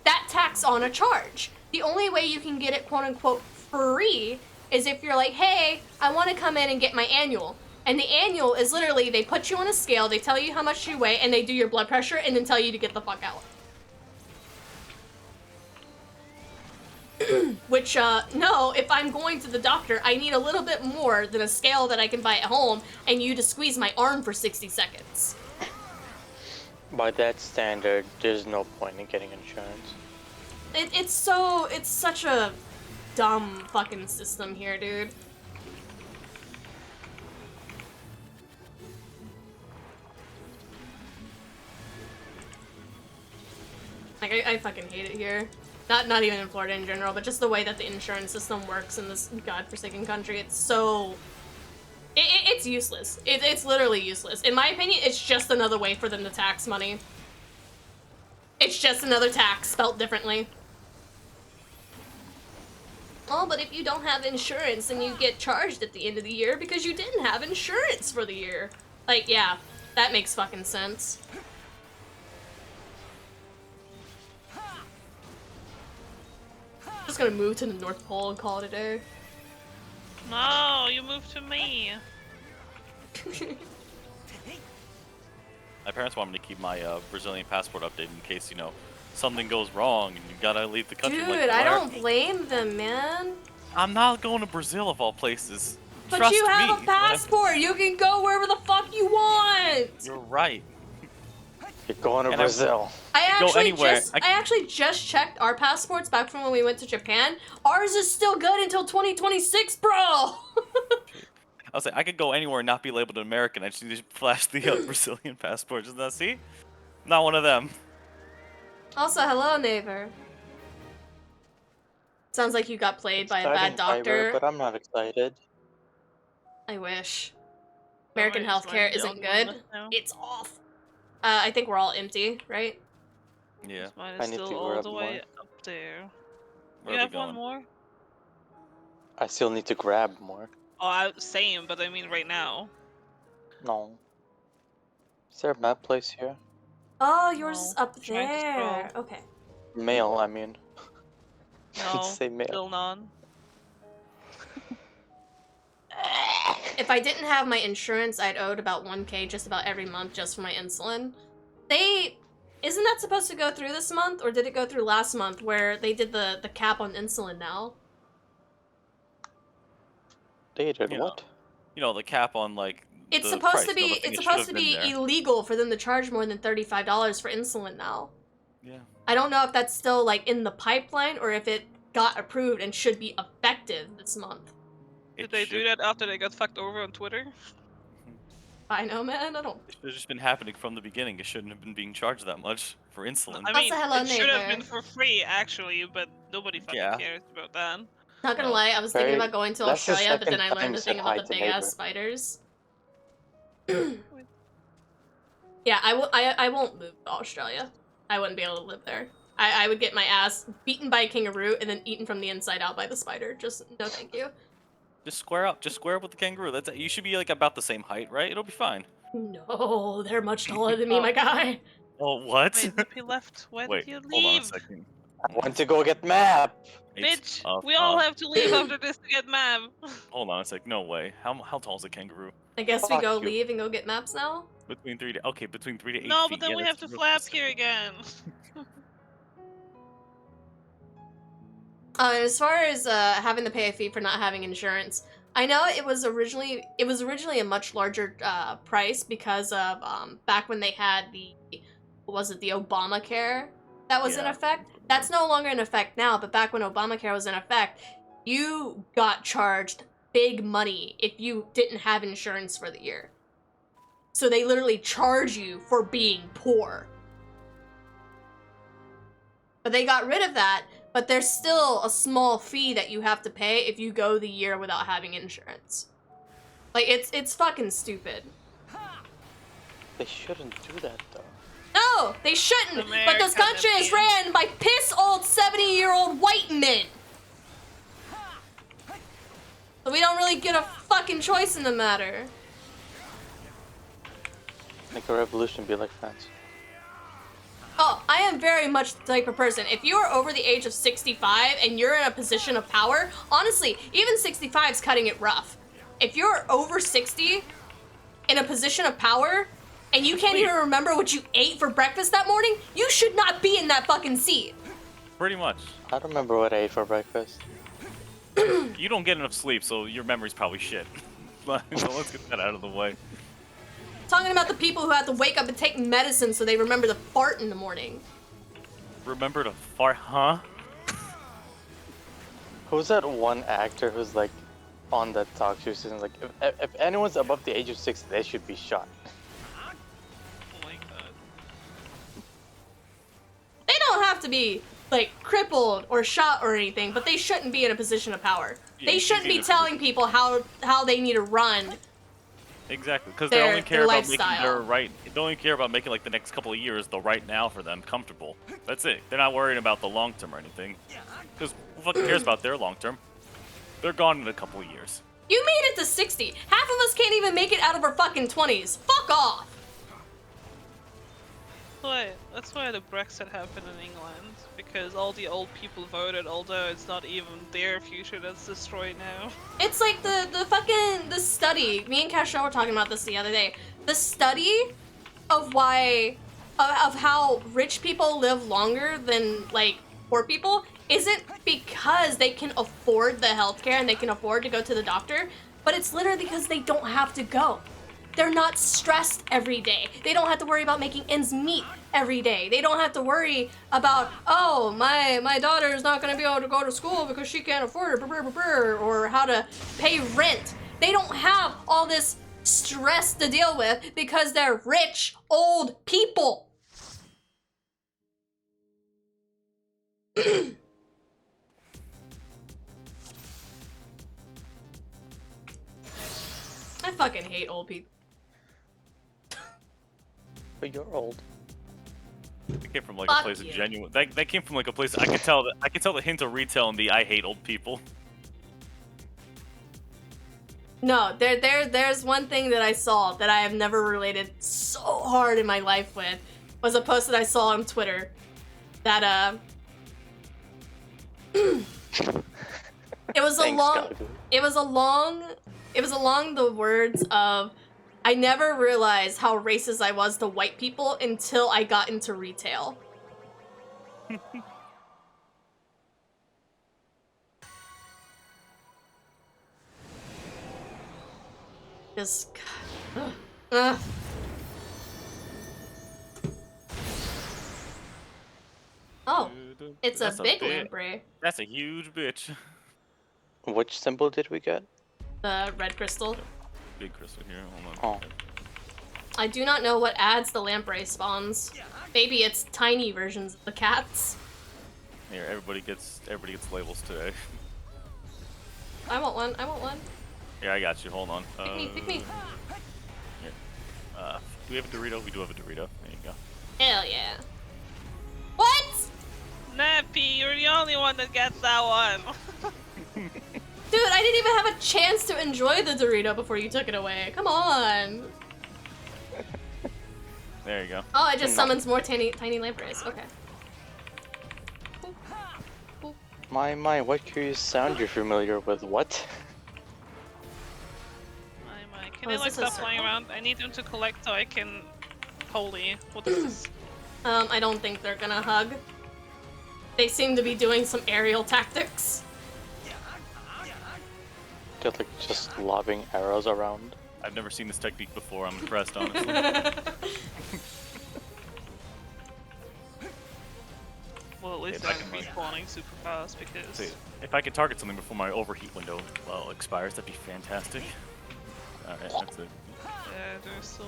that tacks on a charge. The only way you can get it quote unquote free is if you're like, hey, I want to come in and get my annual. And the annual is literally, they put you on a scale, they tell you how much you weigh, and they do your blood pressure and then tell you to get the fuck out. Which, no, if I'm going to the doctor, I need a little bit more than a scale that I can buy at home and you to squeeze my arm for 60 seconds. By that standard, there's no point in getting insurance. It's such a dumb fucking system here, dude. Like, I fucking hate it here. Not even in Florida in general, but just the way that the insurance system works in this godforsaken country. It's so... It's useless. It's literally useless. In my opinion, it's just another way for them to tax money. It's just another tax, spelt differently. Oh, but if you don't have insurance, then you get charged at the end of the year because you didn't have insurance for the year. Like, yeah, that makes fucking sense. Just gonna move to the North Pole and call it a day. No, you moved to me. My parents want me to keep my Brazilian passport updated in case, you know, something goes wrong and you gotta leave the country. Dude, like, I don't blame them, man. I'm not going to Brazil of all places. But Trust you have me. a passport. You can go wherever the fuck you want. You're right. You're going to And Brazil. I anywhere. actually just checked our passports back from when we went to Japan. Ours is still good until 2026, bro. I was like, I could go anywhere and not be labeled an American. I just need to flash the Brazilian passport. Just not see? Not one of them. Also, hello, neighbor. Sounds like you got played by a bad Exciting, doctor. Fiverr, but I'm not excited. I wish. American Alright, healthcare so isn't I'm good. done now. It's off. I think we're all empty, right? Yeah. Mine I is need to still all grab the way up there. Where You are have we one going? more? I still need to grab more. Oh, same, but I mean right now. No. Is there a map place here? Oh, yours is No, up trying to there. scroll. Okay. Mail, I mean. No, Say mail. still none. If I didn't have my insurance, I'd owed about 1K just about every month just for my insulin. Isn't that supposed to go through this month, or did it go through last month where they did the cap on insulin now? They did You know. what? You know, the cap on, like, It's the supposed price, to be you know, the thing it's that supposed should to have be been there. illegal for them to charge more than $35 for insulin now. Yeah. I don't know if that's still like in the pipeline or if it got approved and should be effective this month. Did they do that after they got fucked over on Twitter? I know, man. I don't. It should have just been happening from the beginning. It shouldn't have been being charged that much for insulin. I mean, Also, hello, it should have neighbor. been for free, actually, but nobody fucking Yeah. cares about that. Not gonna No. lie, I was thinking Very- about going to that's the Australia, but then I second learned time the you thing said about hi the to big ass neighbor. spiders. Yeah, I won't move to Australia. I wouldn't be able to live there. I would get my ass beaten by a kangaroo and then eaten from the inside out by the spider. Just no thank you. Just square up. Just square up with the kangaroo. That's you should be like about the same height, right? It'll be fine. No, they're much taller than me, my guy. Oh, what? Wait, he left. Why Wait, did you hold on a leave? second. I went to go get map. Bitch, we all have to leave after this to get ma'am. Hold on a sec. No way. How tall is a kangaroo? I guess we Fuck go you. leave and go get maps now. Between 3 to between 3 to 8 No, feet. but then Yeah, we that's have to real flap specific. here again. As far as having to pay a fee for not having insurance, I know it was originally a much larger price because of back when they had the Obamacare that was in Yeah. effect. That's no longer in effect now, but back when Obamacare was in effect, you got charged big money if you didn't have insurance for the year. So they literally charge you for being poor. But they got rid of that, but there's still a small fee that you have to pay if you go the year without having insurance. Like, it's fucking stupid. They shouldn't do that though. No, they shouldn't, but this America's country is opinion. ran by piss old 70-year-old white men. So we don't really get a fucking choice in the matter. Make a revolution be like France. Oh, I am very much the type of person. If you are over the age of 65 and you're in a position of power, honestly, even 65 is cutting it rough. If you're over 60 in a position of power and you can't even remember what you ate for breakfast that morning, you should not be in that fucking seat. Pretty much. I don't remember what I ate for breakfast. You don't get enough sleep, so your memory's probably shit. So let's get that out of the way. Talking about the people who have to wake up and take medicine so they remember to fart in the morning. Remember to fart, huh? Who's that one actor who's like on that talk show season? Like, if anyone's above the age of 6, they should be shot. Oh my god. They don't have to be, like, crippled or shot or anything, but they shouldn't be in a position of power. Yeah, They you shouldn't need be a telling people how they need to run. Exactly, because they Their- only care their about making lifestyle. their right. They only care about making like the next couple of years the right now for them comfortable. That's it. They're not worried about the long term or anything. Because who fucking cares about their long term? They're gone in a couple of years. You made it to 60. Half of us can't even make it out of our fucking 20s. Fuck off. That's why the Brexit happened in England, because all the old people voted, although it's not even their future that's destroyed now. It's like the study. Me and Castro were talking about this the other day. The study of why of how rich people live longer than like poor people isn't because they can afford the healthcare and they can afford to go to the doctor, but it's literally because they don't have to go. They're not stressed every day. They don't have to worry about making ends meet every day. They don't have to worry about, oh, my daughter is not going to be able to go to school because she can't afford it, or how to pay rent. They don't have all this stress to deal with because they're rich, old people. I fucking hate old people. But you're old. That came from like Fuck a place of you. genuine. That came from like a place. I could tell the hint of retail in the I hate old people. No, there's one thing that I saw that I have never related so hard in my life with, was a post that I saw on Twitter that it was along the words of, I never realized how racist I was to white people until I got into retail. Just, ugh. Oh, it's a That's big bit- lamprey. That's a huge bitch. Which symbol did we get? The red crystal. Big crystal here. Hold on. Oh. I do not know what adds the lamprey spawns. Maybe it's tiny versions of the cats. Here, everybody gets labels today. I want one. I want one. Here, I got you. Hold on. Pick me. Pick me. Here. Do we have a Dorito? We do have a Dorito. There you go. Hell yeah. What? Nappy, you're the only one that gets that one. Dude, I didn't even have a chance to enjoy the Dorito before you took it away. Come on. There you go. Oh, it just summons more tiny lampreys. Okay. My, what curious sound you're familiar with? What? My. Can Oh, I is like this a stop flying circle? around? I need them to collect so I can. Holy, what is this? I don't think they're gonna hug. They seem to be doing some aerial tactics. Get like just lobbing arrows around. I've never seen this technique before. I'm impressed, honestly. Well, at least If I I'm can make- respawning super fast because. See, if I could target something before my overheat window expires, that'd be fantastic. Alright, that's it. Yeah, there's still.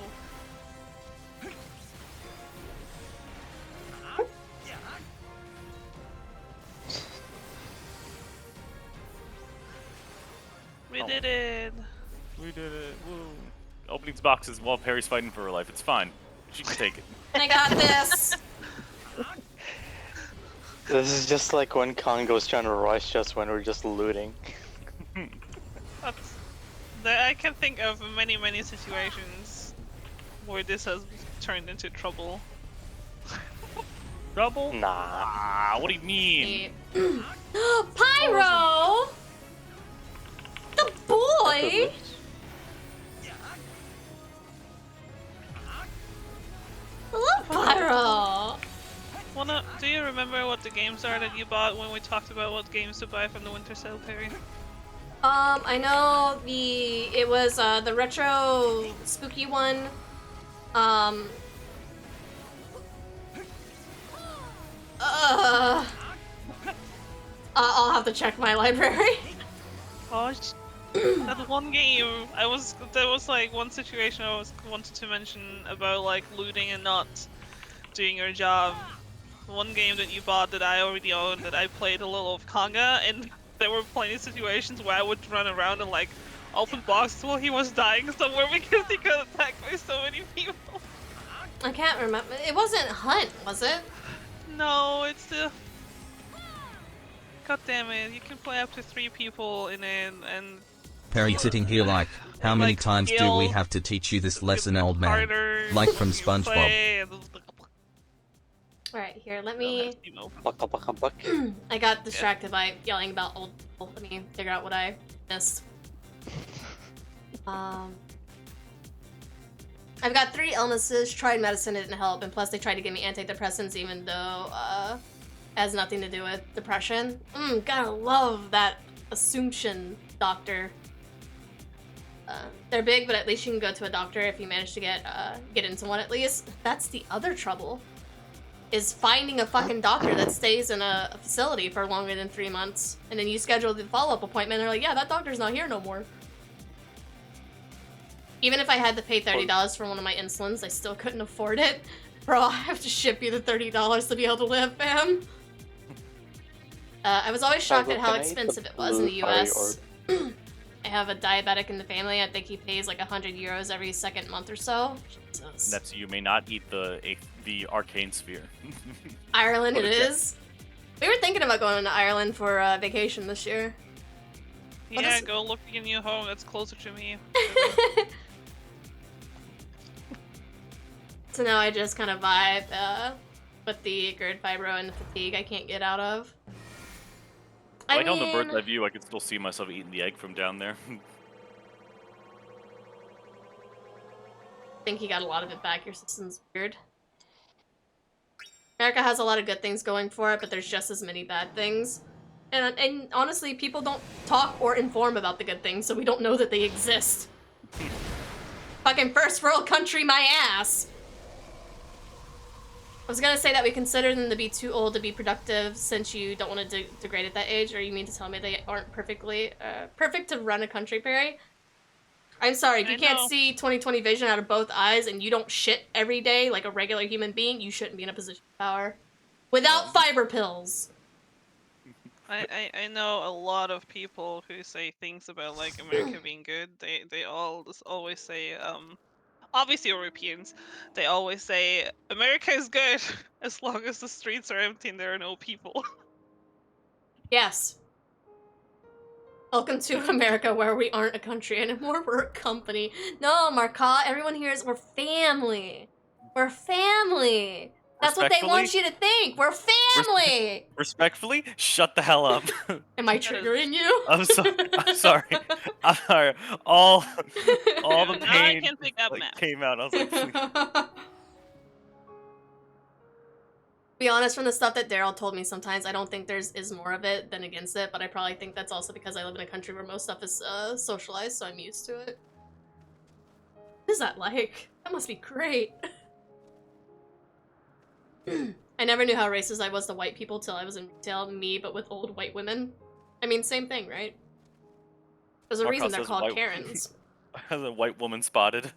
We Oh. did it! We did it. Woo. Opening these boxes while Perry's fighting for her life. It's fine. She can take it. I got this. This is just like when Congo's trying to rush us when we're just looting. I can think of many situations where this has turned into trouble. Trouble? Nah. Ah, what do you mean? Pyro! The boy! Hello, Pyro! Do you remember what the games are that you bought when we talked about what games to buy from the winter sale, Perry? I know it was the retro spooky one. I'll have to check my library. Gosh, that one game, there was like one situation I wanted to mention about like looting and not doing your job. One game that you bought that I already owned, that I played a little of Conga, and there were plenty of situations where I would run around and like open boxes while he was dying somewhere because he got attacked by so many people. I can't remember. It wasn't Hunt, was it? No, it's the... God damn it, you can play up to 3 people in it, and... Perry sitting here like, how many like, times do we have to teach you this lesson, old man? Like from SpongeBob. Alright, here, let me... Buck. I got distracted by yelling about old people. Let me figure out what I missed. I've got 3 illnesses, tried medicine, it didn't help, and plus they tried to give me antidepressants even though, it has nothing to do with depression. Gotta love that ᴛᴍᴇs doctor. They're big, but at least you can go to a doctor if you manage to get into one at least. That's the other trouble, is finding a fucking doctor that stays in a facility for longer than 3 months, and then you schedule the follow-up appointment, and they're like, yeah, that doctor's not here no more. Even if I had to pay $30 for one of my insulins, I still couldn't afford it. Bro, I have to ship you the $30 to be able to live, fam. I was always shocked at how expensive it was in the US. I have a diabetic in the family. I think he pays like 100 euros every second month or so. Jesus. That's you may not eat the arcane sphere. Ireland it is. We were thinking about going to Ireland for vacation this year. Yeah, go look for a new home that's closer to me. So now I just kind of vibe with the GERD fibro and the fatigue I can't get out of. Like on the bird's eye view, I could still see myself eating the egg from down there. I think he got a lot of it back. Your system's weird. America has a lot of good things going for it, but there's just as many bad things. And honestly, people don't talk or inform about the good things, so we don't know that they exist. Fucking first world country, my ass! I was gonna say that we consider them to be too old to be productive since you don't want to degrade at that age, or you mean to tell me they aren't perfect to run a country, Perry? I'm sorry, if you can't see 20/20 vision out of both eyes and you don't shit every day like a regular human being, you shouldn't be in a position of power. Without fiber pills! I know a lot of people who say things about like America being good. They all just always say, obviously Europeans, they always say America is good as long as the streets are empty and there are no people. Yes. Welcome to America, where we aren't a country anymore, we're a company. No, Marcotte, everyone here is, we're family. We're family. That's what they want you to think. We're family. Respectfully, shut the hell up. Am I triggering you? I'm sorry. I'm sorry. I'm sorry. All the pain can pick up like, came out. I was like, please. Be honest, from the stuff that Daryl told me, sometimes I don't think is more of it than against it, but I probably think that's also because I live in a country where most stuff is socialized, so I'm used to it. What is that like? That must be great. I never knew how racist I was to white people till I was in retail, me, but with old white women. I mean, same thing, right? There's a reason they're called Karens. Has a white woman spotted?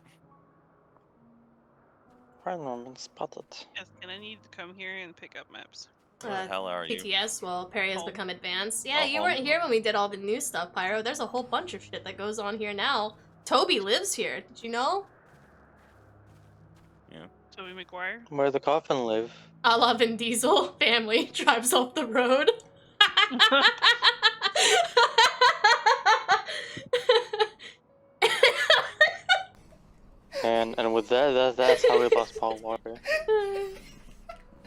White woman spotted. Yes, and I need to come here and pick up maps. Where the hell are you? PTS, well, Perry has become advanced. Yeah, you weren't here when we did all the new stuff, Pyro. There's a whole bunch of shit that goes on here now. Toby lives here, did you know? Yeah. Toby McGuire? Where the coffin live? A la Vin Diesel family drives off the road. And with that's how we lost Paul Walker.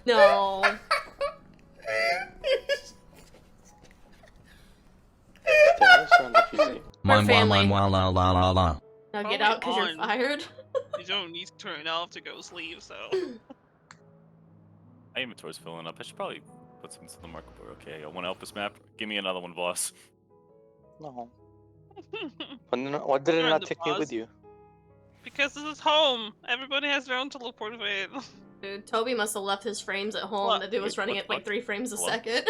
No. Mine, la la la la. Now get out because you're fired. You don't need to turn it off to go sleep, so. My inventory's filling up. I should probably put some to the market board. Okay, I got one Elpis map. Give me another one, boss. No. Why did it not take me with you? Because this is home. Everybody has their own teleport way. Dude, Toby must have left his frames at home. What? The dude was Wait, running what at the like fuck? 3 frames a Hello? second.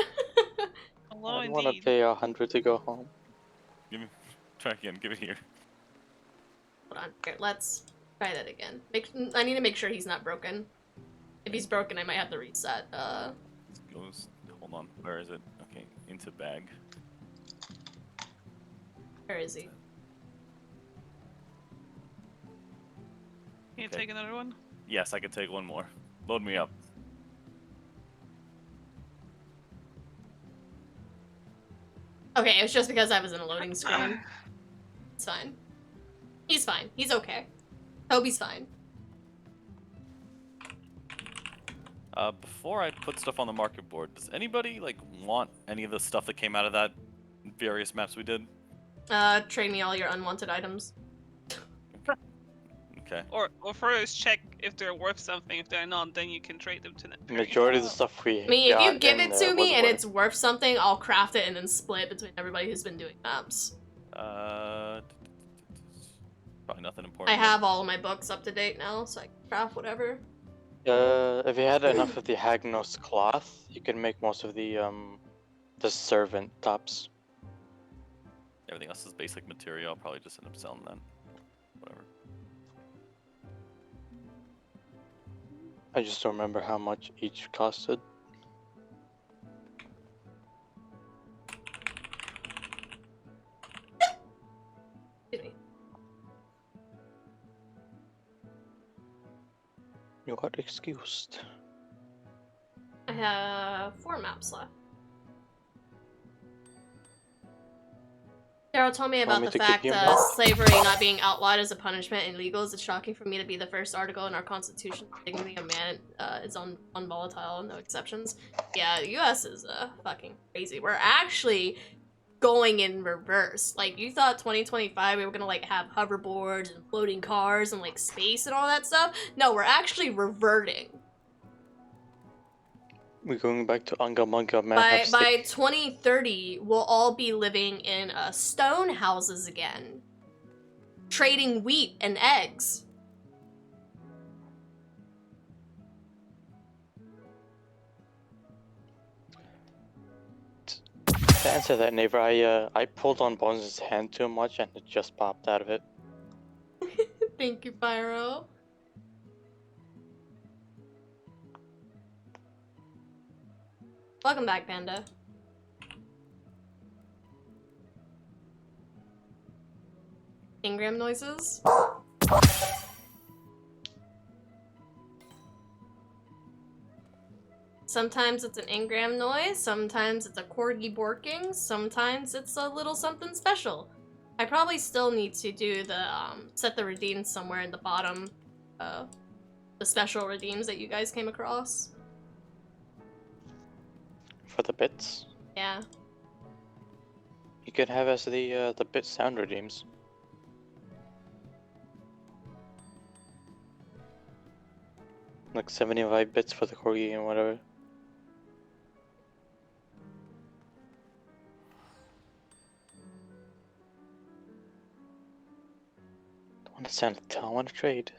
Hello, I don't want to indeed. pay 100 to go home. Give me. Try again. Give it here. Hold on. Here, let's try that again. I need to make sure he's not broken. If he's broken, I might have to reset. This goes. Hold on. Where is it? Okay. Into bag. Where is he? Can you Okay. take another one? Yes, I can take one more. Load me up. Okay, it was just because I was in a loading screen. It's fine. He's fine. He's okay. Toby's fine. Before I put stuff on the market board, does anybody like want any of the stuff that came out of that various maps we did? Trade me all your unwanted items. Okay. Or first check if they're worth something. If they're not, then you can trade them to them. Majority of the stuff we I mean, if you got give in it there to me was and worth- it's worth something, I'll craft it and then split between everybody who's been doing maps. Probably nothing important. I have all of my books up to date now, so I can craft whatever. If you had enough of the Hagnos cloth, you can make most of the servant tops. Everything else is basic material. I'll probably just end up selling that. Whatever. I just don't remember how much each costed. Excuse me. You are excused. I have 4 maps left. Daryl told me about me the to keep fact you? slavery not being outlawed as a punishment in legals. It's shocking for me to be the first article in our constitution dignity of man is unvolatile, no exceptions. Yeah, the US is fucking crazy. We're actually going in reverse. Like, you thought 2025 we were gonna like have hoverboards and floating cars and like space and all that stuff? No, we're actually reverting. We're going back to Unga Munga man. By 2030, we'll all be living in stone houses again, trading wheat and eggs. To answer that, neighbor, I pulled on Bones' hand too much and it just popped out of it. Thank you, Pyro. Welcome back, Panda. Ingram noises? Sometimes it's an Ingram noise, sometimes it's a corgi borking, sometimes it's a little something special. I probably still need to do the, set the redeems somewhere in the bottom, the special redeems that you guys came across. For the bits, Yeah. you can have as the bit sound redeems. Like 75 bits for the corgi and whatever. Don't want to sound I want to trade.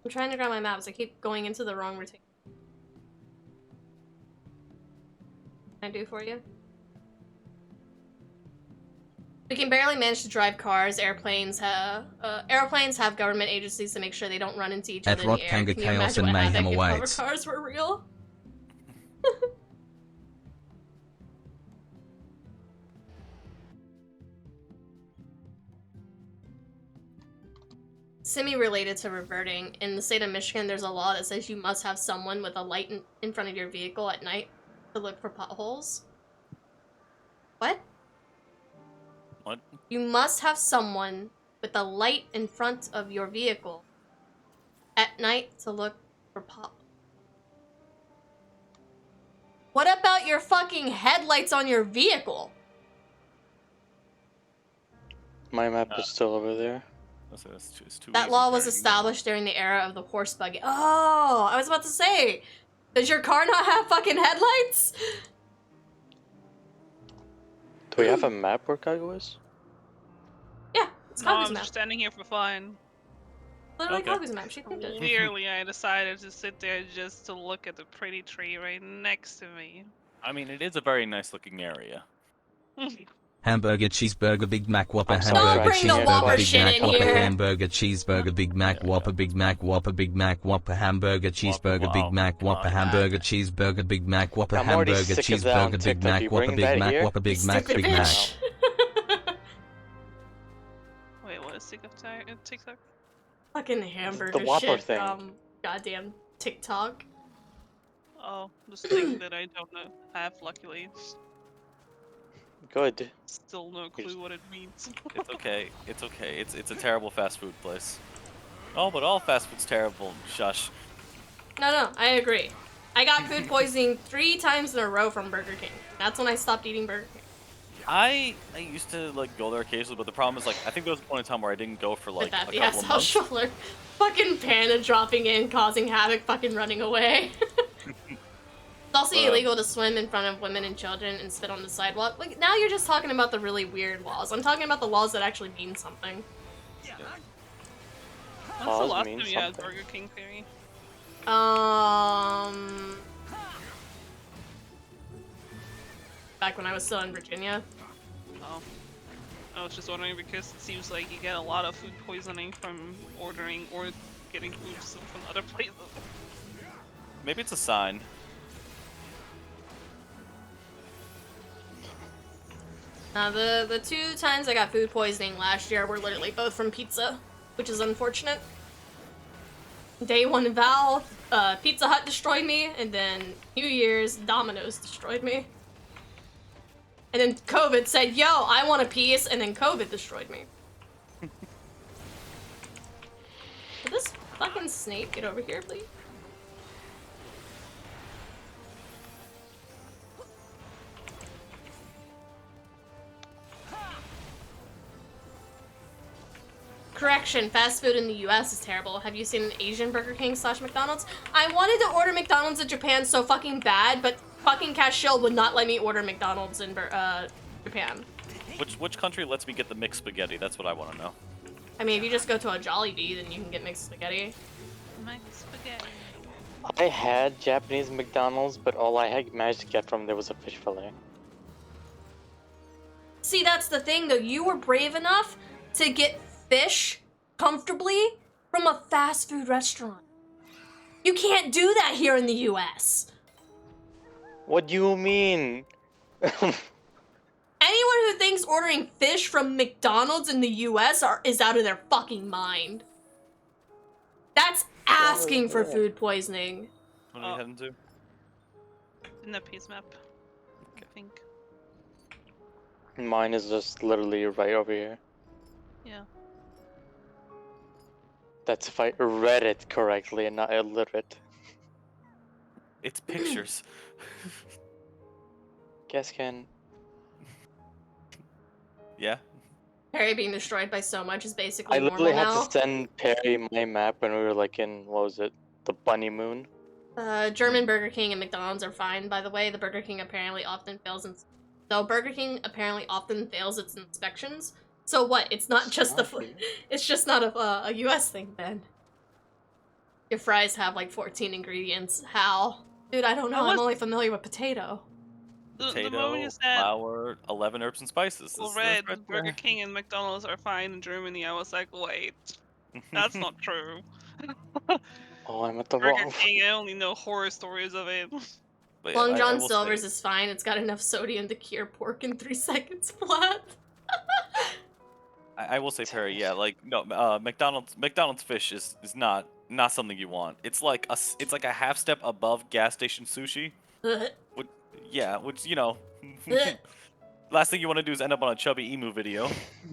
I'm trying to grab my maps, I keep going into the wrong routine. Can I do for you? We can barely manage to drive cars. Airplanes have government agencies to make sure they don't run into each other in the air. Kanga Can you chaos imagine and what mayhem havoc if awaits. hover cars were real? Semi-related to reverting, in the state of Michigan, there's a law that says you must have someone with a light in front of your vehicle at night to look for potholes. What? What? You must have someone with a light in front of your vehicle at night to look for potholes. What about your fucking headlights on your vehicle? My map is still over there. It's too That easy, law was Barry. established during the era of the horse buggy. Oh, I was about to say, does your car not have fucking headlights? Do we have a map where Kaigo is? Yeah, it's No, Kaga's I'm map. just standing here for fun. Literally Okay. Kagu's map. She think it. Clearly, I decided to sit there just to look at the pretty tree right next to me. I mean, it is a very nice looking area. Hamburger, cheeseburger, Big Mac, Whopper, I'm sorry, Don't hamburger, bring the Whopper cheeseburger, Big shit Mac, in Whopper, here. hamburger, cheeseburger, Big Mac, Whopper, Big Mac, Whopper, Big Mac, hamburger, cheeseburger, Big Mac, Whopper, hamburger, cheeseburger, Big Mac, Whopper, I'm already hamburger, sick of that on cheeseburger, Big TikTok. Mac, You Whopper, bring Big that Mac, here? Whopper, Big You Mac, stupid Big Mac. bitch. Wait, what is TikTok? Fucking hamburger The Whopper shit thing. from goddamn TikTok. Oh, this thing that I don't know have, luckily. Good. Still no clue what it means. It's okay. It's okay. It's a terrible fast food place. Oh, but all fast food's terrible. Shush. No, I agree. I got food poisoning 3 times in a row from Burger King. That's when I stopped eating Burger King. I used to like go there occasionally, but the problem is like I think there was a point in time where I didn't go for like With that a couple of BSL months. shoulder. Fucking Panda dropping in, causing havoc, fucking running away. It's also illegal to swim in front of women and children and spit on the sidewalk. Like, now you're just talking about the really weird laws. I'm talking about the laws that actually mean something. When's the Pause last time means you had something. Burger King theory? Back when I was still in Virginia. Oh. I was just wondering because it seems like you get a lot of food poisoning from ordering or getting food from other places. Maybe it's a sign. The 2 times I got food poisoning last year were literally both from pizza, which is unfortunate. Day 1 Val, Pizza Hut destroyed me, and then New Year's, Domino's destroyed me. And then COVID said, yo, I want a piece, and then COVID destroyed me. Did this fucking snake get over here, please? Correction, fast food in the US is terrible. Have you seen an Asian Burger King / McDonald's? I wanted to order McDonald's in Japan so fucking bad, but fucking Cashill would not let me order McDonald's in Japan. Which country lets me get the mixed spaghetti? That's what I want to know. I mean, if you just go to a Jollibee, then you can get mixed spaghetti. Spaghetti. I had Japanese McDonald's, but all I had managed to get from there was a fish fillet. See, that's the thing, though. You were brave enough to get fish comfortably from a fast food restaurant. You can't do that here in the US. What do you mean? Anyone who thinks ordering fish from McDonald's in the US is out of their fucking mind. That's asking for food poisoning. What are we heading to? In the peace map. I think. Mine is just literally right over here. Yeah. That's if I read it correctly and not illiterate. It's pictures. Guess can. Yeah. Perry being destroyed by so much is basically I literally normal had now. to send Perry my map when we were like in, what was it? The Bunny Moon? German Burger King and McDonald's are fine, by the way. The Burger King apparently often fails its inspections. So what? It's not just it's just not a US thing then. Your fries have like 14 ingredients. How? Dude, I don't know. I'm only familiar with potato. The Potato, moment you said, flour, 11 herbs and spices. well, This- Red, that's right Burger there. King and McDonald's are fine in Germany, I was like, wait, that's not true. Oh, I'm at the Burger wrong. King, I only know horror stories of it. But Long I John will Silver's say- is fine. It's got enough sodium to cure pork in 3 seconds flat. I will say, Perry, yeah, like no, McDonald's fish is not something you want. It's like a half step above gas station sushi. Which you know, last thing you want to do is end up on a chubby emu video.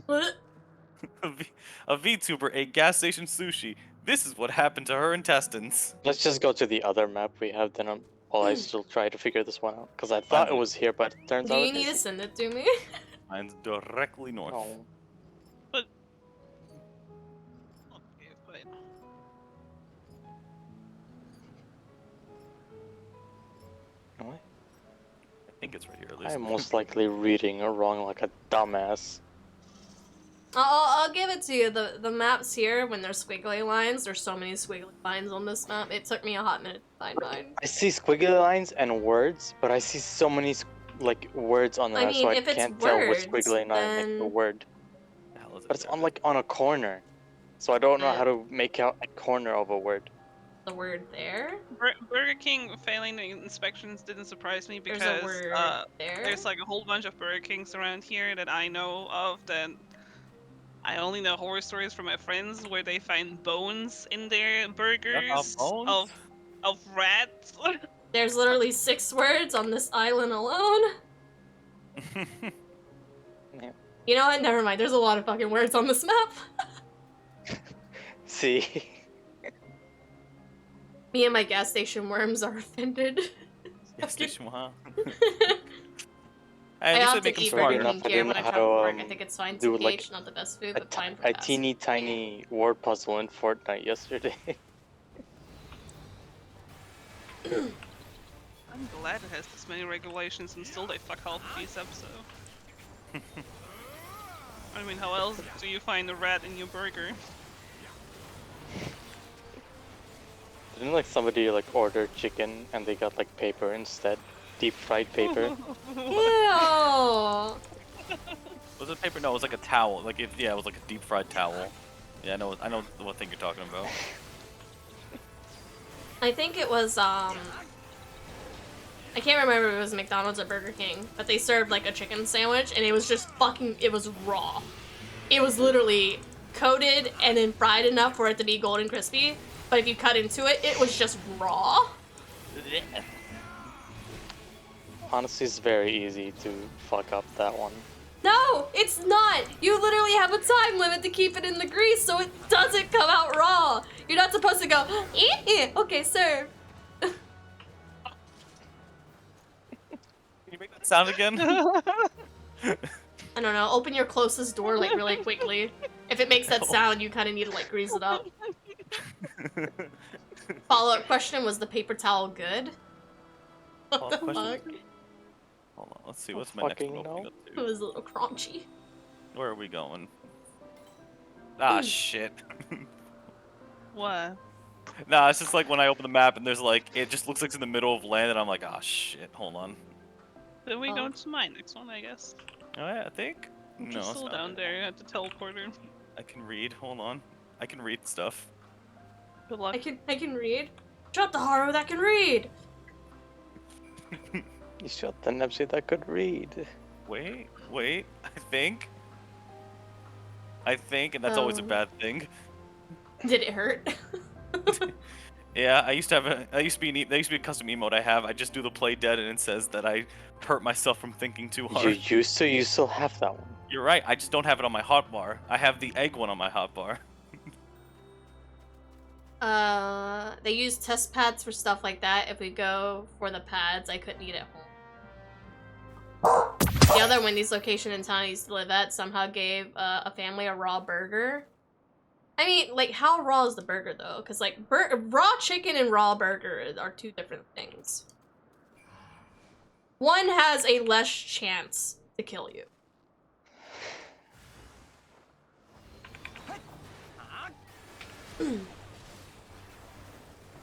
A VTuber ate gas station sushi. This is what happened to her intestines. Let's just go to the other map we have then while I still try to figure this one out. Because I thought it was here, but it turns Do out you it need to isn't. send it to me? Mine's directly north. Oh. Okay, fine. What? I think it's right here at least. I'm most likely reading it wrong like a dumbass. I'll give it to you. The maps here, when there's squiggly lines, there's so many squiggly lines on this map. It took me a hot minute to find mine. I see squiggly lines and words, but I see so many like words on the map, so I if it's can't tell which words, squiggly line then- make the word. The hell is it But it's there? on like on a corner, so I don't know Yeah. how to make out a corner of a word. The word there. Burger King failing the inspections didn't surprise me There's because a word there. there's like a whole bunch of Burger Kings around here that I know of that I only know horror stories from my friends where they find bones in their burgers bones? of rats. There's literally 6 words on this island alone. Yeah. You know what? Never mind. There's a lot of fucking words on this map. See, Me and my gas station worms are offended. Gas station, huh? I Hey, at least they have make to them eat smarter. Burger enough, King I here didn't when I know how travel to to, work. I think it's fine. do, TBH, like, not the best food, a, but fine for a fast. teeny tiny word puzzle in Fortnite yesterday. I'm glad it has this many regulations and still they fuck half of these up, so. I mean, how else do you find a rat in your burger? Didn't like somebody like order chicken and they got like paper instead, deep fried paper? Ew! Was it paper? No, it was like a towel. Like it was like a deep fried towel. Yeah, I know what thing you're talking about. I think it was, I can't remember if it was McDonald's or Burger King, but they served like a chicken sandwich and it was just it was raw. It was literally coated and then fried enough for it to be golden crispy, but if you cut into it, it was just raw. Honestly, it's very easy to fuck up that one. No, it's not! You literally have a time limit to keep it in the grease so it doesn't come out raw! You're not supposed to go, okay, serve. Can you make that sound again? I don't know, open your closest door like really quickly. If it makes that sound, you kind of need to like grease it up. Follow-up question, was the paper towel good? What Follow-up the question? fuck? Hold on, let's see. What's my next Fucking one opening no. up It to? was a little crunchy. Where are we going? Ah, shit. What? Nah, it's just like when I open the map and there's like, it just looks like it's in the middle of land and I'm like, ah, shit, hold on. Then we Oh. go to my next one, I guess. Alright, I think? Which No, is it's still not. down there at the teleporter. I can read, hold on. I can read stuff. Good luck. I can read. Shut the Haru that can read! You shot the Nepsi that could read. Wait, I think, and that's always a bad thing. Did it hurt? Yeah, I used to be a custom emote I have. I just do the play dead and it says that I hurt myself from thinking too hard. You used to, you still have that one. You're right, I just don't have it on my hotbar. I have the egg one on my hotbar. They use test pads for stuff like that. If we go for the pads, I couldn't eat at home. The other Wendy's location in town I used to live at somehow gave a family a raw burger. I mean, like, how raw is the burger, though? Because, like, raw chicken and raw burger are two different things. One has a less chance to kill you.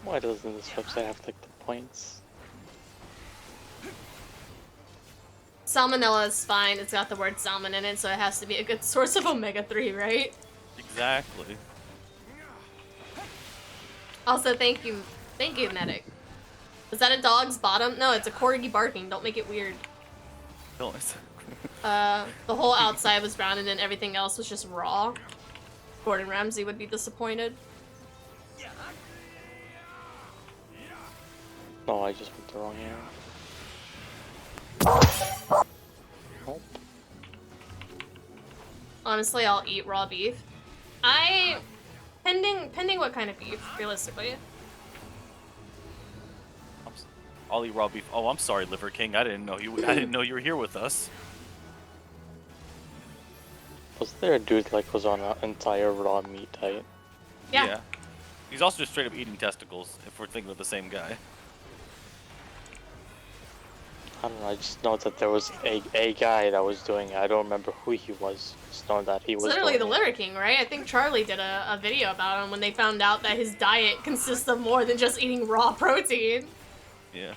Why doesn't this website have like the points? Salmonella is fine. It's got the word salmon in it, so it has to be a good source of omega-3, right? Exactly. Also, thank you, medic. Is that a dog's bottom? No, it's a corgi barking. Don't make it weird. No, The whole outside was brown and then everything else was just raw. Gordon Ramsay would be disappointed. No, I just went the wrong area. Nope. Honestly, I'll eat raw beef. Pending what kind of beef, realistically. I'll eat raw beef. Oh, I'm sorry, Liver King. I didn't know you were here with us. Was there a dude like was on an entire raw meat diet? Yeah. He's also just straight up eating testicles, if we're thinking of the same guy. I don't know. I just know that there was a guy that was doing it. I don't remember who he was. Just know that he It's was. literally the doing Litter King, right? I think Charlie did a video about him when they found out that his diet consists of more than just eating raw protein. Yeah.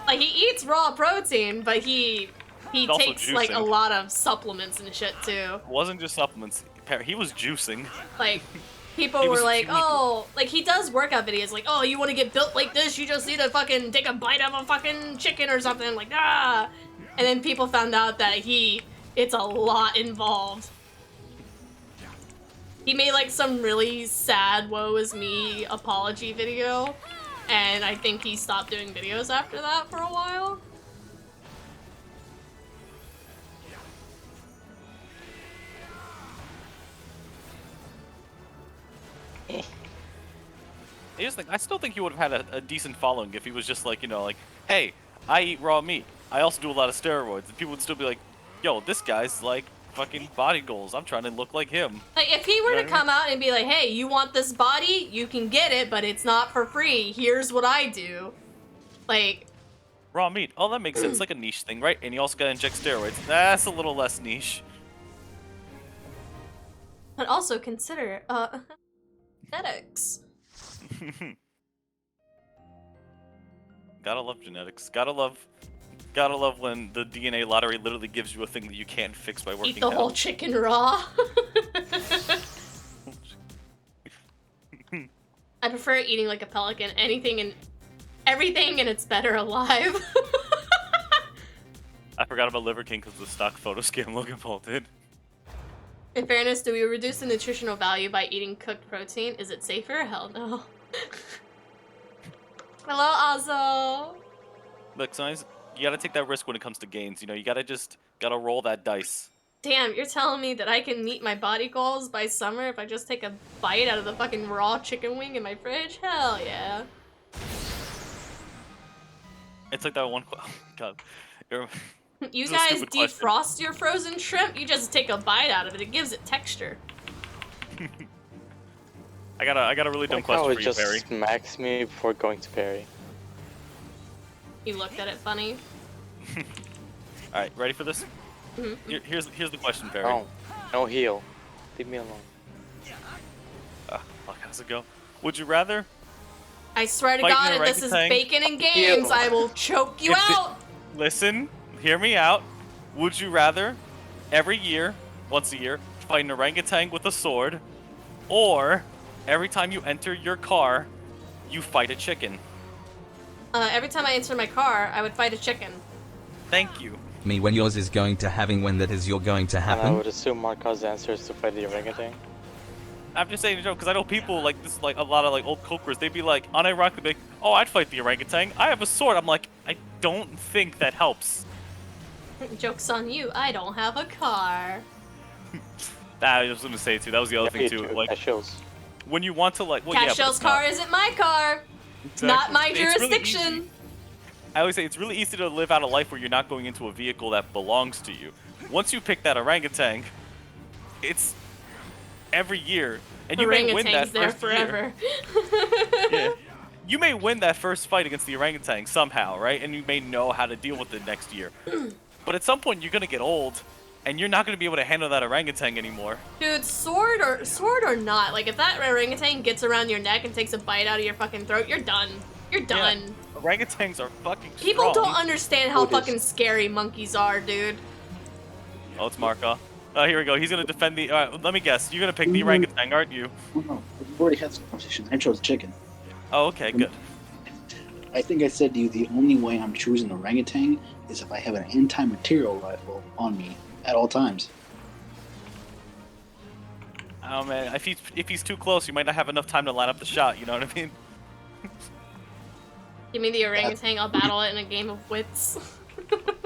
Like, he eats raw protein, but he He's also takes, like, a juicing. lot of supplements and shit, too. It wasn't just supplements. He was juicing. Like, people He were was like, huge. oh, like, he does workout videos, like, oh, you want to get built like this, you just need to fucking take a bite of a fucking chicken or something, like, ah! And then people found out that it's a lot involved. He made, like, some really sad woe is me apology video, and I think he stopped doing videos after that for a while. I still think he would have had a decent following if he was just like, you know, like, hey, I eat raw meat. I also do a lot of steroids. And people would still be like, yo, this guy's like fucking body goals. I'm trying to look like him. Like, if he were to come out and be like, hey, you want this body? You can get it, but it's not for free. Here's what I do. Like, Raw meat. Oh, that makes sense. Like a niche thing, right? And you also gotta inject steroids. That's a little less niche. but also consider, genetics. Gotta love genetics. Gotta love when the DNA lottery literally gives you a thing that you can't fix by working Eat the out. whole chicken raw. I prefer eating like a pelican. Everything and it's better alive. I forgot about Liver King because of the stock photo scam Logan Paul did. In fairness, do we reduce the nutritional value by eating cooked protein? Is it safer? Hell no. Hello, Azo. Look, sometimes you gotta take that risk when it comes to gains. You know, you gotta roll that dice. Damn, you're telling me that I can meet my body goals by summer if I just take a bite out of the fucking raw chicken wing in my fridge? Hell yeah. It's like that one. Oh my god. You This is a guys stupid question. defrost your frozen shrimp, you just take a bite out of it. It gives it texture. I got a really dumb Like how question it for you, just Perry. smacks me before going to Perry. You looked at it funny. All right, ready for this? Mhm. Here's the question, Perry. Oh, no heal. Leave me alone. Fuck, how's it go? Would you rather? I swear to Fighting God, an if this is orangutan? bacon and games, Ew. I will choke you If the- out! Listen, hear me out. Would you rather, every year, once a year, fight an orangutan with a sword, or every time you enter your car, you fight a chicken? Every time I enter my car, I would fight a chicken. Thank you. Me when yours is going to having when that is you're going to And I happen. would assume Marco's answer is to fight the orangutan. I'm just saying a joke because I know people like this, like a lot of like old cokers. They'd be like, unironically, be like, "Oh, I'd fight the orangutan. I have a sword." I'm like, I don't think that helps. Joke's on you, I don't have a car. I was gonna say too. That was the other thing too. Like shows. when you want to like, well, yeah, but Cashell's it's not. car isn't my car. Exactly. Not my It's really jurisdiction. easy. I always say it's really easy to live out a life where you're not going into a vehicle that belongs to you. Once you pick that orangutan, it's every year, and you may win that Orangutan's there first year. forever. Yeah. You may win that first fight against the orangutan somehow, right? And you may know how to deal with it next year. But at some point, you're gonna get old, and you're not gonna be able to handle that orangutan anymore. Dude, sword or not, like if that orangutan gets around your neck and takes a bite out of your fucking throat, you're done. You're done. Yeah. Orangutans are fucking People strong. don't understand how Who dis- fucking scary monkeys are, dude. Oh, it's Marco. Oh, here we go. He's gonna defend the. Let me guess. You're gonna pick the orangutan, aren't you? Oh, no, we've already had this conversation. I chose chicken. Oh, okay, good. I think I said to you the only way I'm choosing orangutan is if I have an anti-material rifle on me at all times. Oh man, if he's too close, you might not have enough time to line up the shot. You know what I mean? Give me the orangutan, I'll battle it in a game of wits.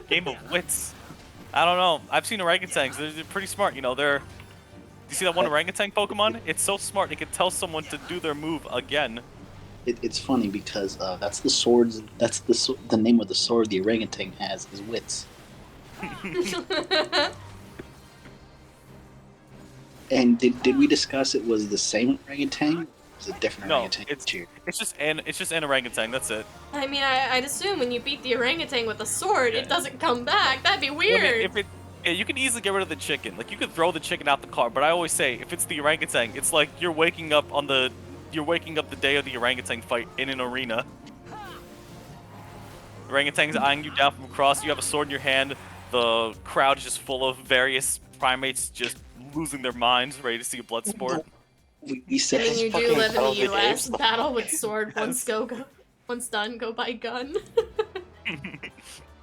Game of wits. I don't know. I've seen orangutans. They're pretty smart. You know, you see that one orangutan Pokemon? It's so smart. It can tell someone to do their move again. It's funny because that's the swords. That's the name of the sword the orangutan has is wits. And did we discuss it was the same orangutan was a different No, orangutan each year. it's just an orangutan. That's it. I mean, I'd assume when you beat the orangutan with a sword, Yeah. it doesn't come back. That'd be I mean, weird. yeah, you can easily get rid of the chicken. Like you could throw the chicken out the car, but I always say if it's the orangutan, it's like you're waking up the day of the orangutan fight in an arena. The orangutan's eyeing you down from across. You have a sword in your hand. The crowd is just full of various primates just losing their minds, ready to see a blood sport. We I said mean, you do fucking live in Battle the of the U.S. Apes. Battle with sword. Once done, go buy gun.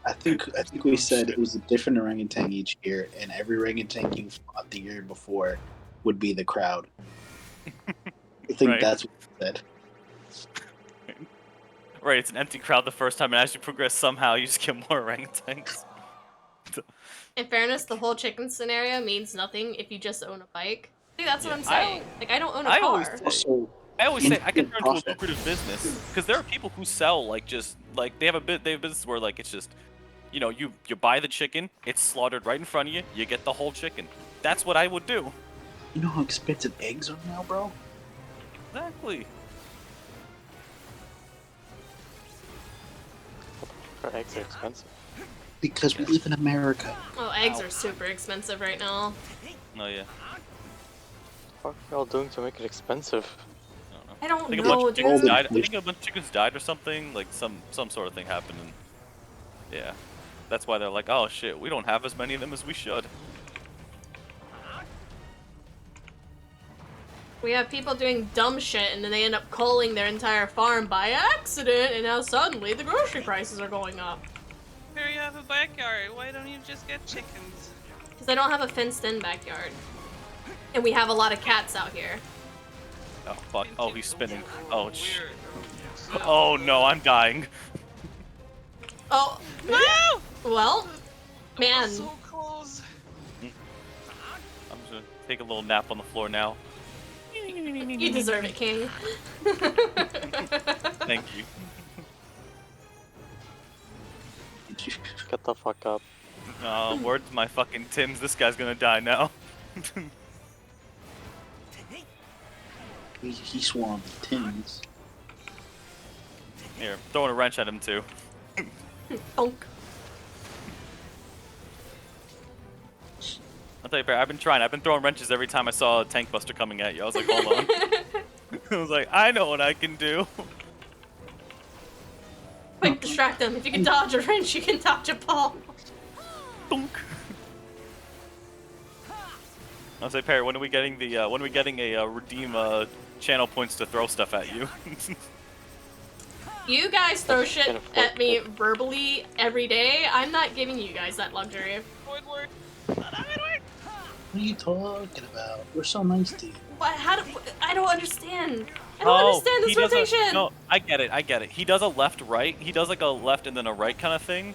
I think we said it was a different orangutan each year, and every orangutan you fought the year before would be the crowd. I think Right. that's what we said. Right, it's an empty crowd the first time, and as you progress, somehow you just get more orangutans. In fairness, the whole chicken scenario means nothing if you just own a bike. See, that's what Yeah, I'm saying. Like, I don't own a I car. always say- Also, I always say I can turn into a Profit. lucrative business because there are people who sell like just like they have a business where like it's just, you know, you buy the chicken, it's slaughtered right in front of you, you get the whole chicken. That's what I would do. you know how expensive eggs are now, bro? Exactly. Our eggs are expensive. Because we live in America. Oh, eggs are super expensive right now. Oh yeah. What are y'all doing to make it expensive? I I don't think a know, bunch of chickens dude. died. I think a bunch of chickens died or something. Like some sort of thing happened. And yeah, that's why they're like, oh shit, we don't have as many of them as we should. We have people doing dumb shit and then they end up culling their entire farm by accident, and now suddenly the grocery prices are going up. Here you have a backyard. Why don't you just get chickens? Because they don't have a fenced-in backyard. And we have a lot of cats out here. Oh fuck. Oh, he's spinning. Oh sh. Weird. Oh no, I'm dying. Oh, No! well, man. So close. I'm just gonna take a little nap on the floor now. You deserve it, King. Thank you. Get the fuck up. Word to my fucking Tims, this guy's gonna die now. He swung tins. Here, throwing a wrench at him too. Bonk. I'll tell you, Perry, I've been trying. I've been throwing wrenches every time I saw a tank buster coming at you. I was like, hold on. I was like, I know what I can do. Quick, distract them. If you can dodge a wrench, you can dodge a ball. Dunk. I'll say, Perry, when are we getting a redeem channel points to throw stuff at you? You guys throw That's shit kind of at me fucked verbally every day. I'm not giving you guys that luxury. Would work. That would work. What are you talking about? We're so nice to you. What? I don't understand. I don't understand this he does rotation. No, I get it. He does a left-right. He does like a left and then a right kind of thing.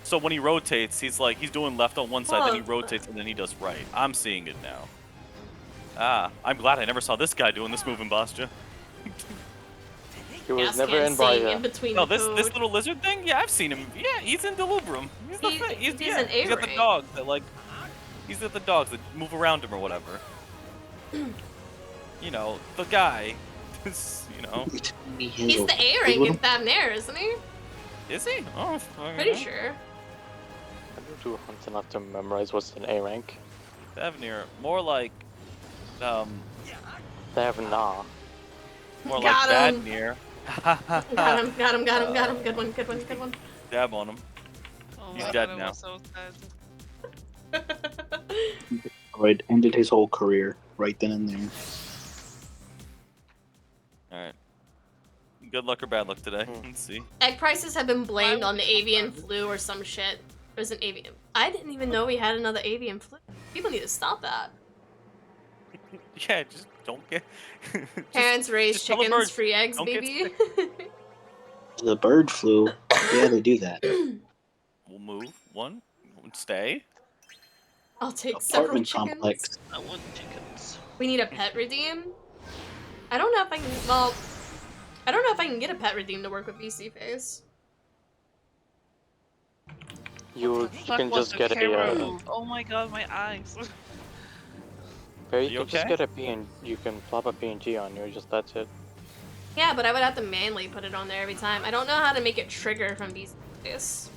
So when he rotates, he's doing left on one side, then he rotates, and then he does right. I'm seeing it now. Ah, I'm glad I never saw this guy doing this move in Bastia. He was Gas never can in by sing in between No, the this food. little lizard thing? Yeah, I've seen him. Yeah, he's in Delubrum. He's the thing. He's Yeah, an he's got the A-ring. dogs that like. He's got the dogs that move around him or whatever. You know, the guy. You know. He's the A-ring in Thavnair, isn't he? Is he? Oh, Pretty sure. I don't do hunt enough to memorize what's an A rank. Thavnair, more like, They have nah. more Got like him. Badnir. Got him. Good one. Dab on him. Oh He's my dead God, I now. was so sad. Right, ended his whole career right then and there. Alright. Good luck or bad luck today. Hmm. Let's see. Egg prices have been blamed on the avian flu or some shit. There's an avian. I didn't even know we had another avian flu. People need to stop that. Yeah, just don't get. Parents raise just tell the chickens, birds, free eggs, don't get baby. The bird flu. Yeah, they do that. We'll move. One. Stay. I'll take several Apartment chickens. complex. I want chickens. We need a pet redeem. I don't know if I can. Well, I don't know if I can get a pet redeem to work with VC Face. You Fuck, can what just the get camera a. moved. Oh my God, my eyes. Barry, You you can just okay? get a PNG. You can plop a PNG on you. Just that's it. Yeah, but I would have to manually put it on there every time. I don't know how to make it trigger from VStreamer.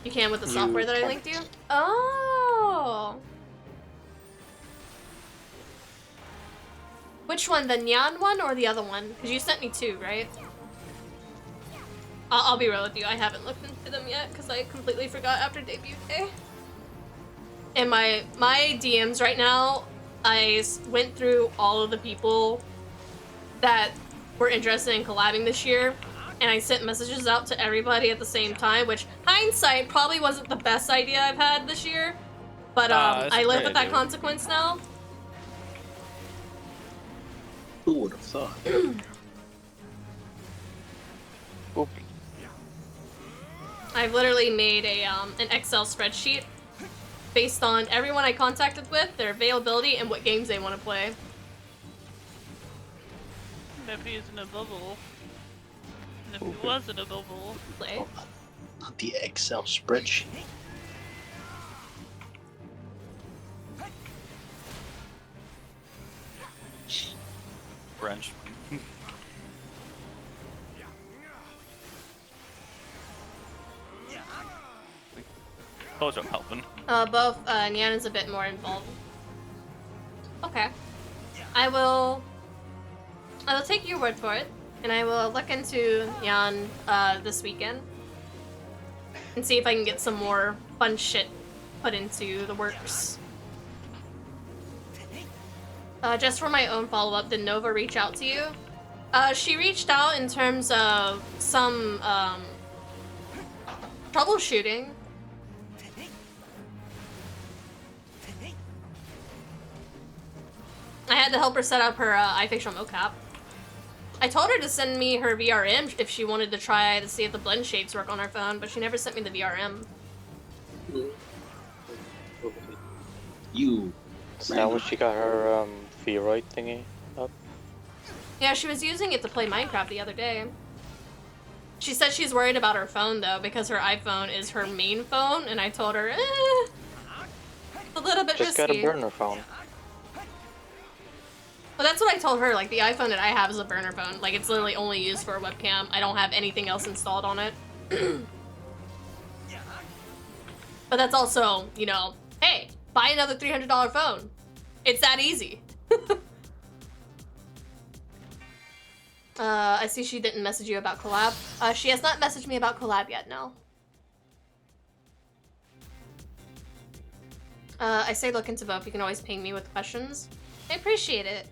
You can with the software that I linked you? Oh! Which one, the Nyan one or the other one? Because you sent me two, right? I'll be real with you, I haven't looked into them yet because I completely forgot after debut day. And my DMs right now, I went through all of the people that were interested in collabing this year, and I sent messages out to everybody at the same time, which hindsight probably wasn't the best idea I've had this year, but I live with that consequence now. Who would have thought? Oop. I've literally made a an Excel spreadsheet based on everyone I contacted with, their availability, and what games they want to play. If he's in a bubble. And if he was in a bubble. Play. Not the Excel spreadsheet. French. Told you I'm helping. Both, Nyan is a bit more involved. Okay. I will take your word for it, and I will look into Nyan, this weekend. And see if I can get some more fun shit put into the works. Just for my own follow-up, did Nova reach out to you? She reached out in terms of some, troubleshooting. I had to help her set up her iFacial mocap. I told her to send me her VRM if she wanted to try to see if the blend shapes work on her phone, but she never sent me the VRM. You. Is that when she got her Vroid thingy up? Yeah, she was using it to play Minecraft the other day. She said she's worried about her phone though, because her iPhone is her main phone, and I told her, it's a little bit Just risky. got a burner phone. Well, that's what I told her, like, the iPhone that I have is a burner phone. Like, it's literally only used for a webcam. I don't have anything else installed on it. But that's also, you know, hey, buy another $300 phone. It's that easy. I see she didn't message you about collab. She has not messaged me about collab yet, no. I say look into both. You can always ping me with questions. I appreciate it.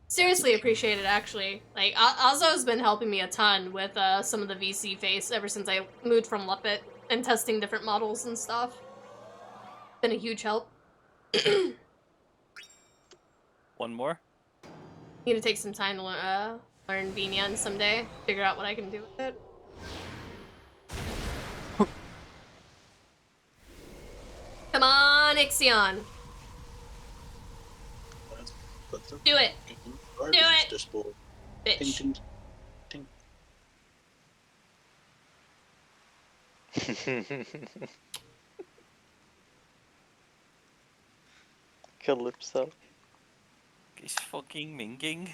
Seriously appreciate it, actually. Like, Azo's been helping me a ton with some of the VC face ever since I moved from Luppet and testing different models and stuff. Been a huge help. One more? Need to take some time to learn Vinian someday. Figure out what I can do with it. Come on, Ixion. Do it. Do it. Bitch. Ting, ting, ting. Calypso. He's fucking minging.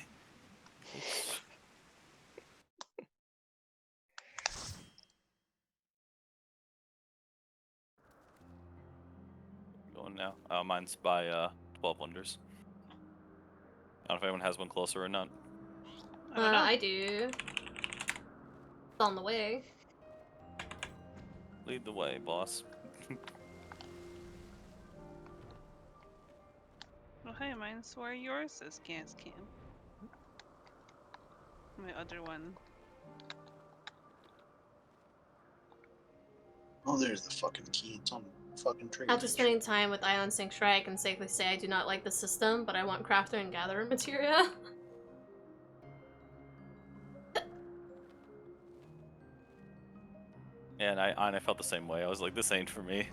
Going now. Mine's by 12 Wonders. I don't know if anyone has one closer or not. I do. It's on the way. Lead the way, boss. Oh, hey, mine's where yours is, Gas Cam. My other one. Oh, there's the fucking key. It's on the fucking trigger. After spending time with Island Sync Shrike, I can safely say I do not like the system, but I want crafter and gatherer materia. Yeah, and I felt the same way. I was like, this ain't for me.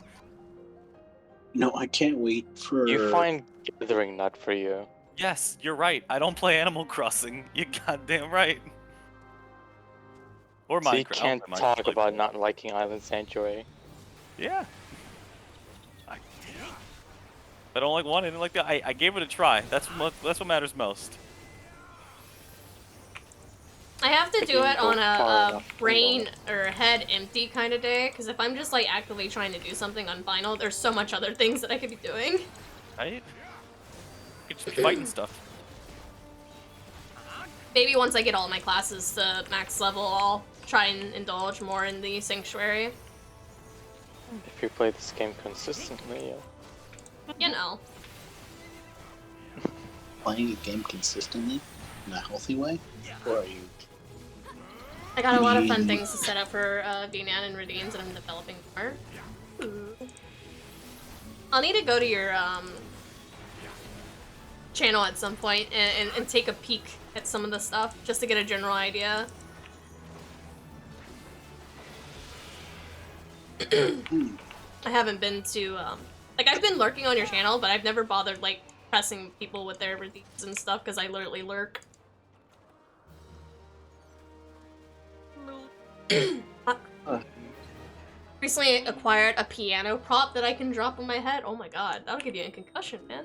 No, I can't wait for. You find gathering not for you. Yes, you're right. I don't play Animal Crossing. You're goddamn right. Or So Minecraft. you can't I don't talk play about Minecraft. not liking Island Sanctuary. Yeah. If I don't like one, I didn't like the. I gave it a try. That's what matters most. I have to do it on far a enough, brain or head empty kind of day, because if I'm just like actively trying to do something on vinyl, there's so much other things that I could be doing. Right? You could just be fighting stuff. Maybe once I get all my classes to max level, I'll try and indulge more in the sanctuary. If you play this game consistently, yeah. You know. Playing a game consistently in a healthy way, or are you? I got a lot of fun things to set up for VNAN and redeems that I'm developing more. I'll need to go to your channel at some point and take a peek at some of the stuff just to get a general idea. I haven't been to like I've been lurking on your channel, but I've never bothered like pressing people with their redeems and stuff because I literally lurk. Recently acquired a piano prop that I can drop on my head. Oh my god, that'll give you a concussion, man.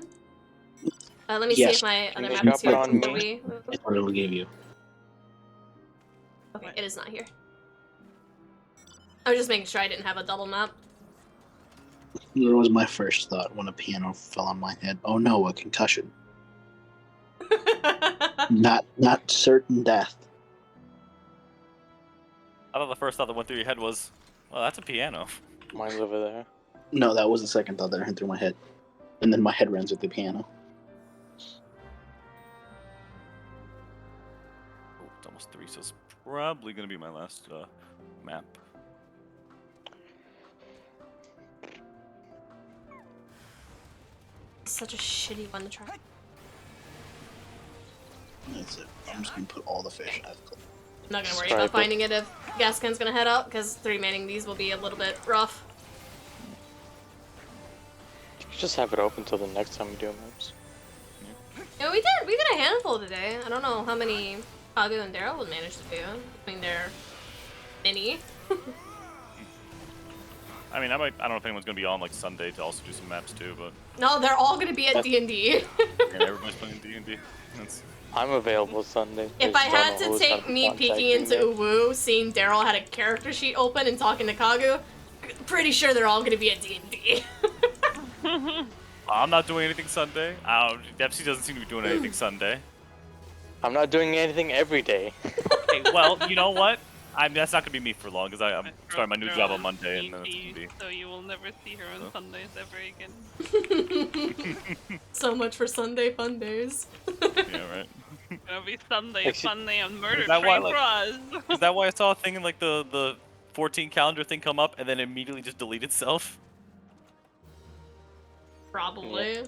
Let me see if my other Can you map drop is here. it on Are me? we- It's what it'll give you. Okay, it is not here. I was just making sure I didn't have a double map. That was my first thought when a piano fell on my head. Oh no, a concussion. Not certain death. I thought the first thought that went through your head was, well, that's a piano. Mine's over there. No, that was the second thought that went through my head. And then my head runs with the piano. Oh, it's almost 3, so it's probably gonna be my last map. Such a shitty one to try. That's it. I'm just gonna put all the fish I've caught. I'm not gonna worry Stripe about it. finding it if Gaskin's gonna head out, because 3 manning these will be a little bit rough. You can just have it open till the next time you do maps. Yeah, we did a handful today. I don't know how many Kagu and Daryl would manage to do. I mean, they're many. I mean, I don't know if anyone's gonna be on like Sunday to also do some maps too, but No, they're all gonna be at D&D. and everybody's playing D&D. I'm available Sunday. If I had to take me peeking into Uwu, seeing Daryl had a character sheet open and talking to Kagu, pretty sure they're all gonna be at D&D. I'm not doing anything Sunday. FC doesn't seem to be doing anything Sunday. I'm not doing anything every day. Okay, well, you know what? That's not gonna be me for long because I'm starting my new Girl job on is Monday, and then it's D&D, gonna be. so you will never see her on Sundays ever again. So much for Sunday fun days. Yeah, right. It'll be Sunday, Actually, Sunday on Murder is that why, Train like- Bros. Is that why I saw a thing in like the 14 calendar thing come up and then immediately just delete itself? Probably.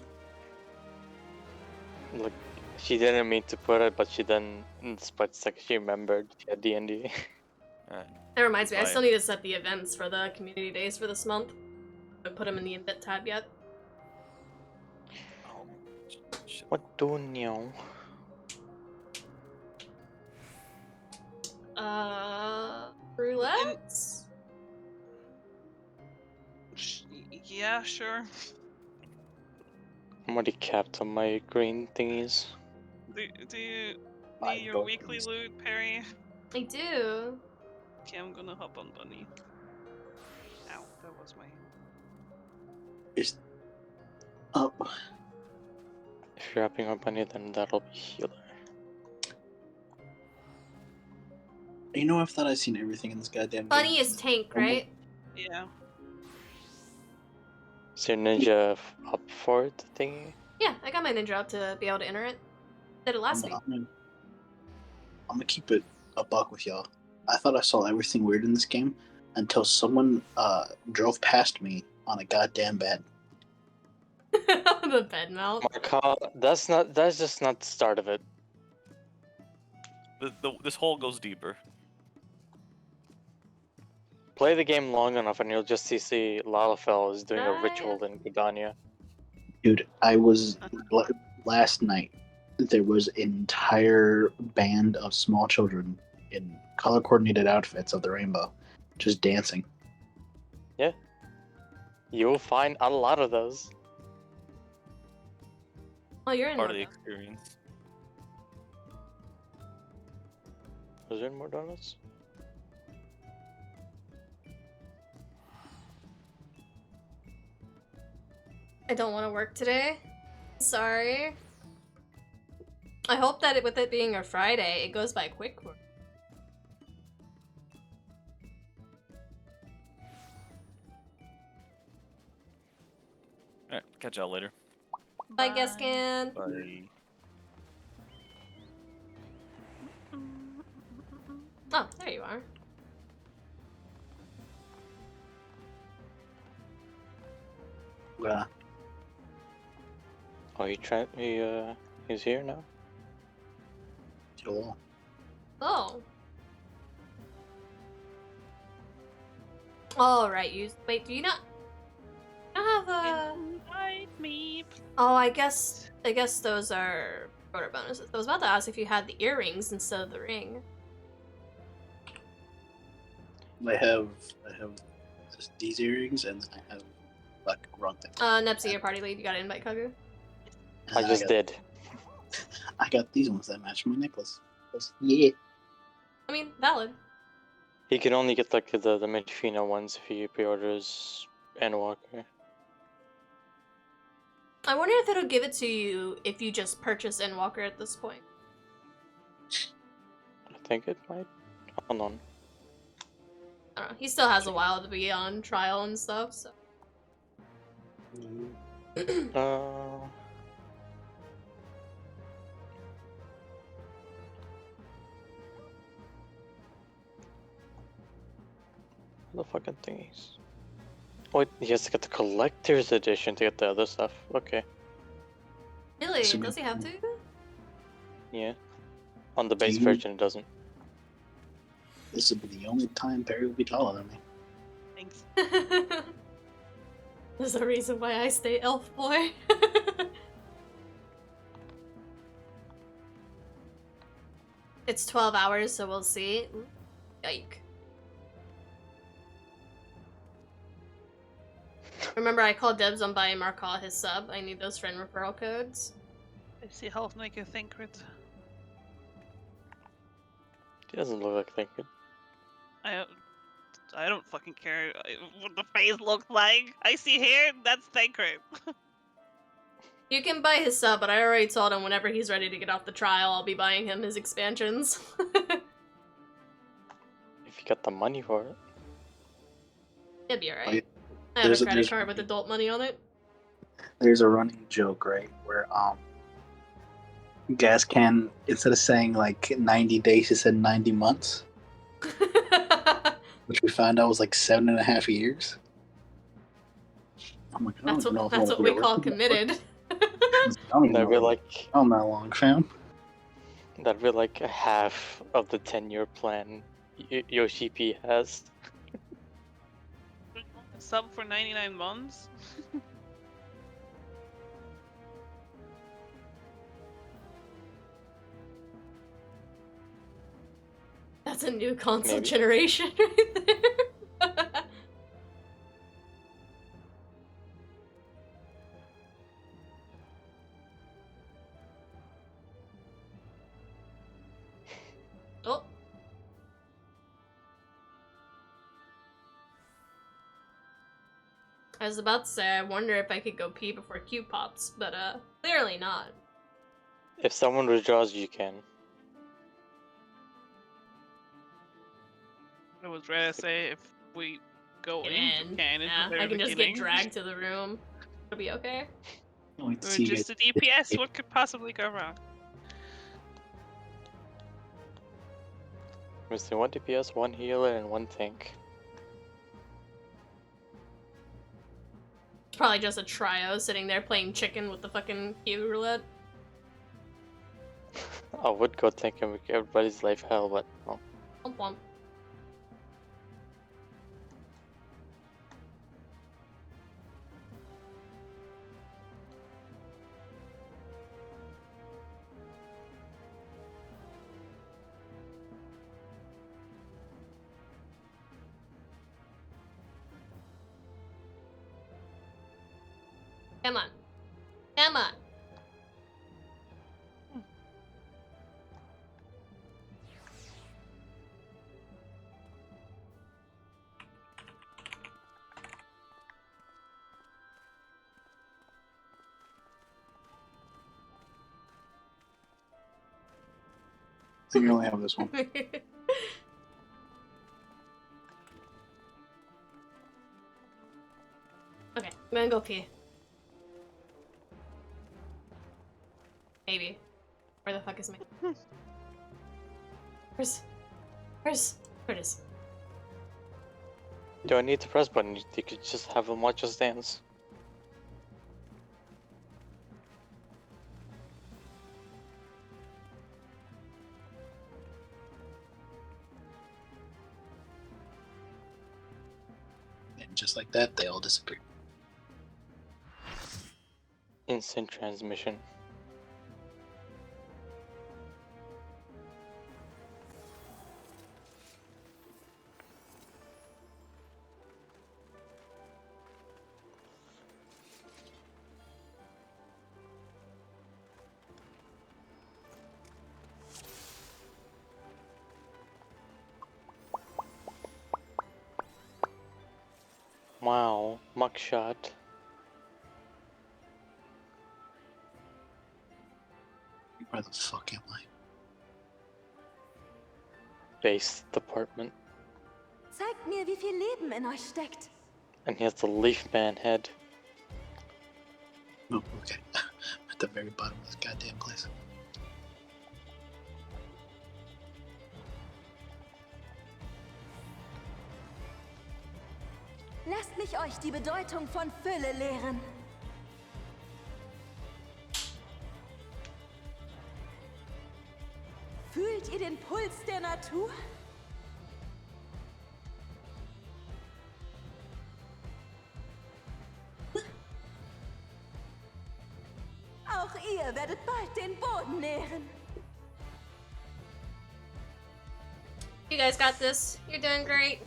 Look, she didn't mean to put it, but she then, in the split second, she remembered she had D&D. That reminds me, I Right. still need to set the events for the community days for this month. I haven't put them in the event tab yet. What do you? Roulettes? Yeah, sure. I'm already capped on my green thingies. Do you I need your don't weekly think so. loot, Perry? I do. Okay, I'm gonna hop on Bunny. Ow, that was my... Is oh, If you're wrapping up on it, then that'll be healer. you know, I've thought I've seen everything in this goddamn game. Bunny is tank, right? Yeah. Is your ninja up for it thingy? Yeah, I got my ninja up to be able to enter it. Did it last week. I'm gonna keep it a buck with y'all. I thought I saw everything weird in this game until someone drove past me on a goddamn bed. The bed mount. Mark, that's just not the start of it. This hole goes deeper. Play the game long enough and you'll just see Lalafell is doing a ritual in Gudania. Dude, I was last night. There was an entire band of small children in color-coordinated outfits of the rainbow, just dancing. You'll find a lot of those. Oh, you're in Part of one the now. experience. Was there more donuts? I don't want to work today. Sorry. I hope that with it being a Friday, it goes by quick. Alright, catch y'all later. Bye, Gascan. Bye. Oh, there you are. Yeah. Oh, he's here now? Sure. Oh. Oh, right. Wait. Do you not? I have a. Invite me. Oh, I guess those are proto bonuses. I was about to ask if you had the earrings instead of the ring. I have just these earrings, and I have like run thing. Nepsi, your party lead. You got to invite Kagu. I just did. I got these ones that match my necklace. Yeah. I mean, valid. He can only get like the Midfina ones if he pre-orders Endwalker. I wonder if it'll give it to you if you just purchase Endwalker at this point. I think it might. Hold on. I don't know. He still has a while to be on trial and stuff, so. The fucking thingies. Wait, he has to get the collector's edition to get the other stuff. Okay. Really? Does he have to? Yeah. On the base Mhm. version, it doesn't. This would be the only time Perry would be taller than me. Thanks. There's a reason why I stay elf boy. It's 12 hours, so we'll see. Yike. Remember, I called dibs on buying Markall his sub. I need those friend referral codes. I see Health Maker Thinkrit. He doesn't look like Thinker. I don't fucking care what the face looks like. I see hair, that's Thinkrit. You can buy his sub, but I already told him whenever he's ready to get off the trial, I'll be buying him his expansions. If you got the money for it. It'd be alright. Oh, yeah. I have There's a a- credit there's- card with adult money on it. There's a running joke, right, where Gas can, instead of saying like 90 days, he said 90 months, which we found out was like 7.5 years. I'm like, I That's don't know what, if that's I what we call committed. I'm That'd be like not that long, fam. that'd be like a half of the 10-year plan Yoshi P has. Sub for 99 months? That's a new console Maybe. generation right there. Oh. I was about to say, I wonder if I could go pee before Q pops, but clearly not. If someone withdraws, you can. I was ready to say if we go Get into in. canon Yeah, at the very I can just get beginning, dragged to the room. It'll be okay. Wait to or see just it. a DPS, what could possibly go wrong? Missing 1 DPS, 1 healer, and 1 tank. It's probably just a trio sitting there playing chicken with the fucking Q roulette. I would go tank and make everybody's life hell, but no. Womp womp. Come on. Come on. think you only have this one. Okay, I'm gonna go pee. Maybe. Where the fuck is my... Where it is? Do I need to press button? You could just have him watch us dance. And just like that, they all disappear. Instant transmission. Wow, mugshot. Where the fuck am I? Base department. Zeigt mir, wie viel Leben in euch steckt. And he has the leaf man head. Oh, okay. At the very bottom of this goddamn place. Lasst mich euch die Bedeutung von Fülle lehren. Fühlt ihr den Puls der Natur? Auch ihr werdet bald den Boden nähren. You guys got this. You're doing great.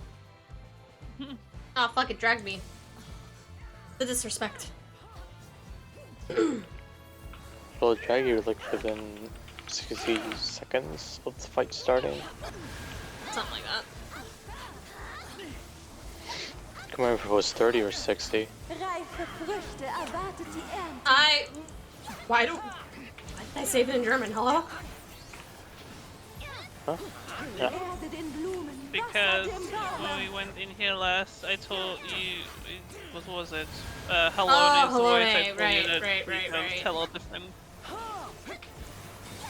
Oh, fuck, it dragged me. The disrespect. Will drag you like within 60 seconds of the fight starting. Something like that. Come remember if it was 30 or 60. Reife Früchte erwartet die Ernte. Why did I save it in German? Hello? Huh? Yeah. Erde den Blumen, Because Wasser dem Baum. when we went in here last, I told you, what was it? Hello, Oh, is the voice I Hello, told you right, that right, we right, don't right. tell all different.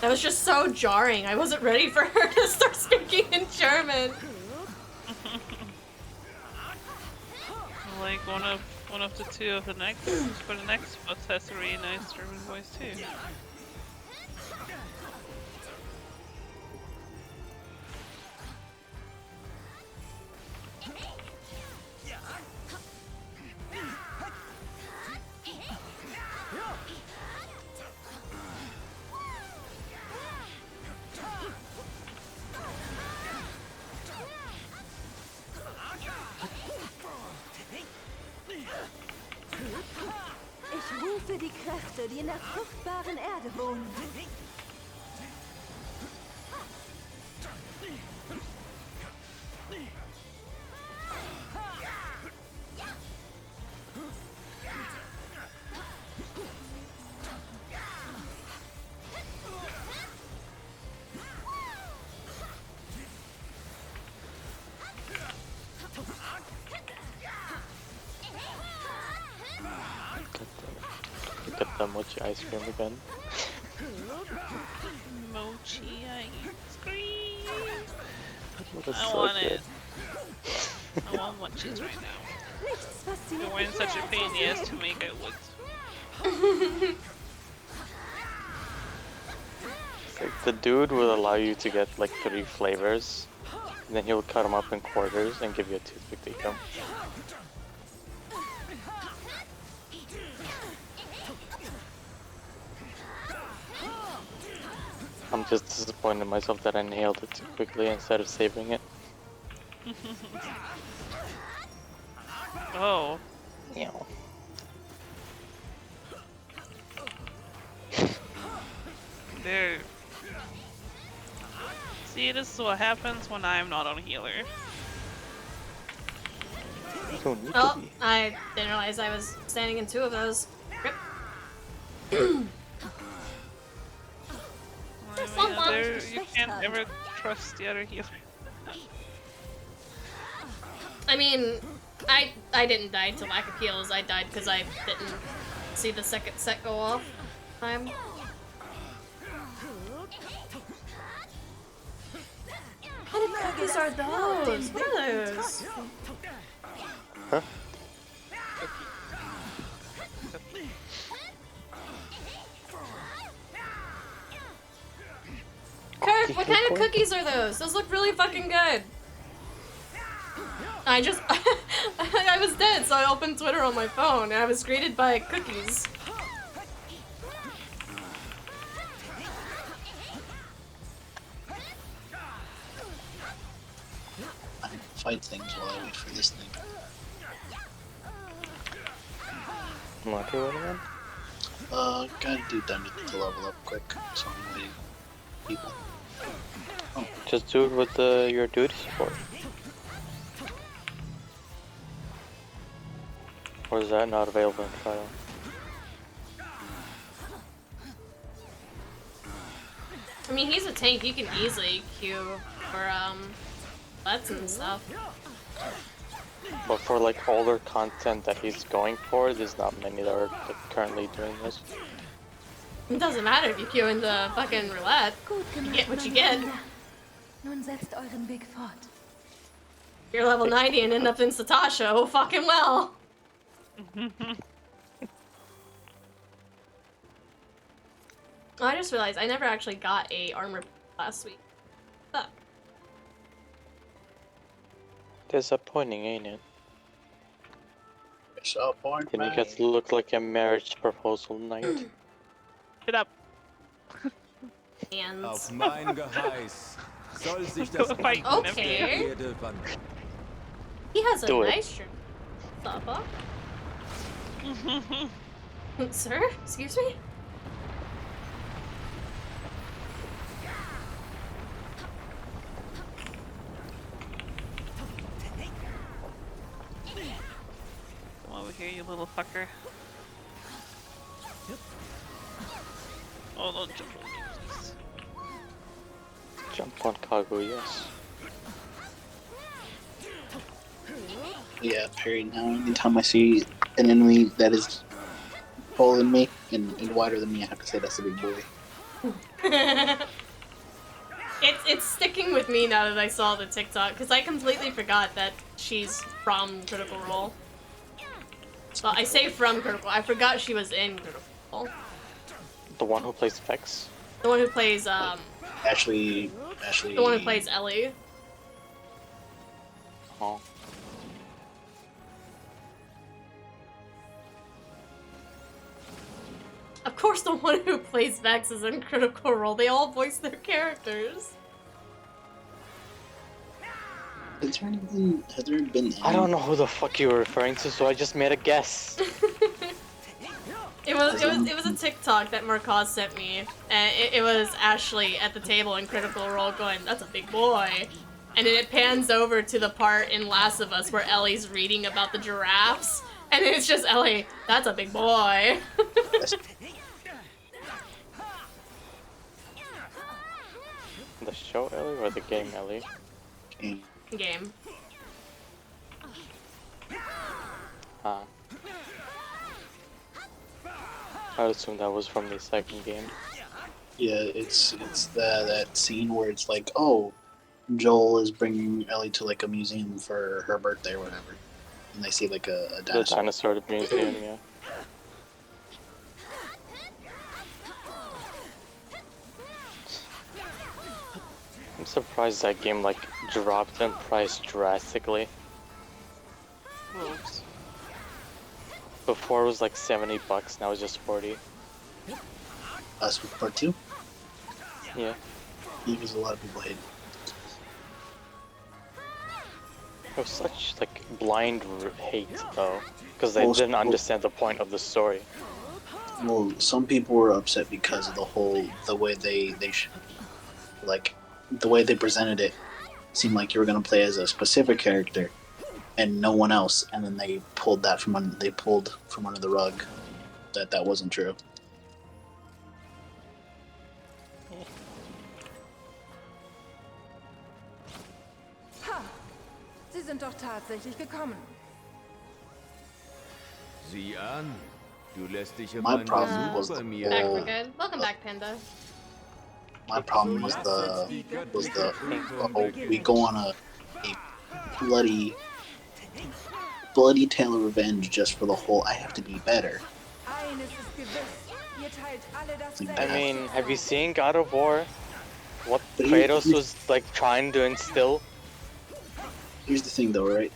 That was just so jarring. I wasn't ready for her to start speaking in German. Like one of the two of the next for the next boss has a really nice German voice too. Ich rufe die Kräfte, die in der fruchtbaren Erde wohnen. Get the mochi ice cream again. Mochi ice cream. That's I so want good. it. I want mochis right now. Nichts fasziniert We're in mich such mehr a als pain in das the ass Meer. to make it with. It's like the dude will allow you to get like 3 flavors, and then he'll cut them up in quarters and give you a toothpick to eat them. I'm just disappointed in myself that I nailed it too quickly instead of saving it. Oh. Yeah. There. See, this is what happens when I'm not on healer. You don't need Oh, to be. I didn't realize I was standing in 2 of those. Rip. Why do we have You can't ever trust the other healer. I mean, I didn't die to lack of heals. I died because I didn't see the second set go off. Time. What cookies are those? What are those? Huh? Kirk, what kind of cookies are those? Those look really fucking good. I just I was dead, so I opened Twitter on my phone and I was greeted by cookies. I fight things while I wait for this thing. What do you want again? Gotta do dungeon to level up quick, so I'm waiting. People. Oh. Just do it with your duty support. Or is that not available in trial? I mean, he's a tank. You can easily queue for lets and stuff. But for like older content that he's going for, there's not many that are like, currently doing this. It doesn't matter if you queue into fucking roulette. You get what you get. Nun setzt euren Weg fort. You're level 90 and end up in Satasha. Oh, fucking well. I just realized I never actually got a armor last week. Fuck. Disappointing, ain't it? Disappointing. Then you get to look like a marriage proposal night. Shut up. Hands. Auf mein Geheiß soll sich das Okay. Erde wandeln. He has a Do it. nice shirt. The fuck? Sir? Excuse me? Come over here, you little fucker. Oh, don't jump on me, please. Jump on cargo, yes. Yeah, parry now. Anytime I see an enemy that is taller than me and wider than me, I have to say that's a big boy. It's sticking with me now that I saw the TikTok, because I completely forgot that she's from Critical Role. Well, I say from Critical, I forgot she was in Critical Role. The one who plays Vex? The one who plays, Ashley. The one who plays Ellie. Oh. Of course the one who plays Vex is in Critical Role. They all voice their characters. Has there been any... I don't know who the fuck you were referring to, so I just made a guess. It was a TikTok that Marcos sent me, and it was Ashley at the table in Critical Role going, "That's a big boy," and then it pans over to the part in Last of Us where Ellie's reading about the giraffes, and it's just Ellie, "That's a big boy." The show Ellie or the game Ellie? Game. Ah. I would assume that was from the second game. Yeah, it's that scene where it's like, oh, Joel is bringing Ellie to like a museum for her birthday or whatever, and they see like a dinosaur. The dinosaur museum, yeah. I'm surprised that game like dropped in price drastically. Wolves. Before it was like $70, now it's just 40. Us with part 2? Yeah. Because a lot of people hate it. It was such like blind hate though, because they didn't understand the point of the story. Well, some people were upset because of the way the way they presented it seemed like you were gonna play as a specific character and no one else, and then they pulled from under the rug that wasn't true. sind doch tatsächlich gekommen. Sieh an, du lässt dich My immer problem nur was bei the mir. Back, we're whole. good. Welcome back, Panda. My problem was we go on a bloody tale of revenge just for the whole. I have to be better. Eines ist gewiss. Ihr teilt alle dasselbe. I mean, have you seen God of War? What But Kratos was like trying to instill? Here's the thing, though, right?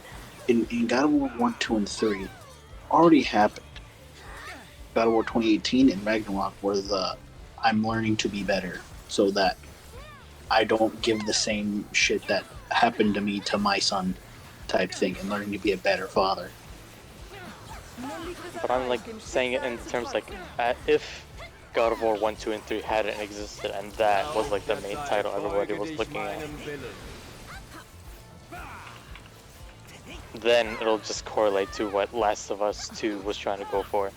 In God of War 1, 2, and 3, already happened. God of War 2018 and Ragnarok were the I'm learning to be better so that I don't give the same shit that happened to me to my son type thing and learning to be a better father. But I'm like saying it in terms like if God of War 1, 2, and 3 hadn't existed and that was like the main title everybody was looking at, then it'll just correlate to what Last of Us 2 was trying to go for.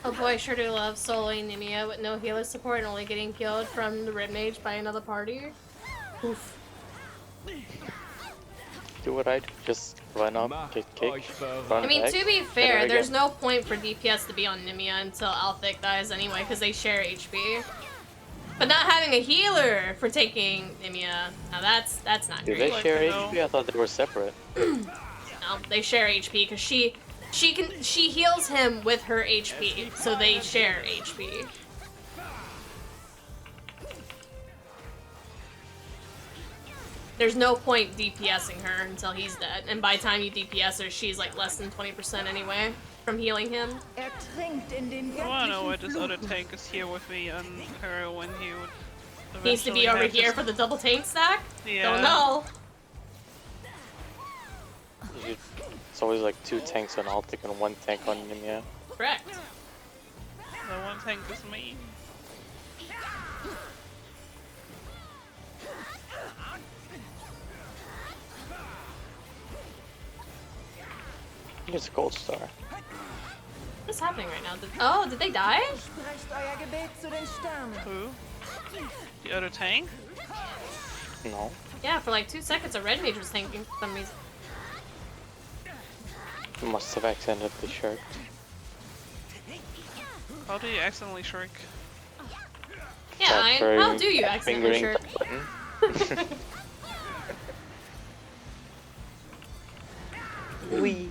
Oh boy, I sure do love soloing Nemia with no healer support and only getting killed from the Red Mage by another party. Oof. Do what I do, just run up, get kicked, run I mean, back, to be hit her fair, there's again. no point for DPS to be on Nemia until Alphic dies anyway, because they share HP. But not having a healer for taking Nemia, now that's not Do great. they share HP? I thought they were separate. No, they share HP because she heals him with her HP, so they share HP. There's no point DPSing her until he's dead, and by the time you DPS her, she's like less than 20% anyway from healing him. Trinkt in den I wanna know why göttlichen this other Fluten. tank is here with me and her when he would Needs to be eventually over have here his- for the double tank stack? Yeah. Don't know. It's always like 2 tanks on Altic and 1 tank on Nemia. Correct. The one tank is me. Here's a gold star. What's happening right now? Did they die? Sprecht euer Gebet zu den Sternen. Who? The other tank? No. Yeah, for like 2 seconds a red mage was tanking for some reason. Must have accidentally shirked. How do you accidentally shrink? Yeah, how do you accidentally fingering shirk? the button. Wee.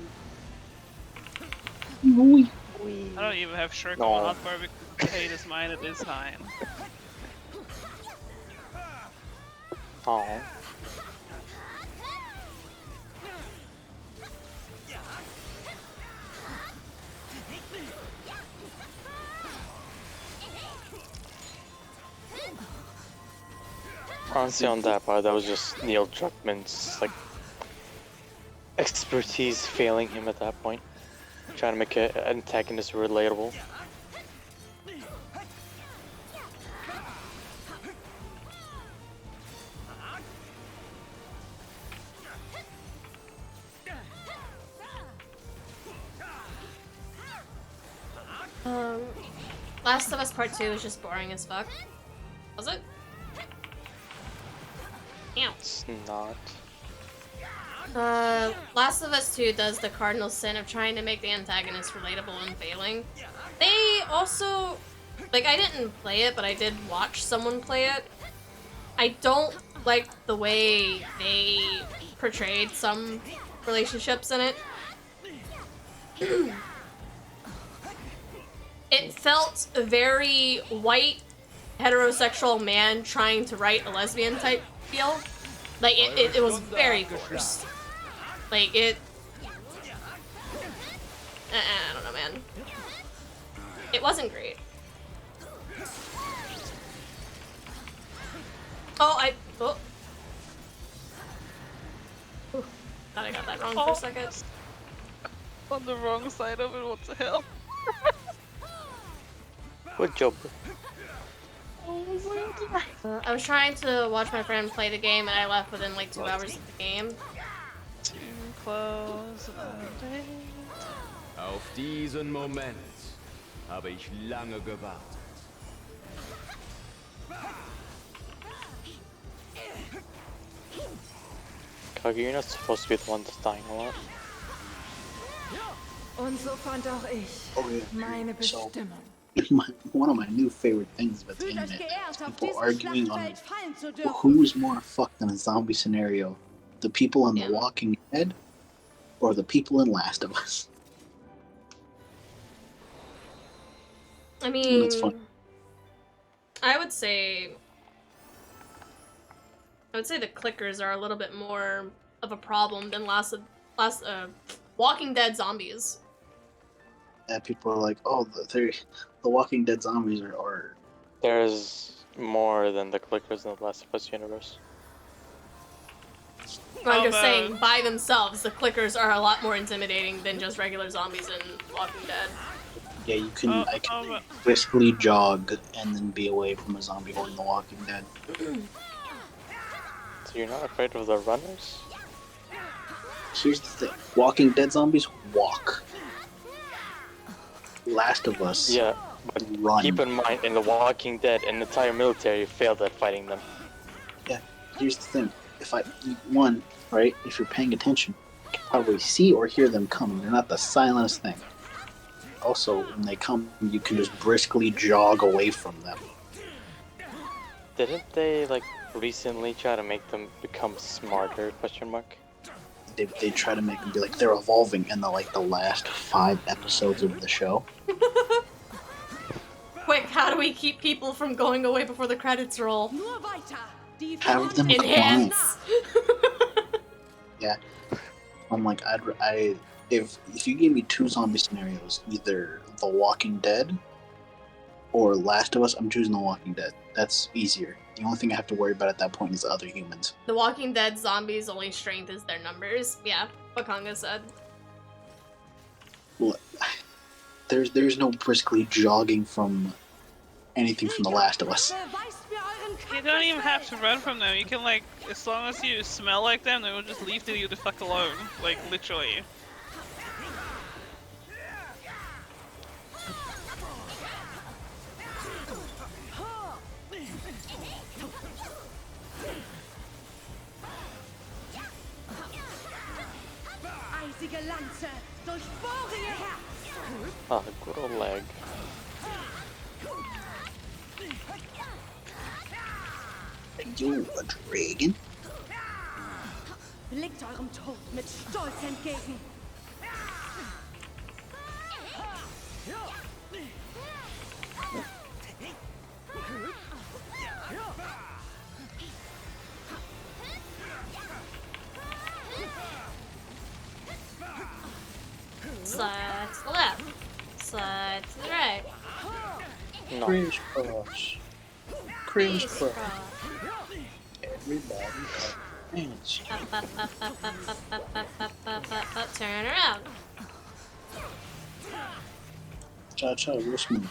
I don't even have shirk No. on hotbar because hate is mine at this time. Oh. Honestly, on that part, that was just Neil Druckmann's like expertise failing him at that point, trying to make an antagonist relatable. Last of Us Part 2 is just boring as fuck. Was it? Ow. It's not. Last of Us 2 does the cardinal sin of trying to make the antagonist relatable and failing. They also, like, I didn't play it, but I did watch someone play it. I don't like the way they portrayed some relationships in it. It felt a very white, heterosexual man trying to write a lesbian type feel. Like, it was very forced. Like, it... I don't know, man. It wasn't great. Oh. Ooh, thought I got that wrong for a second. On the wrong side of it, what the hell? Good job. I was trying to watch my friend play the game and I left within like 2 hours of the game. Too close. Auf diesen Moment habe ich lange gewartet. Kage, you're not supposed to be the one that's dying a lot. Und so fand auch ich Oh yeah. meine So, Bestimmung. one of my new favorite things about the Fühlt euch internet geehrt, is auf people diesem arguing on Schlachtfeld fallen zu dürfen. who's more fucked in a zombie scenario, the people in Yeah. The Walking Dead or the people in Last of Us. I mean, that's fun. I would say the clickers are a little bit more of a problem than Walking Dead zombies. And people are like, oh, the Walking Dead zombies are There's more than the clickers in the Last of Us universe. I'm just saying, by themselves, the clickers are a lot more intimidating than just regular zombies in Walking Dead. yeah, I can briskly jog and then be away from a zombie horde in The Walking Dead. So you're not afraid of the runners? Here's the thing: Walking Dead zombies walk. Last of Us. Yeah, but run. keep in mind, in The Walking Dead, an entire military failed at fighting them. Yeah, here's the thing: if you're paying attention, you can probably see or hear them coming. They're not the silentest thing. Also, when they come, you can just briskly jog away from them. Didn't they, like, recently try to make them become smarter, question mark? They try to make them be like they're evolving in the last 5 episodes of the show. Quick, how do we keep people from going away before the credits roll? Have them climb. Enhance! Yeah, I'm like, if you gave me 2 zombie scenarios, either The Walking Dead or Last of Us, I'm choosing The Walking Dead. That's easier. The only thing I have to worry about at that point is the other humans. The Walking Dead zombies' only strength is their numbers. Yeah, what Konga said. Well, there's no briskly jogging from anything from The Last of Us. You don't even have to run from them. You can, like, as long as you smell like them, they will just leave you the fuck alone. Like, literally. Eisige Lanze, durchbohre ihr Herz. Ah, good old leg. Yo, a dragon? Blickt eurem Tod mit Stolz entgegen. Slide to the left. Slide to the right. No. Crisscross. Crisscross. Everybody dance. Up, turn around. Cha-cha, real smooth.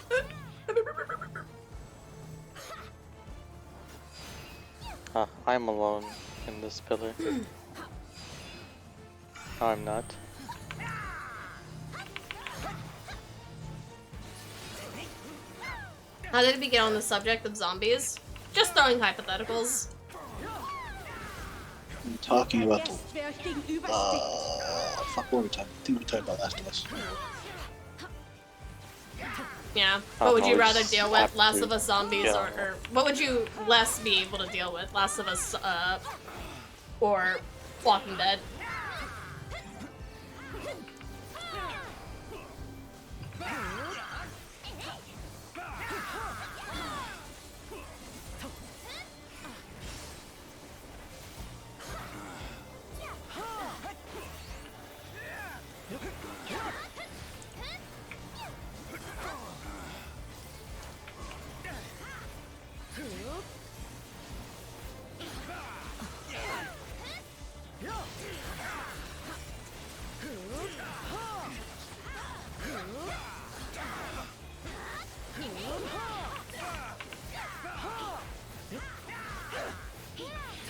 I'm alone in this pillar. No, I'm not. How did we get on the subject of zombies? Just throwing hypotheticals. I'm talking about the, fuck, what were we talking? I think we talked about Last of Us. Yeah. What would you rather just deal with? have Last to- of Us zombies yeah. or what would you less be able to deal with? Last of Us or Walking Dead?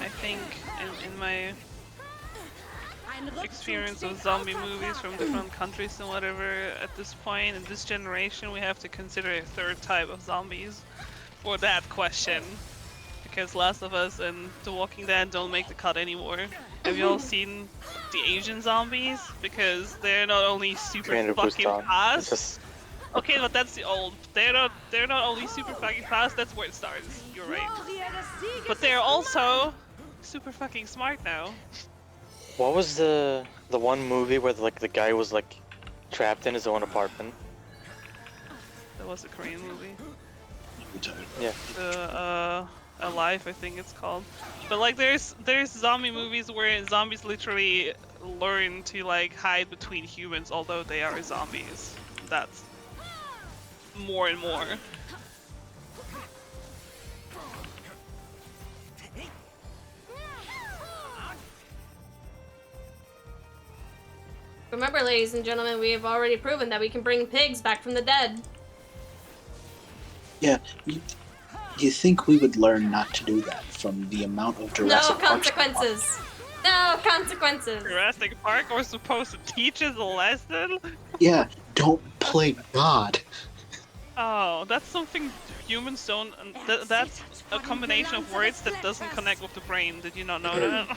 I think in my experience of zombie movies from different countries and whatever, at this point in this generation, we have to consider a third type of zombies for that question. Because Last of Us and The Walking Dead don't make the cut anymore. Have you all seen the Asian zombies? Because they're not only super fucking fast. Okay, but that's the old. They're not only super fucking fast. That's where it starts. You're right. But they're also super fucking smart now. What was the one movie where like the guy was like trapped in his own apartment? That was a Korean movie. Yeah. Alive, I think it's called. But like, there's zombie movies where zombies literally learn to like hide between humans, although they are zombies. That's more and more. Remember, ladies and gentlemen, we have already proven that we can bring pigs back from the dead. Yeah, you think we would learn not to do that from the amount of Jurassic No consequences. No consequences. Jurassic Park was supposed to teach us a lesson? Yeah, don't play God. Oh, that's something humans don't. That's a combination of words that doesn't connect with the brain. Did you not know that?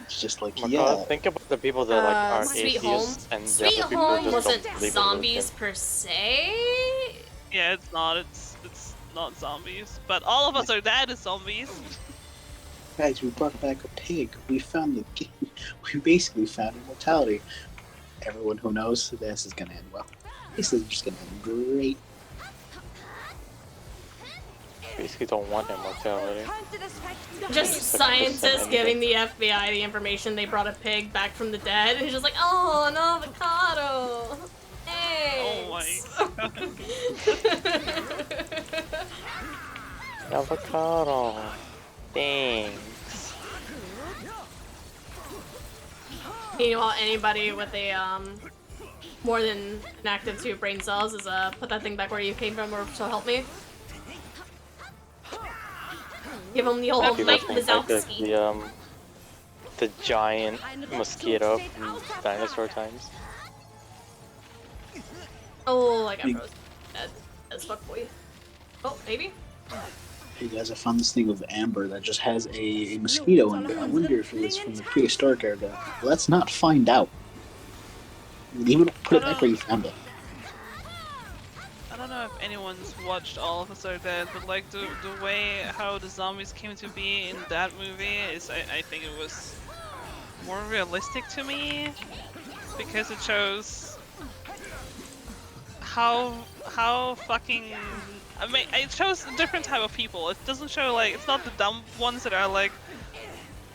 It's just like, Think about the people that like are Sweet atheists Home. and the Sweet other people Home just wasn't don't believe in zombies religion. per se. Yeah, it's not. It's not zombies. But all of us are dead as zombies. Guys, we brought back a pig. We found the. We basically found immortality. Everyone who knows this is gonna end well. This is just gonna end great. Basically, don't want immortality. Just scientists giving the FBI the information they brought a pig back from the dead, and he's just like, oh, an avocado. Thanks. Oh my god. Avocado. Thanks. You know, anybody with a more than an active 2 brain cells is put that thing back where you came from, or so help me. Give him the old Mike Wazowski. The giant mosquito from dinosaur times. Oh, I got frozen. Dead as fuck boy. Oh, maybe? Hey guys, I found this thing with amber that just has a mosquito in it. I wonder if it was from the prehistoric era. Let's not find out. Leave it, put it back where you found it. I don't know if anyone's watched All of Us Are Dead, but like the way how the zombies came to be in that movie is, I think it was more realistic to me, because it shows how fucking, I mean, it shows a different type of people. It doesn't show like, it's not the dumb ones that are like,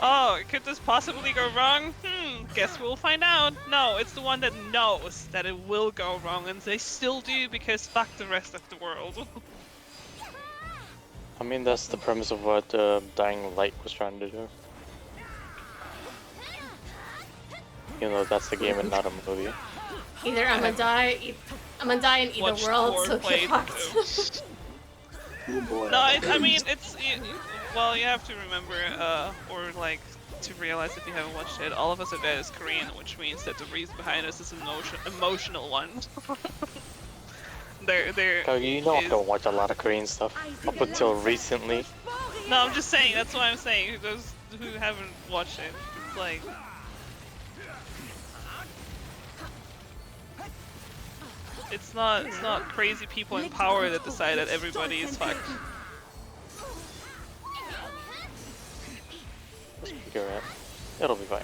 oh, could this possibly go wrong? Guess we'll find out. No, it's the one that knows that it will go wrong, and they still do because fuck the rest of the world. I mean, that's the premise of what Dying Light was trying to do. You know, that's the game and not a movie. Either I'm gonna die in either world, so get fucked. Oh boy. No, I mean, it's, well, you have to remember, or like, to realize if you haven't watched it, All of Us Are Dead is Korean, which means that the reason behind this is an emotional one. You know I don't watch a lot of Korean stuff, up until recently. No, I'm just saying, that's what I'm saying, those who haven't watched it, it's like... It's not crazy people in power that decide that everybody is fucked. Just figure it. It'll be fine.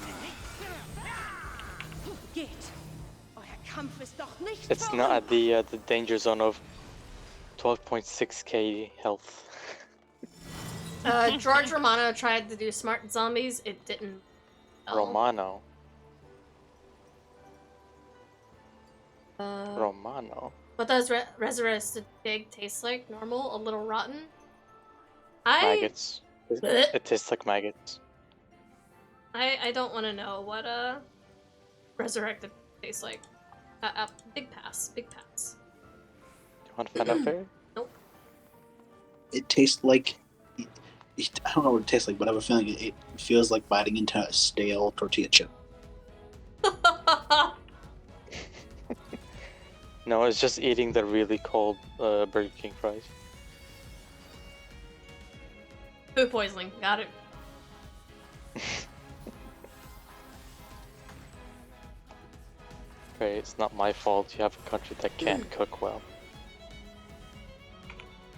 It's not at the danger zone of 12.6k health. George Romano tried to do smart zombies. It didn't. Romano. Romano. What does resurrected pig taste like? Normal? A little rotten? Maggots. It tastes like maggots. I don't want to know what resurrected tastes like. Big pass. Big pass. You want to find out there? Nope. It tastes like... I don't know what it tastes like, but I have a feeling it feels like biting into a stale tortilla chip. No, it's just eating the really cold Burger King fries. Food poisoning. Got it. Okay, it's not my fault you have a country that can't cook well.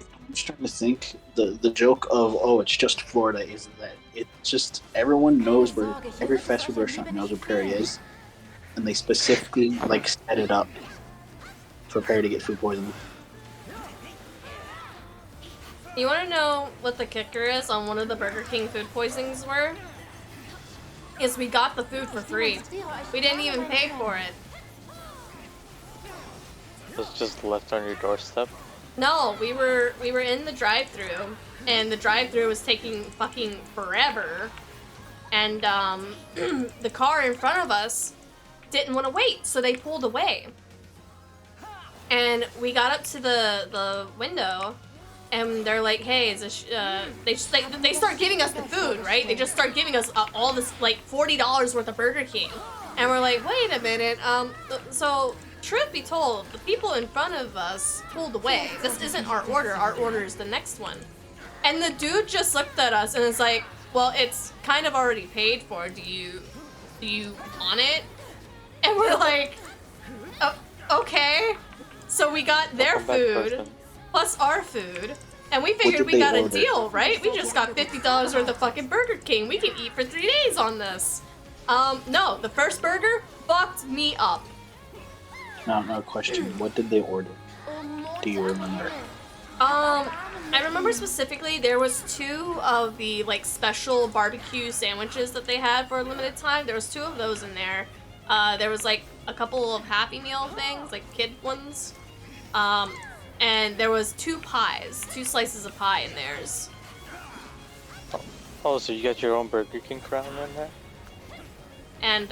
I'm just trying to think. The joke of, oh, it's just Florida is that it's just everyone knows where, every fast food restaurant knows where Perry is, and they specifically like set it up for Perry to get food poisoning. You want to know what the kicker is on one of the Burger King food poisonings were? Is we got the food for free. We didn't even pay for it. It was just left on your doorstep. No, we were in the drive-thru, and the drive-thru was taking fucking forever, and the car in front of us didn't want to wait, so they pulled away. And we got up to the window, and they're like, "Hey, is this?" They start giving us the food, right? They just start giving us all this like $40 worth of Burger King, and we're like, "Wait a minute, so." Truth be told, the people in front of us pulled away. This isn't our order. Our order is the next one. And the dude just looked at us and is like, well, it's kind of already paid for. Do you want it? And we're like, okay. So we got their food plus our food. And we figured we got a deal, right? We just got $50 worth of fucking Burger King. We can eat for 3 days on this. No, the first burger fucked me up. No, question. What did they order? Do you remember? I remember specifically there was 2 of the like special barbecue sandwiches that they had for a limited time. There was 2 of those in there. There was like a couple of Happy Meal things, like kid ones. And there was 2 pies, 2 slices of pie in theirs. Oh, so you got your own Burger King crown in there? And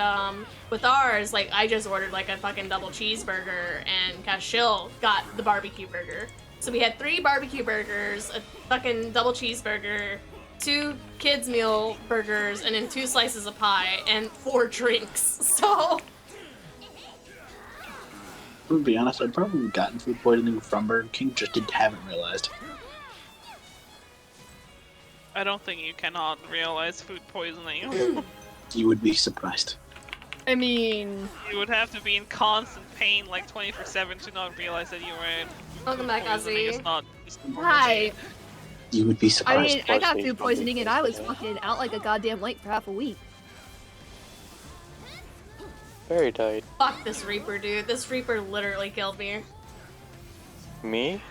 with ours, like I just ordered like a fucking double cheeseburger, and Kashil got the barbecue burger. So we had 3 barbecue burgers, a fucking double cheeseburger, 2 kids meal burgers, and then 2 slices of pie and 4 drinks. So I'm gonna be honest, I'd probably gotten food poisoning from Burger King, just haven't realized. I don't think you cannot realize food poisoning. You would be surprised. I mean, You would have to be in constant pain like 24/7 to not realize that you were in. Welcome back, poisoning is Ozzy. not. hi. You would be I surprised. mean, I got food poisoning and I was fucking out like a goddamn light for half a week. Barry died. Fuck this Reaper, dude. This Reaper literally killed me. Me?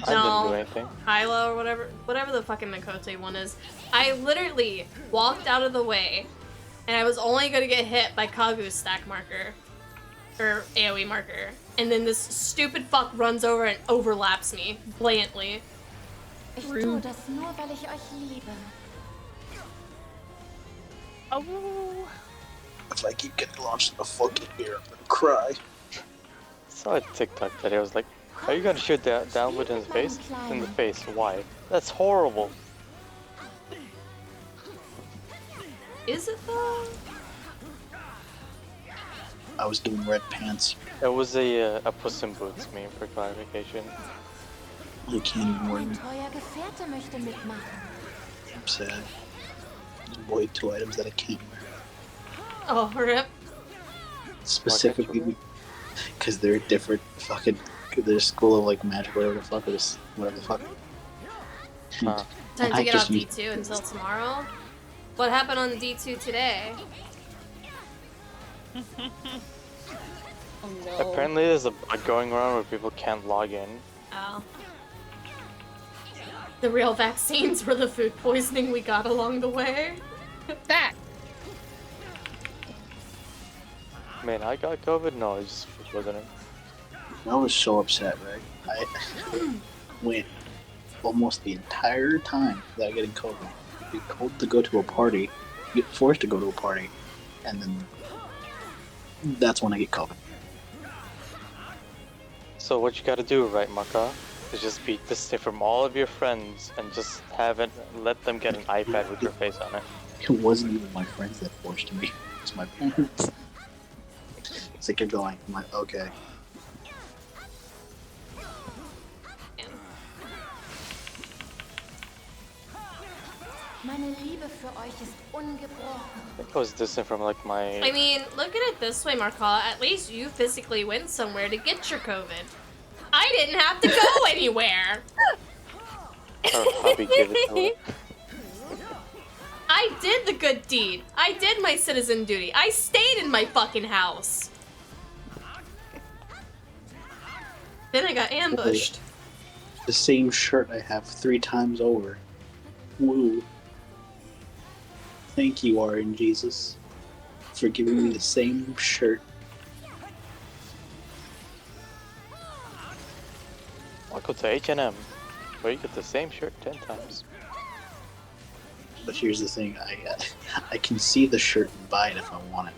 I No. didn't do anything. Hylo or whatever the fucking Makote one is. I literally walked out of the way, and I was only gonna get hit by Kagu's stack marker, or AoE marker, and then this stupid fuck runs over and overlaps me, blatantly. Ich tue das nur, weil ich euch liebe. Oh. If I keep getting launched in the fucking air, I'm gonna cry. I saw a TikTok that it was like, are you gonna shoot that downward in the face? In the face, why? That's horrible. Is it though? I was doing red pants. It was a Puss in Boots meme for clarification. I can't even wear Ein them. treuer Gefährte möchte mitmachen. I'm sad. There's only 2 items that I can't wear. Oh, rip. Specifically because they're different fucking, they're school of like magic, whatever the fuck it is, whatever the fuck. Huh. Time I to get just off use- D2 until tomorrow. What happened on D2 today? Oh no. Apparently there's a bug going around where people can't log in. Oh. The real vaccines were the food poisoning we got along the way. Back. Man, I got COVID? No, it just wasn't it. I was so upset, right? I went almost the entire time without getting COVID. Be told to go to a party, get forced to go to a party, and then that's when I get COVID. So what you gotta do, right, Maka, is just be distant from all of your friends and just let them get an iPad with your face on it. It wasn't even my friends that forced me. It was my parents. It's like you're going. I'm like, okay. Meine Liebe für euch ist ungebrochen. It was distant from like my. I mean, look at it this way, Markala. At least you physically went somewhere to get your COVID. I didn't have to go anywhere. Her hubby gave it to her. I did the good deed. I did my citizen duty. I stayed in my fucking house. Then I got ambushed. The same shirt I have 3 times over. Woo. Thank you, RNGesus, for giving me the same shirt. Welcome to H&M, where you get the same shirt 10 times. But here's the thing, I can see the shirt and buy it if I want it.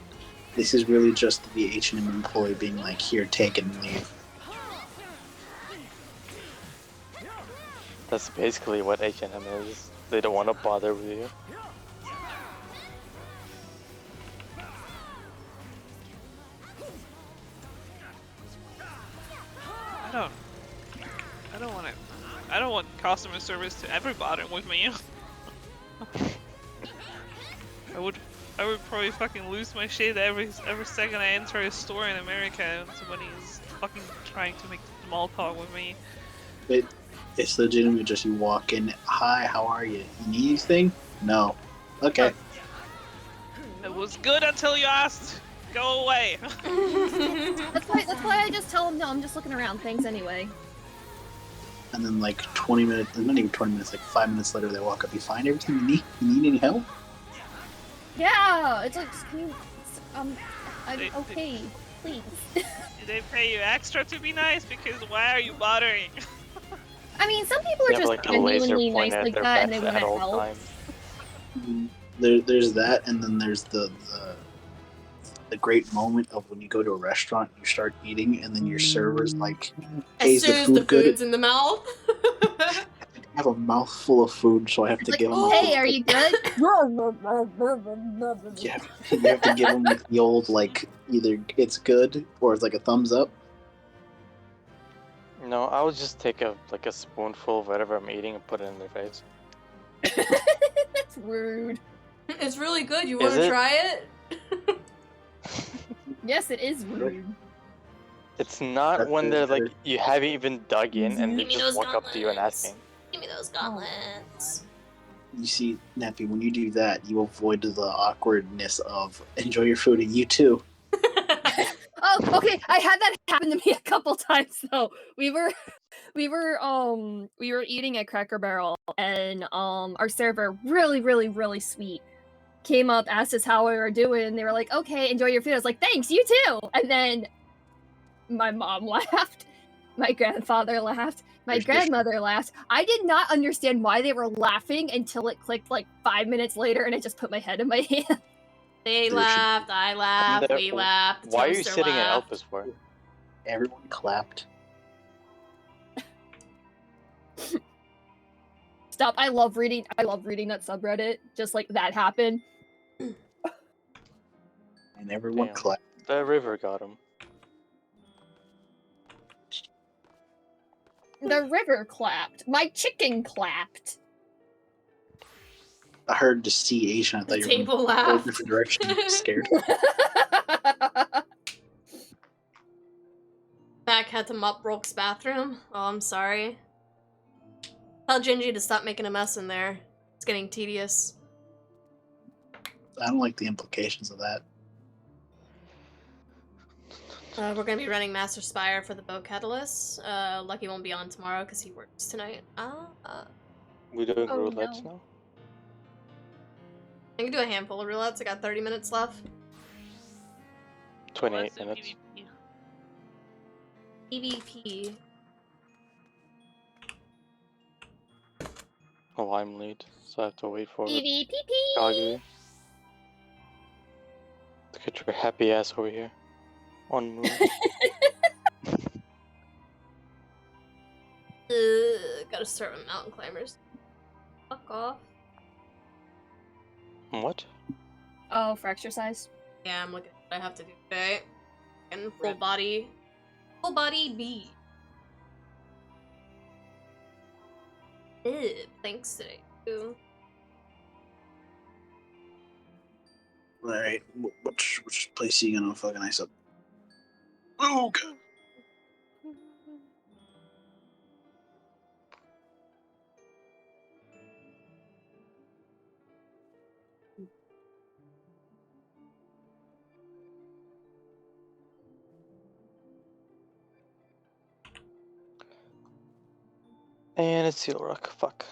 This is really just the H&M employee being like, here, take it and leave. That's basically what H&M is. They don't want to bother with you. I don't want customer service to ever bother with me. I would probably fucking lose my shit every second I enter a store in America and somebody is fucking trying to make small talk with me. It's legitimately just you walk in, hi, how are you? You need anything? No. Okay. It was good until you asked. Go away. That's why I just tell them no, I'm just looking around, thanks anyway. And then like 20 minutes, not even 20 minutes, like 5 minutes later they walk up, you find everything you need? You need any help? Yeah, it's like, can you, okay, please. Did they pay you extra to be nice? Because why are you bothering? I mean, some people are just like a laser genuinely nice pointed at like their that and they backs want at to all help. times. There's that, and then there's the great moment of when you go to a restaurant, you start eating, and then your server's like, hey, As is the soon as food the good? food's in the mouth. I have a mouthful of food, so I have to give them Hey, are you good? you have to give them like the old, like, either it's good or it's like a thumbs up. No, I would just take a spoonful of whatever I'm eating and put it in their face. That's rude. It's really good. You Is want to it? try it? Yes, it is rude. It's not That's when it, they're like better. you haven't even dug in and they Give me just those walk up to you and gauntlets. asking. Give me those gauntlets. You see, Nappy, when you do that, you avoid the awkwardness of enjoy your food and you too. Oh, okay. I had that happen to me a couple times though. We were eating at Cracker Barrel and our server, really sweet, came up, asked us how we were doing, and they were like, okay, enjoy your food. I was like, thanks, you too. And then my mom laughed, my grandfather laughed, my grandmother laughed. I did not understand why they were laughing until it clicked like 5 minutes later and I just put my head in my hand. They laughed, I laughed, we laughed. Why are you Toaster sitting at laughed. Elpis for? Everyone clapped. Stop, I love reading that subreddit. Just like that happened. And everyone Damn. clapped. The river got him. The river clapped. My chicken clapped. I heard the C Asian. I thought The you were table going a whole laughed. different direction. I was scared. Back had to mop Brooke's bathroom. Oh, I'm sorry. Tell Gingy to stop making a mess in there. It's getting tedious. I don't like the implications of that. We're gonna be running Master Spire for the Bow Catalyst. Lucky won't be on tomorrow because he works tonight. We doing Oh, roulettes no. now? I can do a handful of roulettes. I got 30 minutes left. 28 What's in minutes. EVP. Oh, I'm late, so I have to wait for it. EVPP. Calgary. Look at your happy ass over here. On move. Gotta start with mountain climbers. Fuck off. What? Oh, for exercise. Yeah, I'm looking at what I have to do today. and full body B. Ew, thanks today too. Alright, which place are you gonna fucking ice up? Oh, God. And it's Seal Rock. Fuck.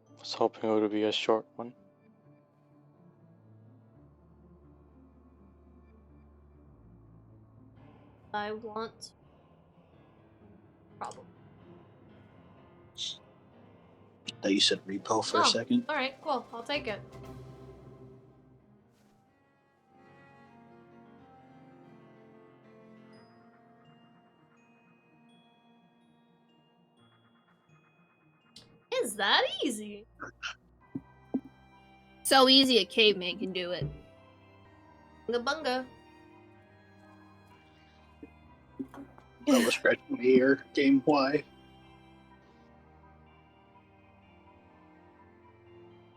I was hoping it would be a short one. I want probably. That you said repo for a second. All right, cool. I'll take it. Is that easy? So easy a caveman can do it. The bunga. I was scratching my ear. Game why?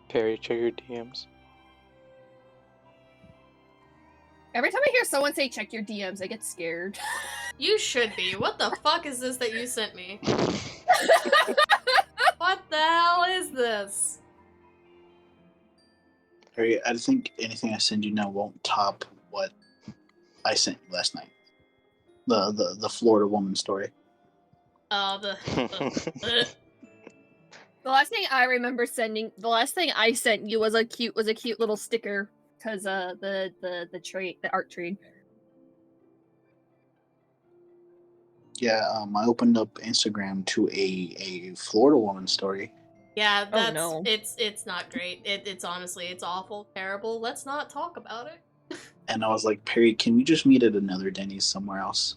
Perry, check your DMs. Every time I hear someone say check your DMs, I get scared. You should be. What the fuck is this that you sent me? What the hell is this? Harry, I think anything I send you now won't top what I sent you last night. The Florida woman story. Oh, The last thing I remember sending, the last thing I sent you was a cute little sticker because the art trade. Yeah, I opened up Instagram to a Florida woman story. Yeah, that's no. it's not great. It's honestly it's awful, terrible. Let's not talk about it. And I was like, Perry, can we just meet at another Denny's somewhere else?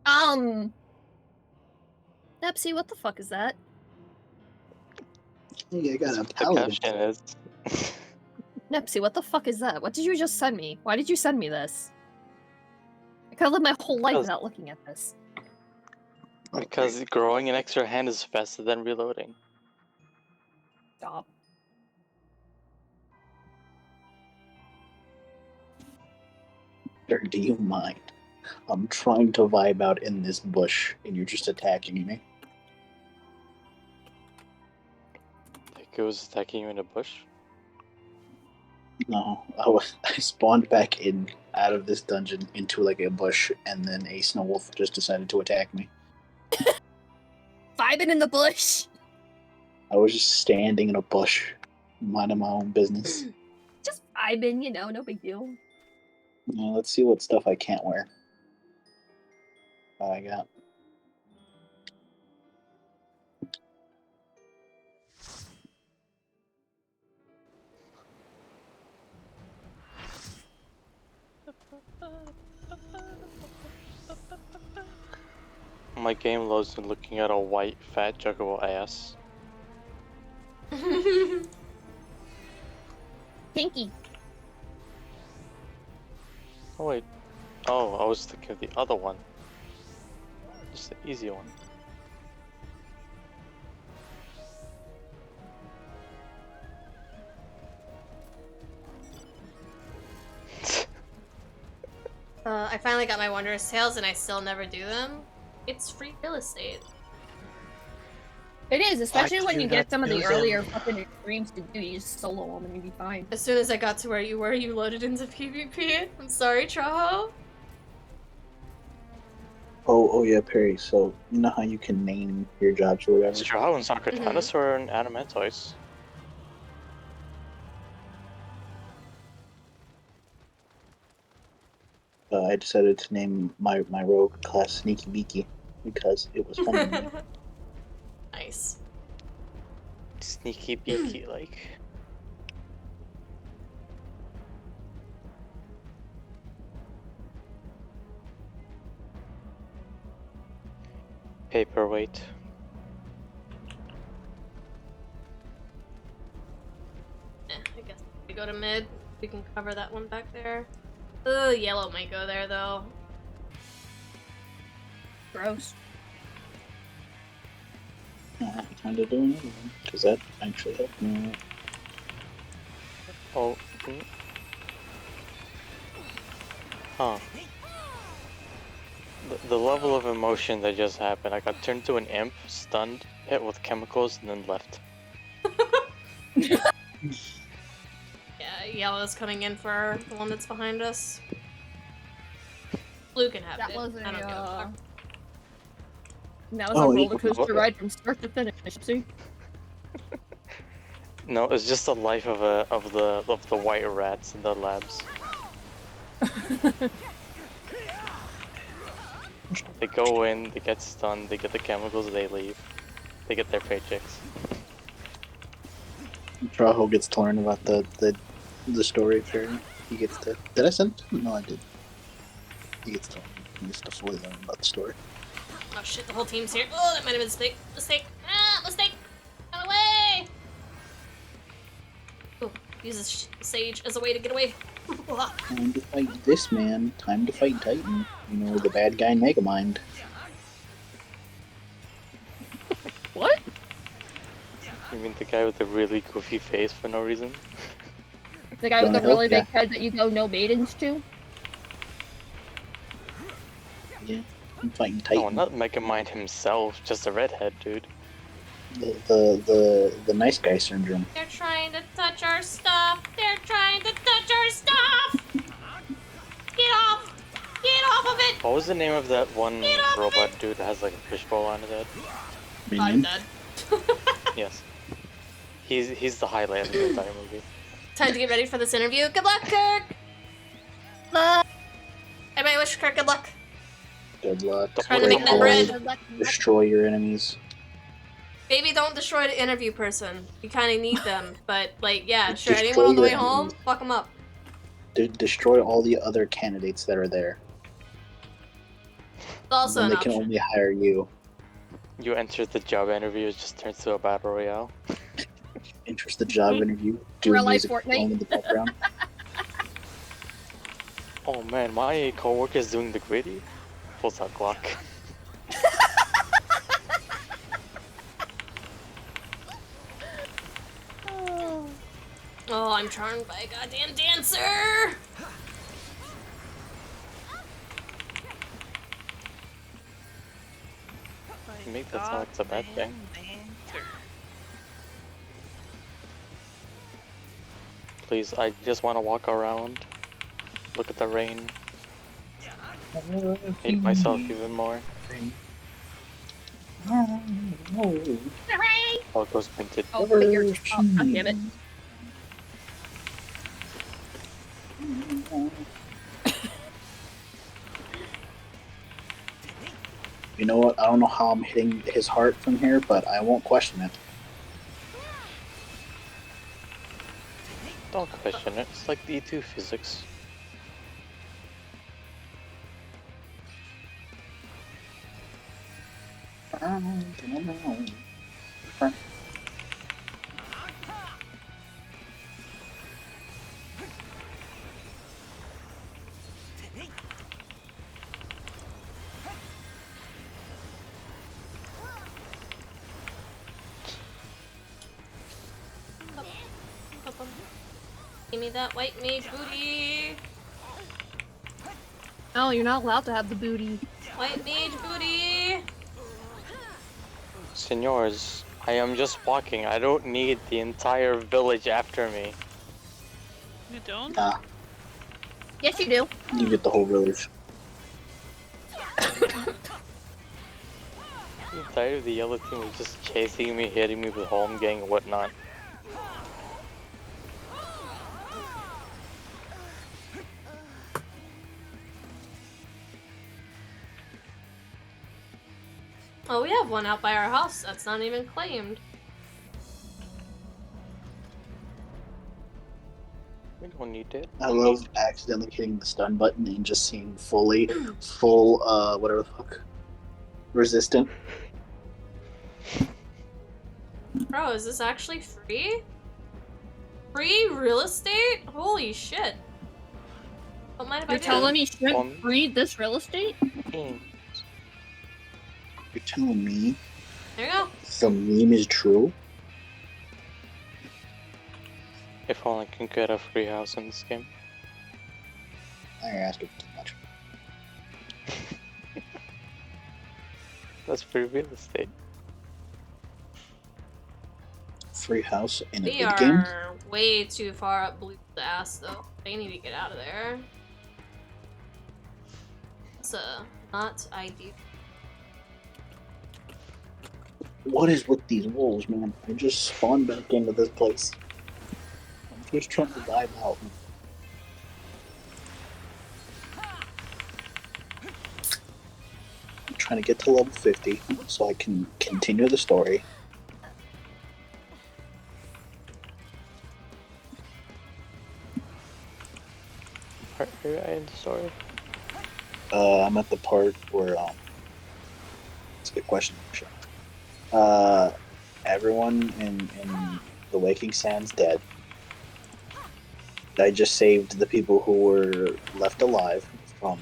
Nepsy, what the fuck is that? Hey, I got a The palette. caption is. Nepsy, what the fuck is that? What did you just send me? Why did you send me this? I could have lived my whole life without looking at this. Because growing an extra hand is faster than reloading. Stop. Or do you mind? I'm trying to vibe out in this bush, and you're just attacking me. Like it was attacking you in a bush? No, I spawned back in out of this dungeon into like a bush, and then a snow wolf just decided to attack me. Vibing in the bush. I was just standing in a bush, minding my own business. Just vibing, no big deal. Now, let's see what stuff I can't wear. I got. My game loads and looking at a white, fat, juggable ass. Pinky. Oh wait. Oh, I was thinking of the other one. Just the easy one. I finally got my Wondrous Tales and I still never do them. It's free real estate. It is, especially Why when do you you get not some of the do them? earlier fucking streams to do. You just solo them and you'll be fine. As soon as I got to where you were, you loaded into PvP. I'm sorry, Traho. Oh yeah, Perry. So you know how you can name your jobs or whatever. Is Straw and Socratanus or an Adamantoise? I decided to name my rogue class Sneaky Beaky because it was fun. to me. Nice. Sneaky beaky, like. Paperweight. I guess We go to mid. We can cover that one back there. Ugh, yellow might go there though. Gross. I have time to do another one, because that actually helped me out. Oh. Huh. The level of emotion that just happened. I got turned to an imp, stunned, hit with chemicals, and then left. Yeah, yellow's coming in for the one that's behind us. Blue can have That it. was I don't give a fuck. That was a roller coaster ride from start to finish. See? No, it's just the life of the white rats in the labs. They go in, they get stunned, they get the chemicals, they leave. They get their paychecks. Traho gets to learn about the story fairy. He gets to. Did I send it to him? No, I did. He gets to fully learn about the story. Oh shit, the whole team's here. Oh, that might have been a mistake. Mistake. Ah, mistake. Get away. Oh, use this sage as a way to get away. Time to fight this man. Time to fight Titan. You know, the bad guy in Megamind. What? You mean the guy with the really goofy face for no reason? The guy with the really big head that you go no maidens to? Yeah, I'm fighting Titan. No, not Megamind himself, just a redhead dude. The nice guy syndrome. They're trying to touch our stuff. They're trying to touch our stuff. Get off. Get off of it. What was the name of that one robot dude that has like a fishbowl on his head? I'm dead. Yes. He's the highlight of the entire movie. Time to get ready for this interview. Good luck, Kirk. Everybody wish Kirk good luck. Good luck. Trying to make that bread. Destroy your enemies. Baby, don't destroy the interview person. You kind of need them, but like, yeah, sure. Destroy Anyone on the way your home, enemies. fuck them up. Destroy all the other candidates that are there. It's also Then an they can option. only hire you. You enter the job interview, it just turns to a battle royale. Enters the job interview. Do Real life music Fortnite. playing in the background. Oh man, my coworker's doing the gritty. Pulls out Glock. Oh, I'm charmed by a goddamn dancer. Make that sound like it's a bad thing. Please, I just want to walk around, look at the rain, hate myself even more. Oh, it goes painted. Oh, but you're. Oh, God damn it. You know what? I don't know how I'm hitting his heart from here, but I won't question it. Don't question it, it's like E2 physics. Give me that white mage booty. Oh, you're not allowed to have the booty. White mage booty. Senors, I am just walking. I don't need the entire village after me. You don't? Nah, Yes, you do. you get the whole village. The entire of the yellow team was just chasing me, hitting me with home gang and whatnot. Oh, we have one out by our house that's not even claimed. We don't need it. I love accidentally hitting the stun button and just seeing full, whatever the fuck, resistant. Bro, is this actually free? Free real estate? Holy shit. Don't mind if I You're do. telling me shouldn't breed this real estate? You're telling me There you go. the meme is true? If only I can get a free house in this game. I asking too much. That's free real estate. Free house in a We good game? are way too far up Blue's ass, though. They need to get out of there. It's not ideal. What is with these wolves, man? I just spawned back into this place. I'm just trying to dive out. I'm trying to get to level 50 so I can continue the story. Are you in the story? I'm at the part where, it's a good question, actually. Everyone in the Waking Sand's dead. I just saved the people who were left alive from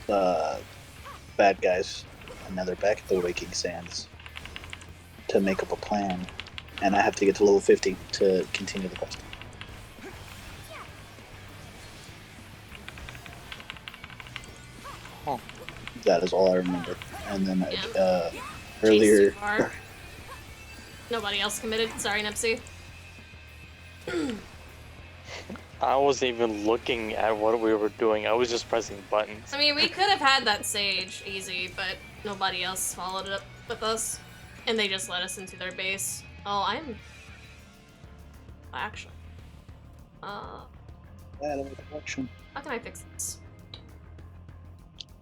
the bad guys, and now they're back at the Waking Sands to make up a plan, and I have to get to level 50 to continue the quest. Oh. That is all I remember. And then Yeah. earlier, Chase too far. Nobody else committed. Sorry, Nipsey. I wasn't even looking at what we were doing. I was just pressing buttons. I mean, we could have had that sage easy, but nobody else followed it up with us. And they just let us into their base. Oh, I'm... Actually. How can I fix this?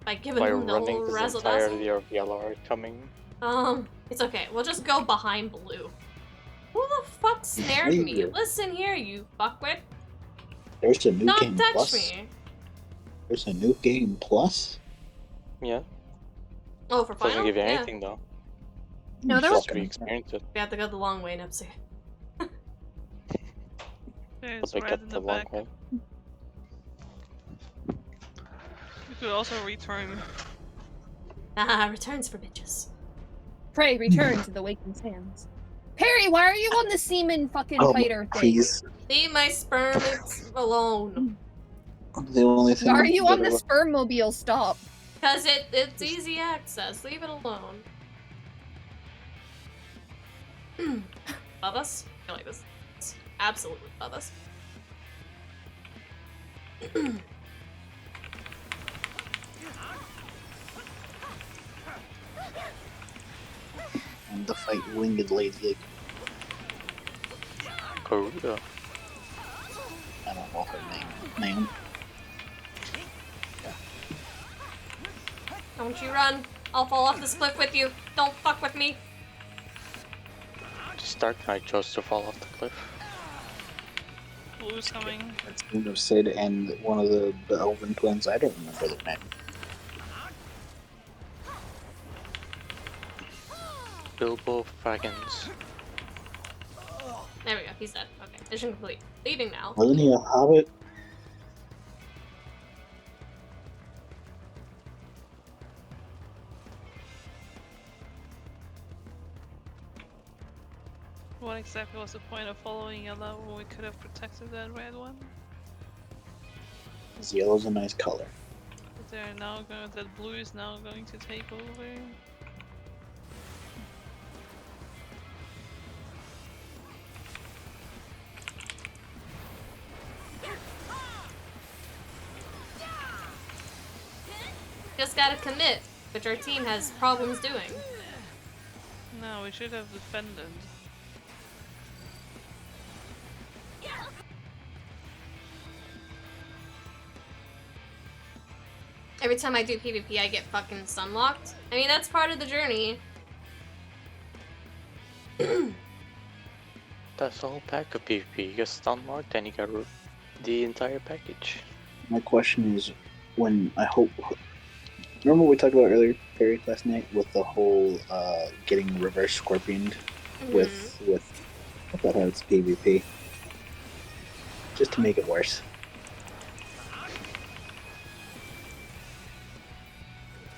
By giving By them the running whole this razzle entirety dazzle? of yellow are coming. It's okay. We'll just go behind blue. Who the fuck snared me? Weird. Listen here, you fuckwit. there's a new Don't game touch plus. me. There's a new game plus. Yeah. Oh, for final? Doesn't give you Yeah. anything though. No, there Just was. to experience it. We have to go the long way, Nipsey. There's But they red kept in the the long back. way. You could also return. Ah, returns for bitches. Pray return to the Waking Sands. Perry, why are you on the semen fucking fighter thing? Please. Leave my sperm alone. The only thing Why are you on that the sperm mobile? Stop. Because it's easy access. Leave it alone. Above us? I feel like this is absolutely above us. and the fight winged lady. Karuta. I don't know her name. Don't you run. I'll fall off this cliff with you. Don't fuck with me. Just Dark Knight chose to fall off the cliff. Blue's coming. It's of Sid and one of the Elven twins. I don't remember their name. Bilbo Baggins. There we go. He's dead. Okay. Mission complete. Leaving now. Wasn't he a hobbit? What exactly was the point of following yellow when we could have protected that red one? Because yellow's a nice color. They're now going. That blue is now going to take over. Just gotta commit, which our team has problems doing. No, we should have defended. Every time I do PvP, I get fucking sunlocked. I mean, that's part of the journey. That's the whole pack of PvP. You get stunlocked and you get the entire package. My question is, when I hope... Remember what we talked about earlier, Perry, last night? With the whole, getting reverse scorpioned with... What But it's PvP. Just to make it worse.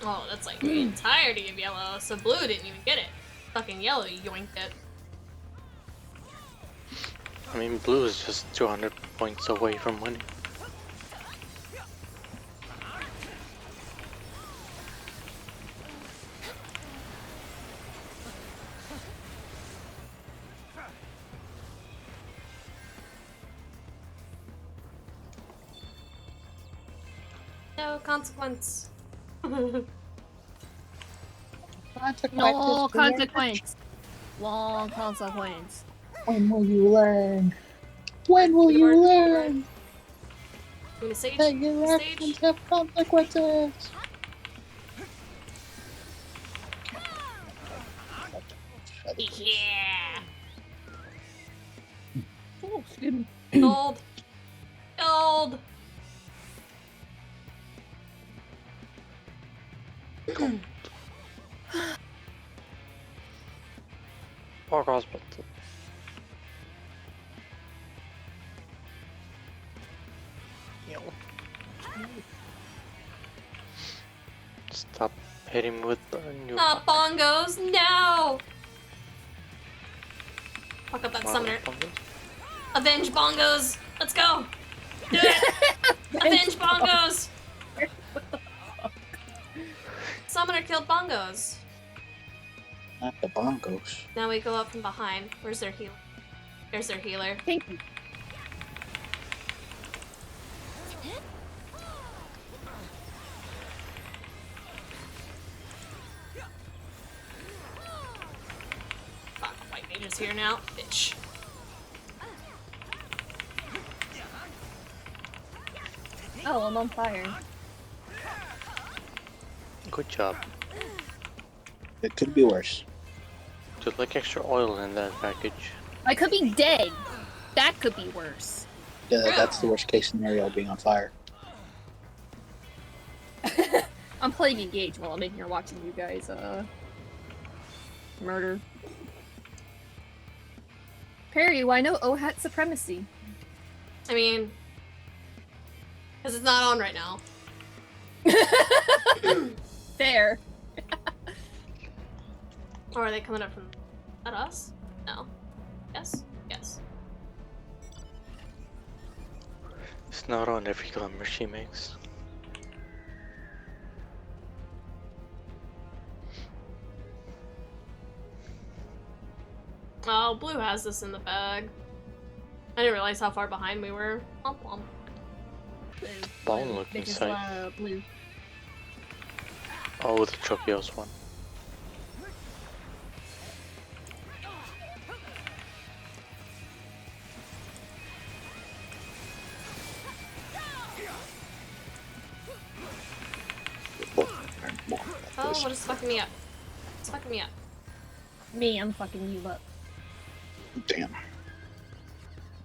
Oh, that's like the entirety of yellow, so blue didn't even get it. Fucking yellow yoinked it. I mean, blue is just 200 points away from winning. No consequence. No consequence. Long consequence. When will you learn? When will you learn? You sage? That your actions have consequences. Yeah. Oh, excuse me. Gold. Gold. Or crossbow. Stop hitting with your Not bongos, no! Fuck up that summoner. Avenge bongos! Let's go! Do it! Avenge bongos! Summoner killed bongos. Not the bongos. Now we go up from behind. Where's their healer? There's their healer. Thank you. Fuck, white mage is here now. Bitch. Oh, I'm on fire. Good job. It could be worse. Just like extra oil in that package. I could be dead. That could be worse. Yeah, that's the worst case scenario, being on fire. I'm playing Engage while I'm in here watching you guys, murder. Perry, why no OHAT supremacy? I mean, because it's not on right now. Fair. Or are they coming up from... At us? No. Yes? Yes. It's not on every glimmer she makes. Oh, blue has this in the bag. I didn't realize how far behind we were. Womp womp. Bone looking Bitches sight. love blue. Oh, the Tropios one. Oh, what is fucking me up? It's fucking me up. Me, I'm fucking you up. Damn.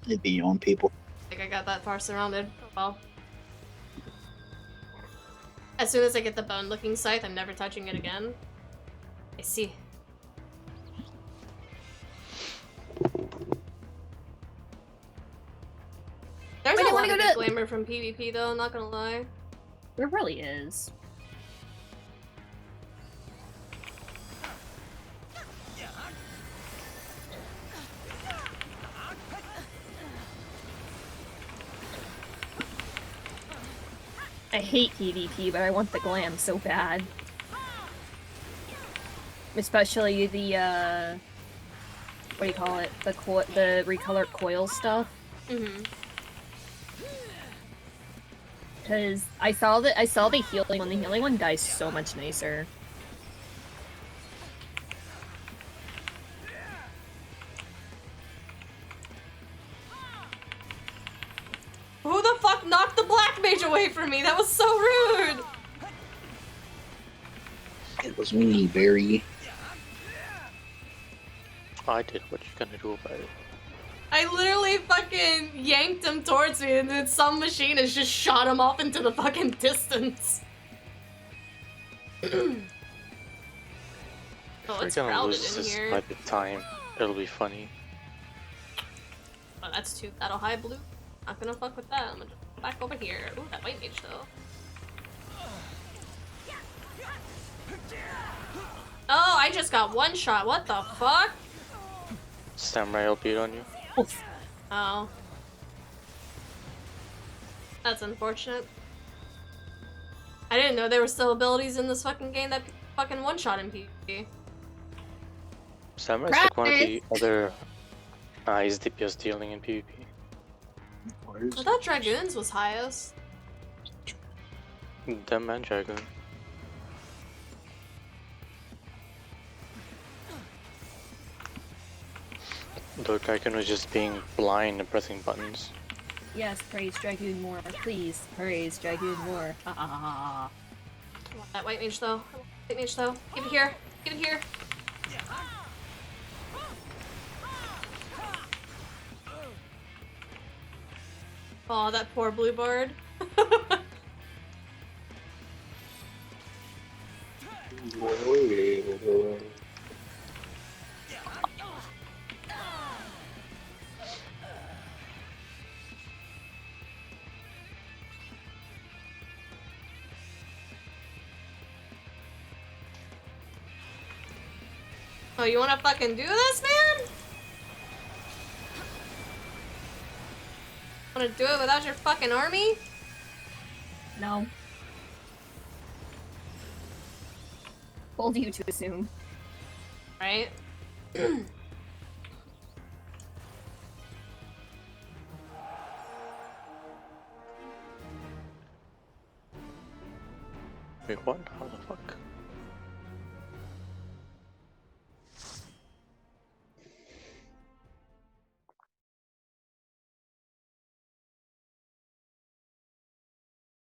It'd be your own people. I think I got that far surrounded. Oh, well. As soon as I get the bone-looking scythe, I'm never touching it again. I see. There's Wait, a I lot wanna of go good to- glamour from PvP though, not gonna lie. There really is. I hate PvP, but I want the glam so bad. Especially the, what do you call it? The recolored coil stuff. Mm-hmm. Because I saw the healing one. The healing one dies so much nicer. Who the fuck knocked the black mage away from me? That was so rude! It was me, Barry. I did. What you gonna do about it? I literally fucking yanked him towards me and then some machine has just shot him off into the fucking distance. Oh, We're it's gonna crowded lose in this here. by the time. It'll be funny. Oh, that's too battle high blue. Not gonna fuck with that. I'm gonna just go back over here. Ooh, that white mage though. Oh, I just got one shot. What the fuck? Samurai will beat on you. Oh. That's unfortunate. I didn't know there were still abilities in this fucking game that fucking one-shot in PvP. Samurai's like one of the other. He's DPS dealing in PvP. I thought Dragoons was highest. Them and Dragoon. Though Dragoon was just being blind and pressing buttons. Yes, praise Dragoon more. Please, praise Dragoon more. Ha ha ha ha. I want that white mage though. I want that white mage though. Give it here. Give it here. Oh, that poor blue bard. Oh, you wanna fucking do this, man? Wanna do it without your fucking army? No. Bold you to assume. Right? Wait, what? How the fuck?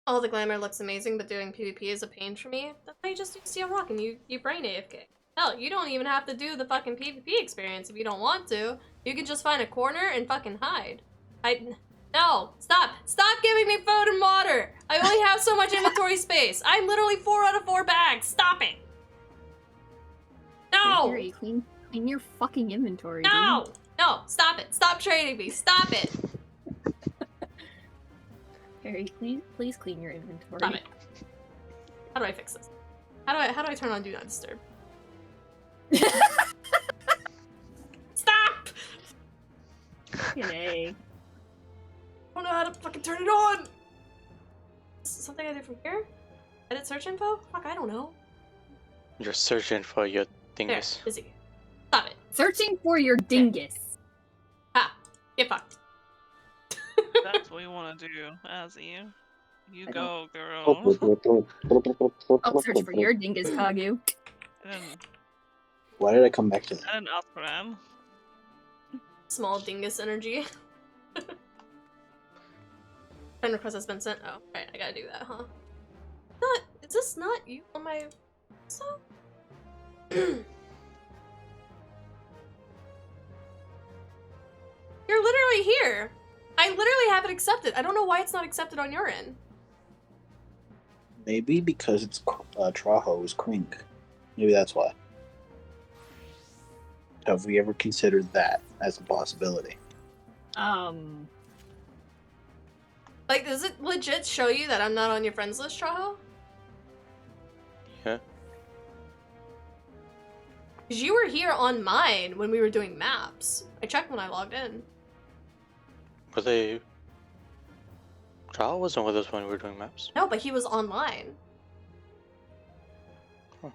Oh, the glamour looks amazing, but doing PvP is a pain for me. That's why you just see a rock and you brain AFK. Hell, you don't even have to do the fucking PvP experience if you don't want to. You can just find a corner and fucking hide. No! Stop! Stop giving me food and water! I only have so much inventory space! I'm literally 4 out of 4 bags! Stop it! No! Harry, clean your fucking inventory. No! Dude. No! Stop it! Stop trading me! Stop it! Harry, please clean your inventory. Stop it. How do I fix this? How do I turn on Do Not Disturb? Stop! Yay. I don't know how to fucking turn it on! Is this something I do from here? Edit search info? Fuck, I don't know. You're searching for your There, dingus. busy. Stop it. Searching for your dingus. Ha! Get fucked. That's what you want to do, Azzy. You I go, girl. I'll search for your dingus, Kagu. And Why did I come back to that? an Alpharan. Small dingus energy. Friend request has been sent. Oh, right, I gotta do that, huh? Is this not you on my... So? You're literally here! I literally have it accepted. I don't know why it's not accepted on your end. Maybe because it's Traho is Krink. Maybe that's why. Have we ever considered that as a possibility? Like, does it legit show you that I'm not on your friends list, Traho? Yeah. Because you were here on mine when we were doing maps. I checked when I logged in. Were they... Trial wasn't with us when we were doing maps. No, but he was online. Huh.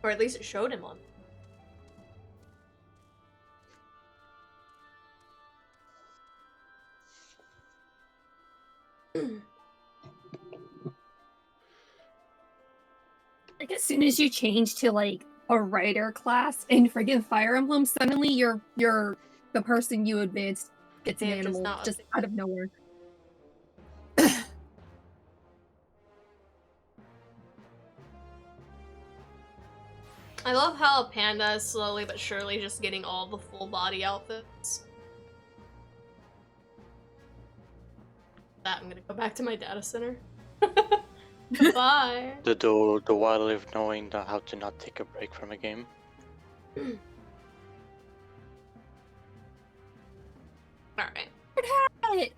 Or at least it showed him on. Like, as soon as you change to, like, a writer class in friggin' Fire Emblem, suddenly you're the person you advanced gets an Yeah, just animal not- just out of nowhere. I love how Panda is slowly but surely just getting all the full body outfits. That, I'm gonna go back to my data center. Bye. The while of knowing how to not take a break from a game. Alright.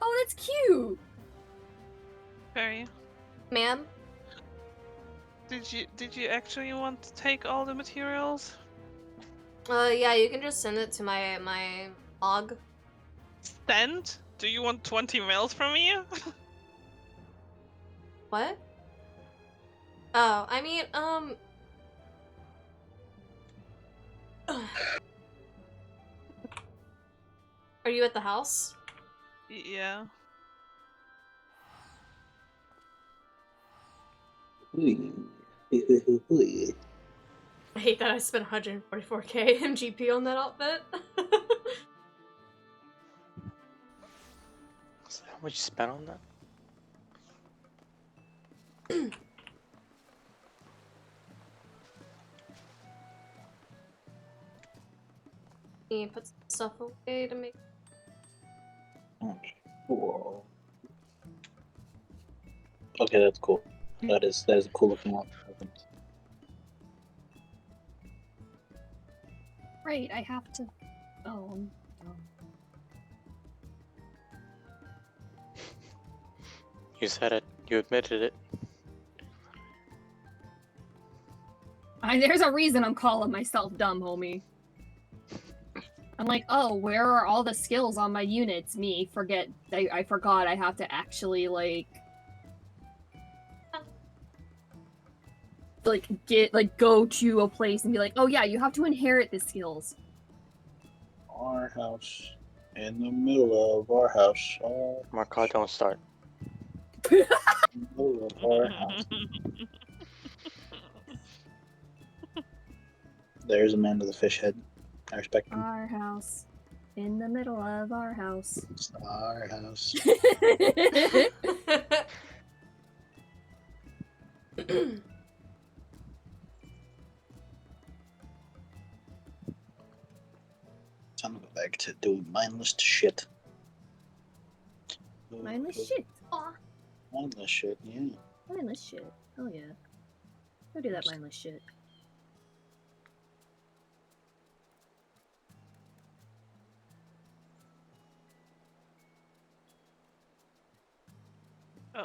Oh, that's cute. Very. Ma'am? Did you actually want to take all the materials? Yeah, you can just send it to my log. Send? Do you want 20 mails from me? What? Oh, I mean, Are you at the house? Yeah. I hate that I spent 144k MGP on that outfit. How much you spent on that? You put some stuff away to make. Whoa. Okay, that's cool. That is a cool looking one. Right, I have to. Oh, I'm dumb. You said it. You admitted it. There's a reason I'm calling myself dumb, homie. I'm like, oh, where are all the skills on my units? I forgot I have to actually, go to a place and be like, oh yeah, you have to inherit the skills. Our house. In the middle of our house. Marco, don't start. In the middle of our house. There's Amanda the fish head. I respect him. Our house. In the middle of our house. It's our house. Time to go back to doing mindless shit. Mindless shit. Aw. Mindless shit, yeah. Mindless shit. Oh yeah. Go do that mindless shit.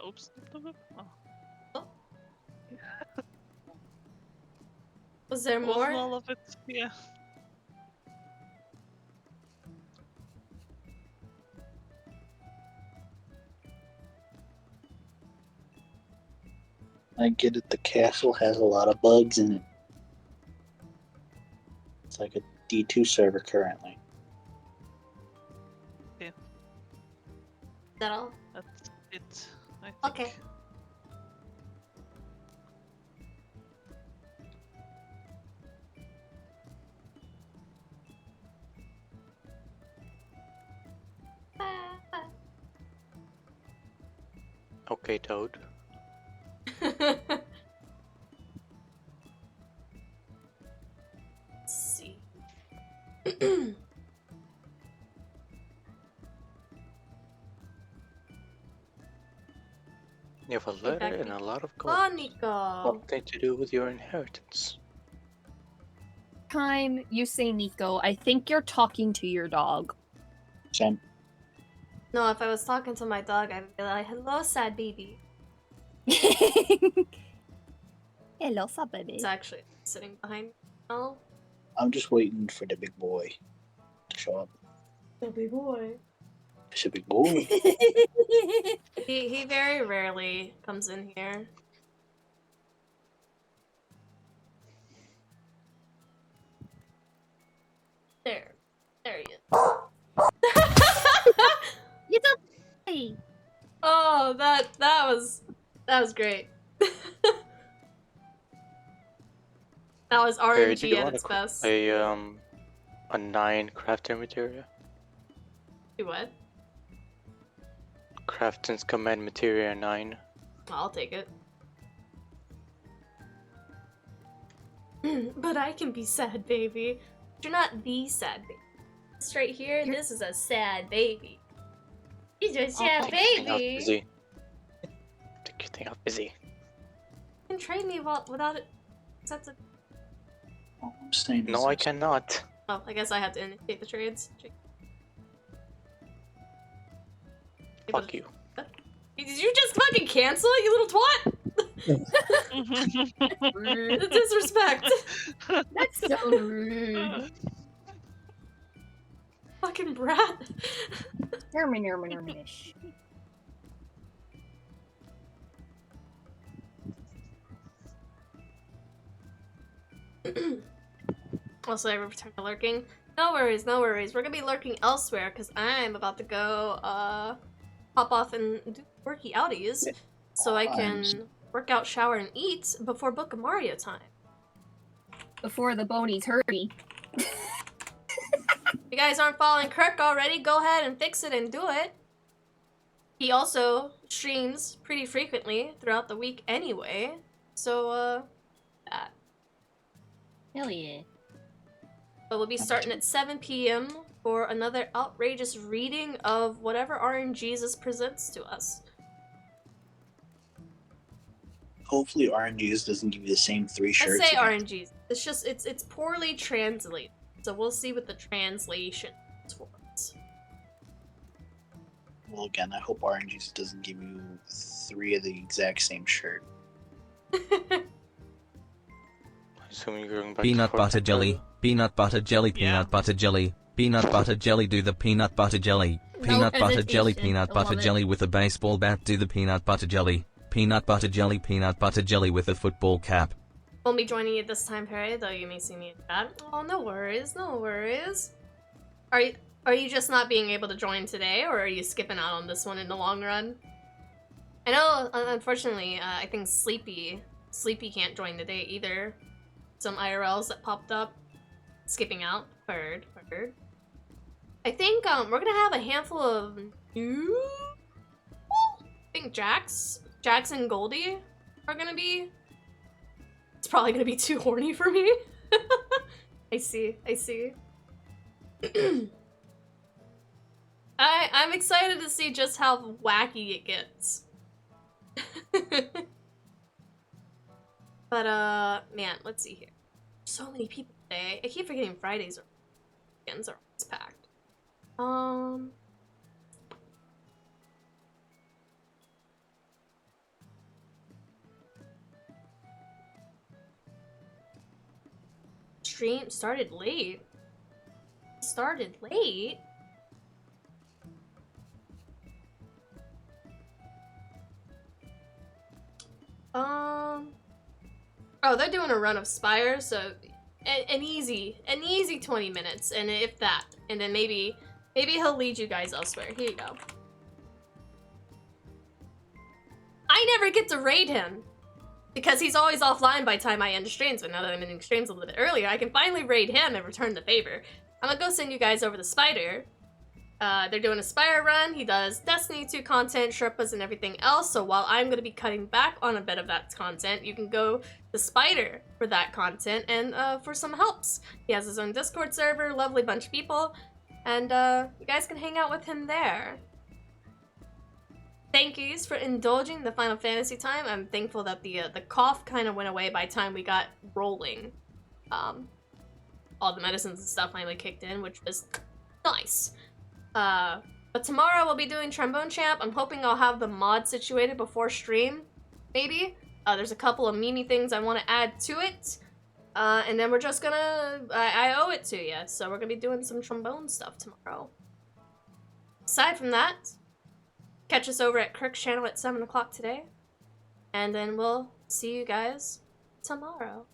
Oops. Oh. Was there Wasn't more? all of it? Yeah. I get it, the castle has a lot of bugs in it. It's like a D2 server currently. Yeah. Is that all? That's it. I think. Okay. Okay, Toad. Let's see. You have a letter back and a lot of Oh, gold. Nico. Something to do with your inheritance. Time you say Nico, I think you're talking to your dog. Same. No, if I was talking to my dog, I'd be like, hello, sad baby. Hello, sad baby. It's actually sitting behind me. Oh, I'm just waiting for the big boy to show up. the big boy. It's a big boy. He very rarely comes in here. There he is. You don't say. Oh, that was great. That was Hey, do RNG you at want its best. a 9 crafting materia? Do what? Crafting's command materia 9. I'll take it. But I can be sad, baby. You're not the sad baby. This right here, this is a sad baby. He's a sad baby. Busy. Take your thing out busy. You can trade me without it. That's a... All I'm saying is No, I cannot. Oh, I guess I have to initiate the trades. Fuck you. Did you just fucking cancel it, you little twat? Rude. Disrespect. That's so rude. Fucking brat. Termination. Also, I return to lurking. No worries, no worries. We're gonna be lurking elsewhere because I'm about to go hop off and do worky outies so I can work out, shower, and eat before Book of Mario time. Before the bonies hurt me. If you guys aren't following Kirk already, go ahead and fix it and do it. He also streams pretty frequently throughout the week anyway, so that. Hell yeah. But we'll be starting at 7 p.m. for another outrageous reading of whatever RNGesus presents to us. Hopefully RNGesus doesn't give you the same 3 shirts. Let's say again. RNGesus. It's just it's poorly translated, so we'll see what the translation is for us. Well, again, I hope RNGesus doesn't give you 3 of the exact same shirt. Assuming you're going back Peanut to butter Fortnite, jelly, peanut butter jelly, peanut butter jelly, peanut butter jelly, do the peanut butter jelly, peanut butter jelly, hesitation. peanut butter Love it. jelly with a baseball bat, do the peanut butter jelly with a football cap. Won't be joining you this time, Perry, though you may see me in chat. Oh, no worries, no worries. Are you just not being able to join today, or are you skipping out on this one in the long run? I know, unfortunately, I think Sleepy can't join today either. Some IRLs that popped up. Skipping out. Heard. I think, we're gonna have a handful of new... I think Jax and Goldie are gonna be... It's probably gonna be too horny for me. I see. I'm excited to see just how wacky it gets. But, man, let's see here. So many people today. I keep forgetting Fridays or weekends are always packed. Stream started late. Oh, they're doing a run of Spire, so an easy 20 minutes, and if that, and then maybe he'll lead you guys elsewhere. Here you go. I never get to raid him because he's always offline by the time I end streams. But now that I'm ending streams a little bit earlier, I can finally raid him and return the favor. I'm gonna go send you guys over the Spider. They're doing a Spire run. He does Destiny 2 content, Sherpas, and everything else. So while I'm going to be cutting back on a bit of that content, you can go to Spider for that content and for some helps. He has his own Discord server, lovely bunch of people, and you guys can hang out with him there. Thank yous for indulging the Final Fantasy time. I'm thankful that the cough kind of went away by the time we got rolling. All the medicines and stuff finally kicked in, which was nice. But tomorrow we'll be doing Trombone Champ. I'm hoping I'll have the mod situated before stream, maybe. There's a couple of meme things I want to add to it. And then we're just gonna... I owe it to you, so we're gonna be doing some trombone stuff tomorrow. Aside from that, catch us over at Kirk's channel at 7 o'clock today. And then we'll see you guys tomorrow.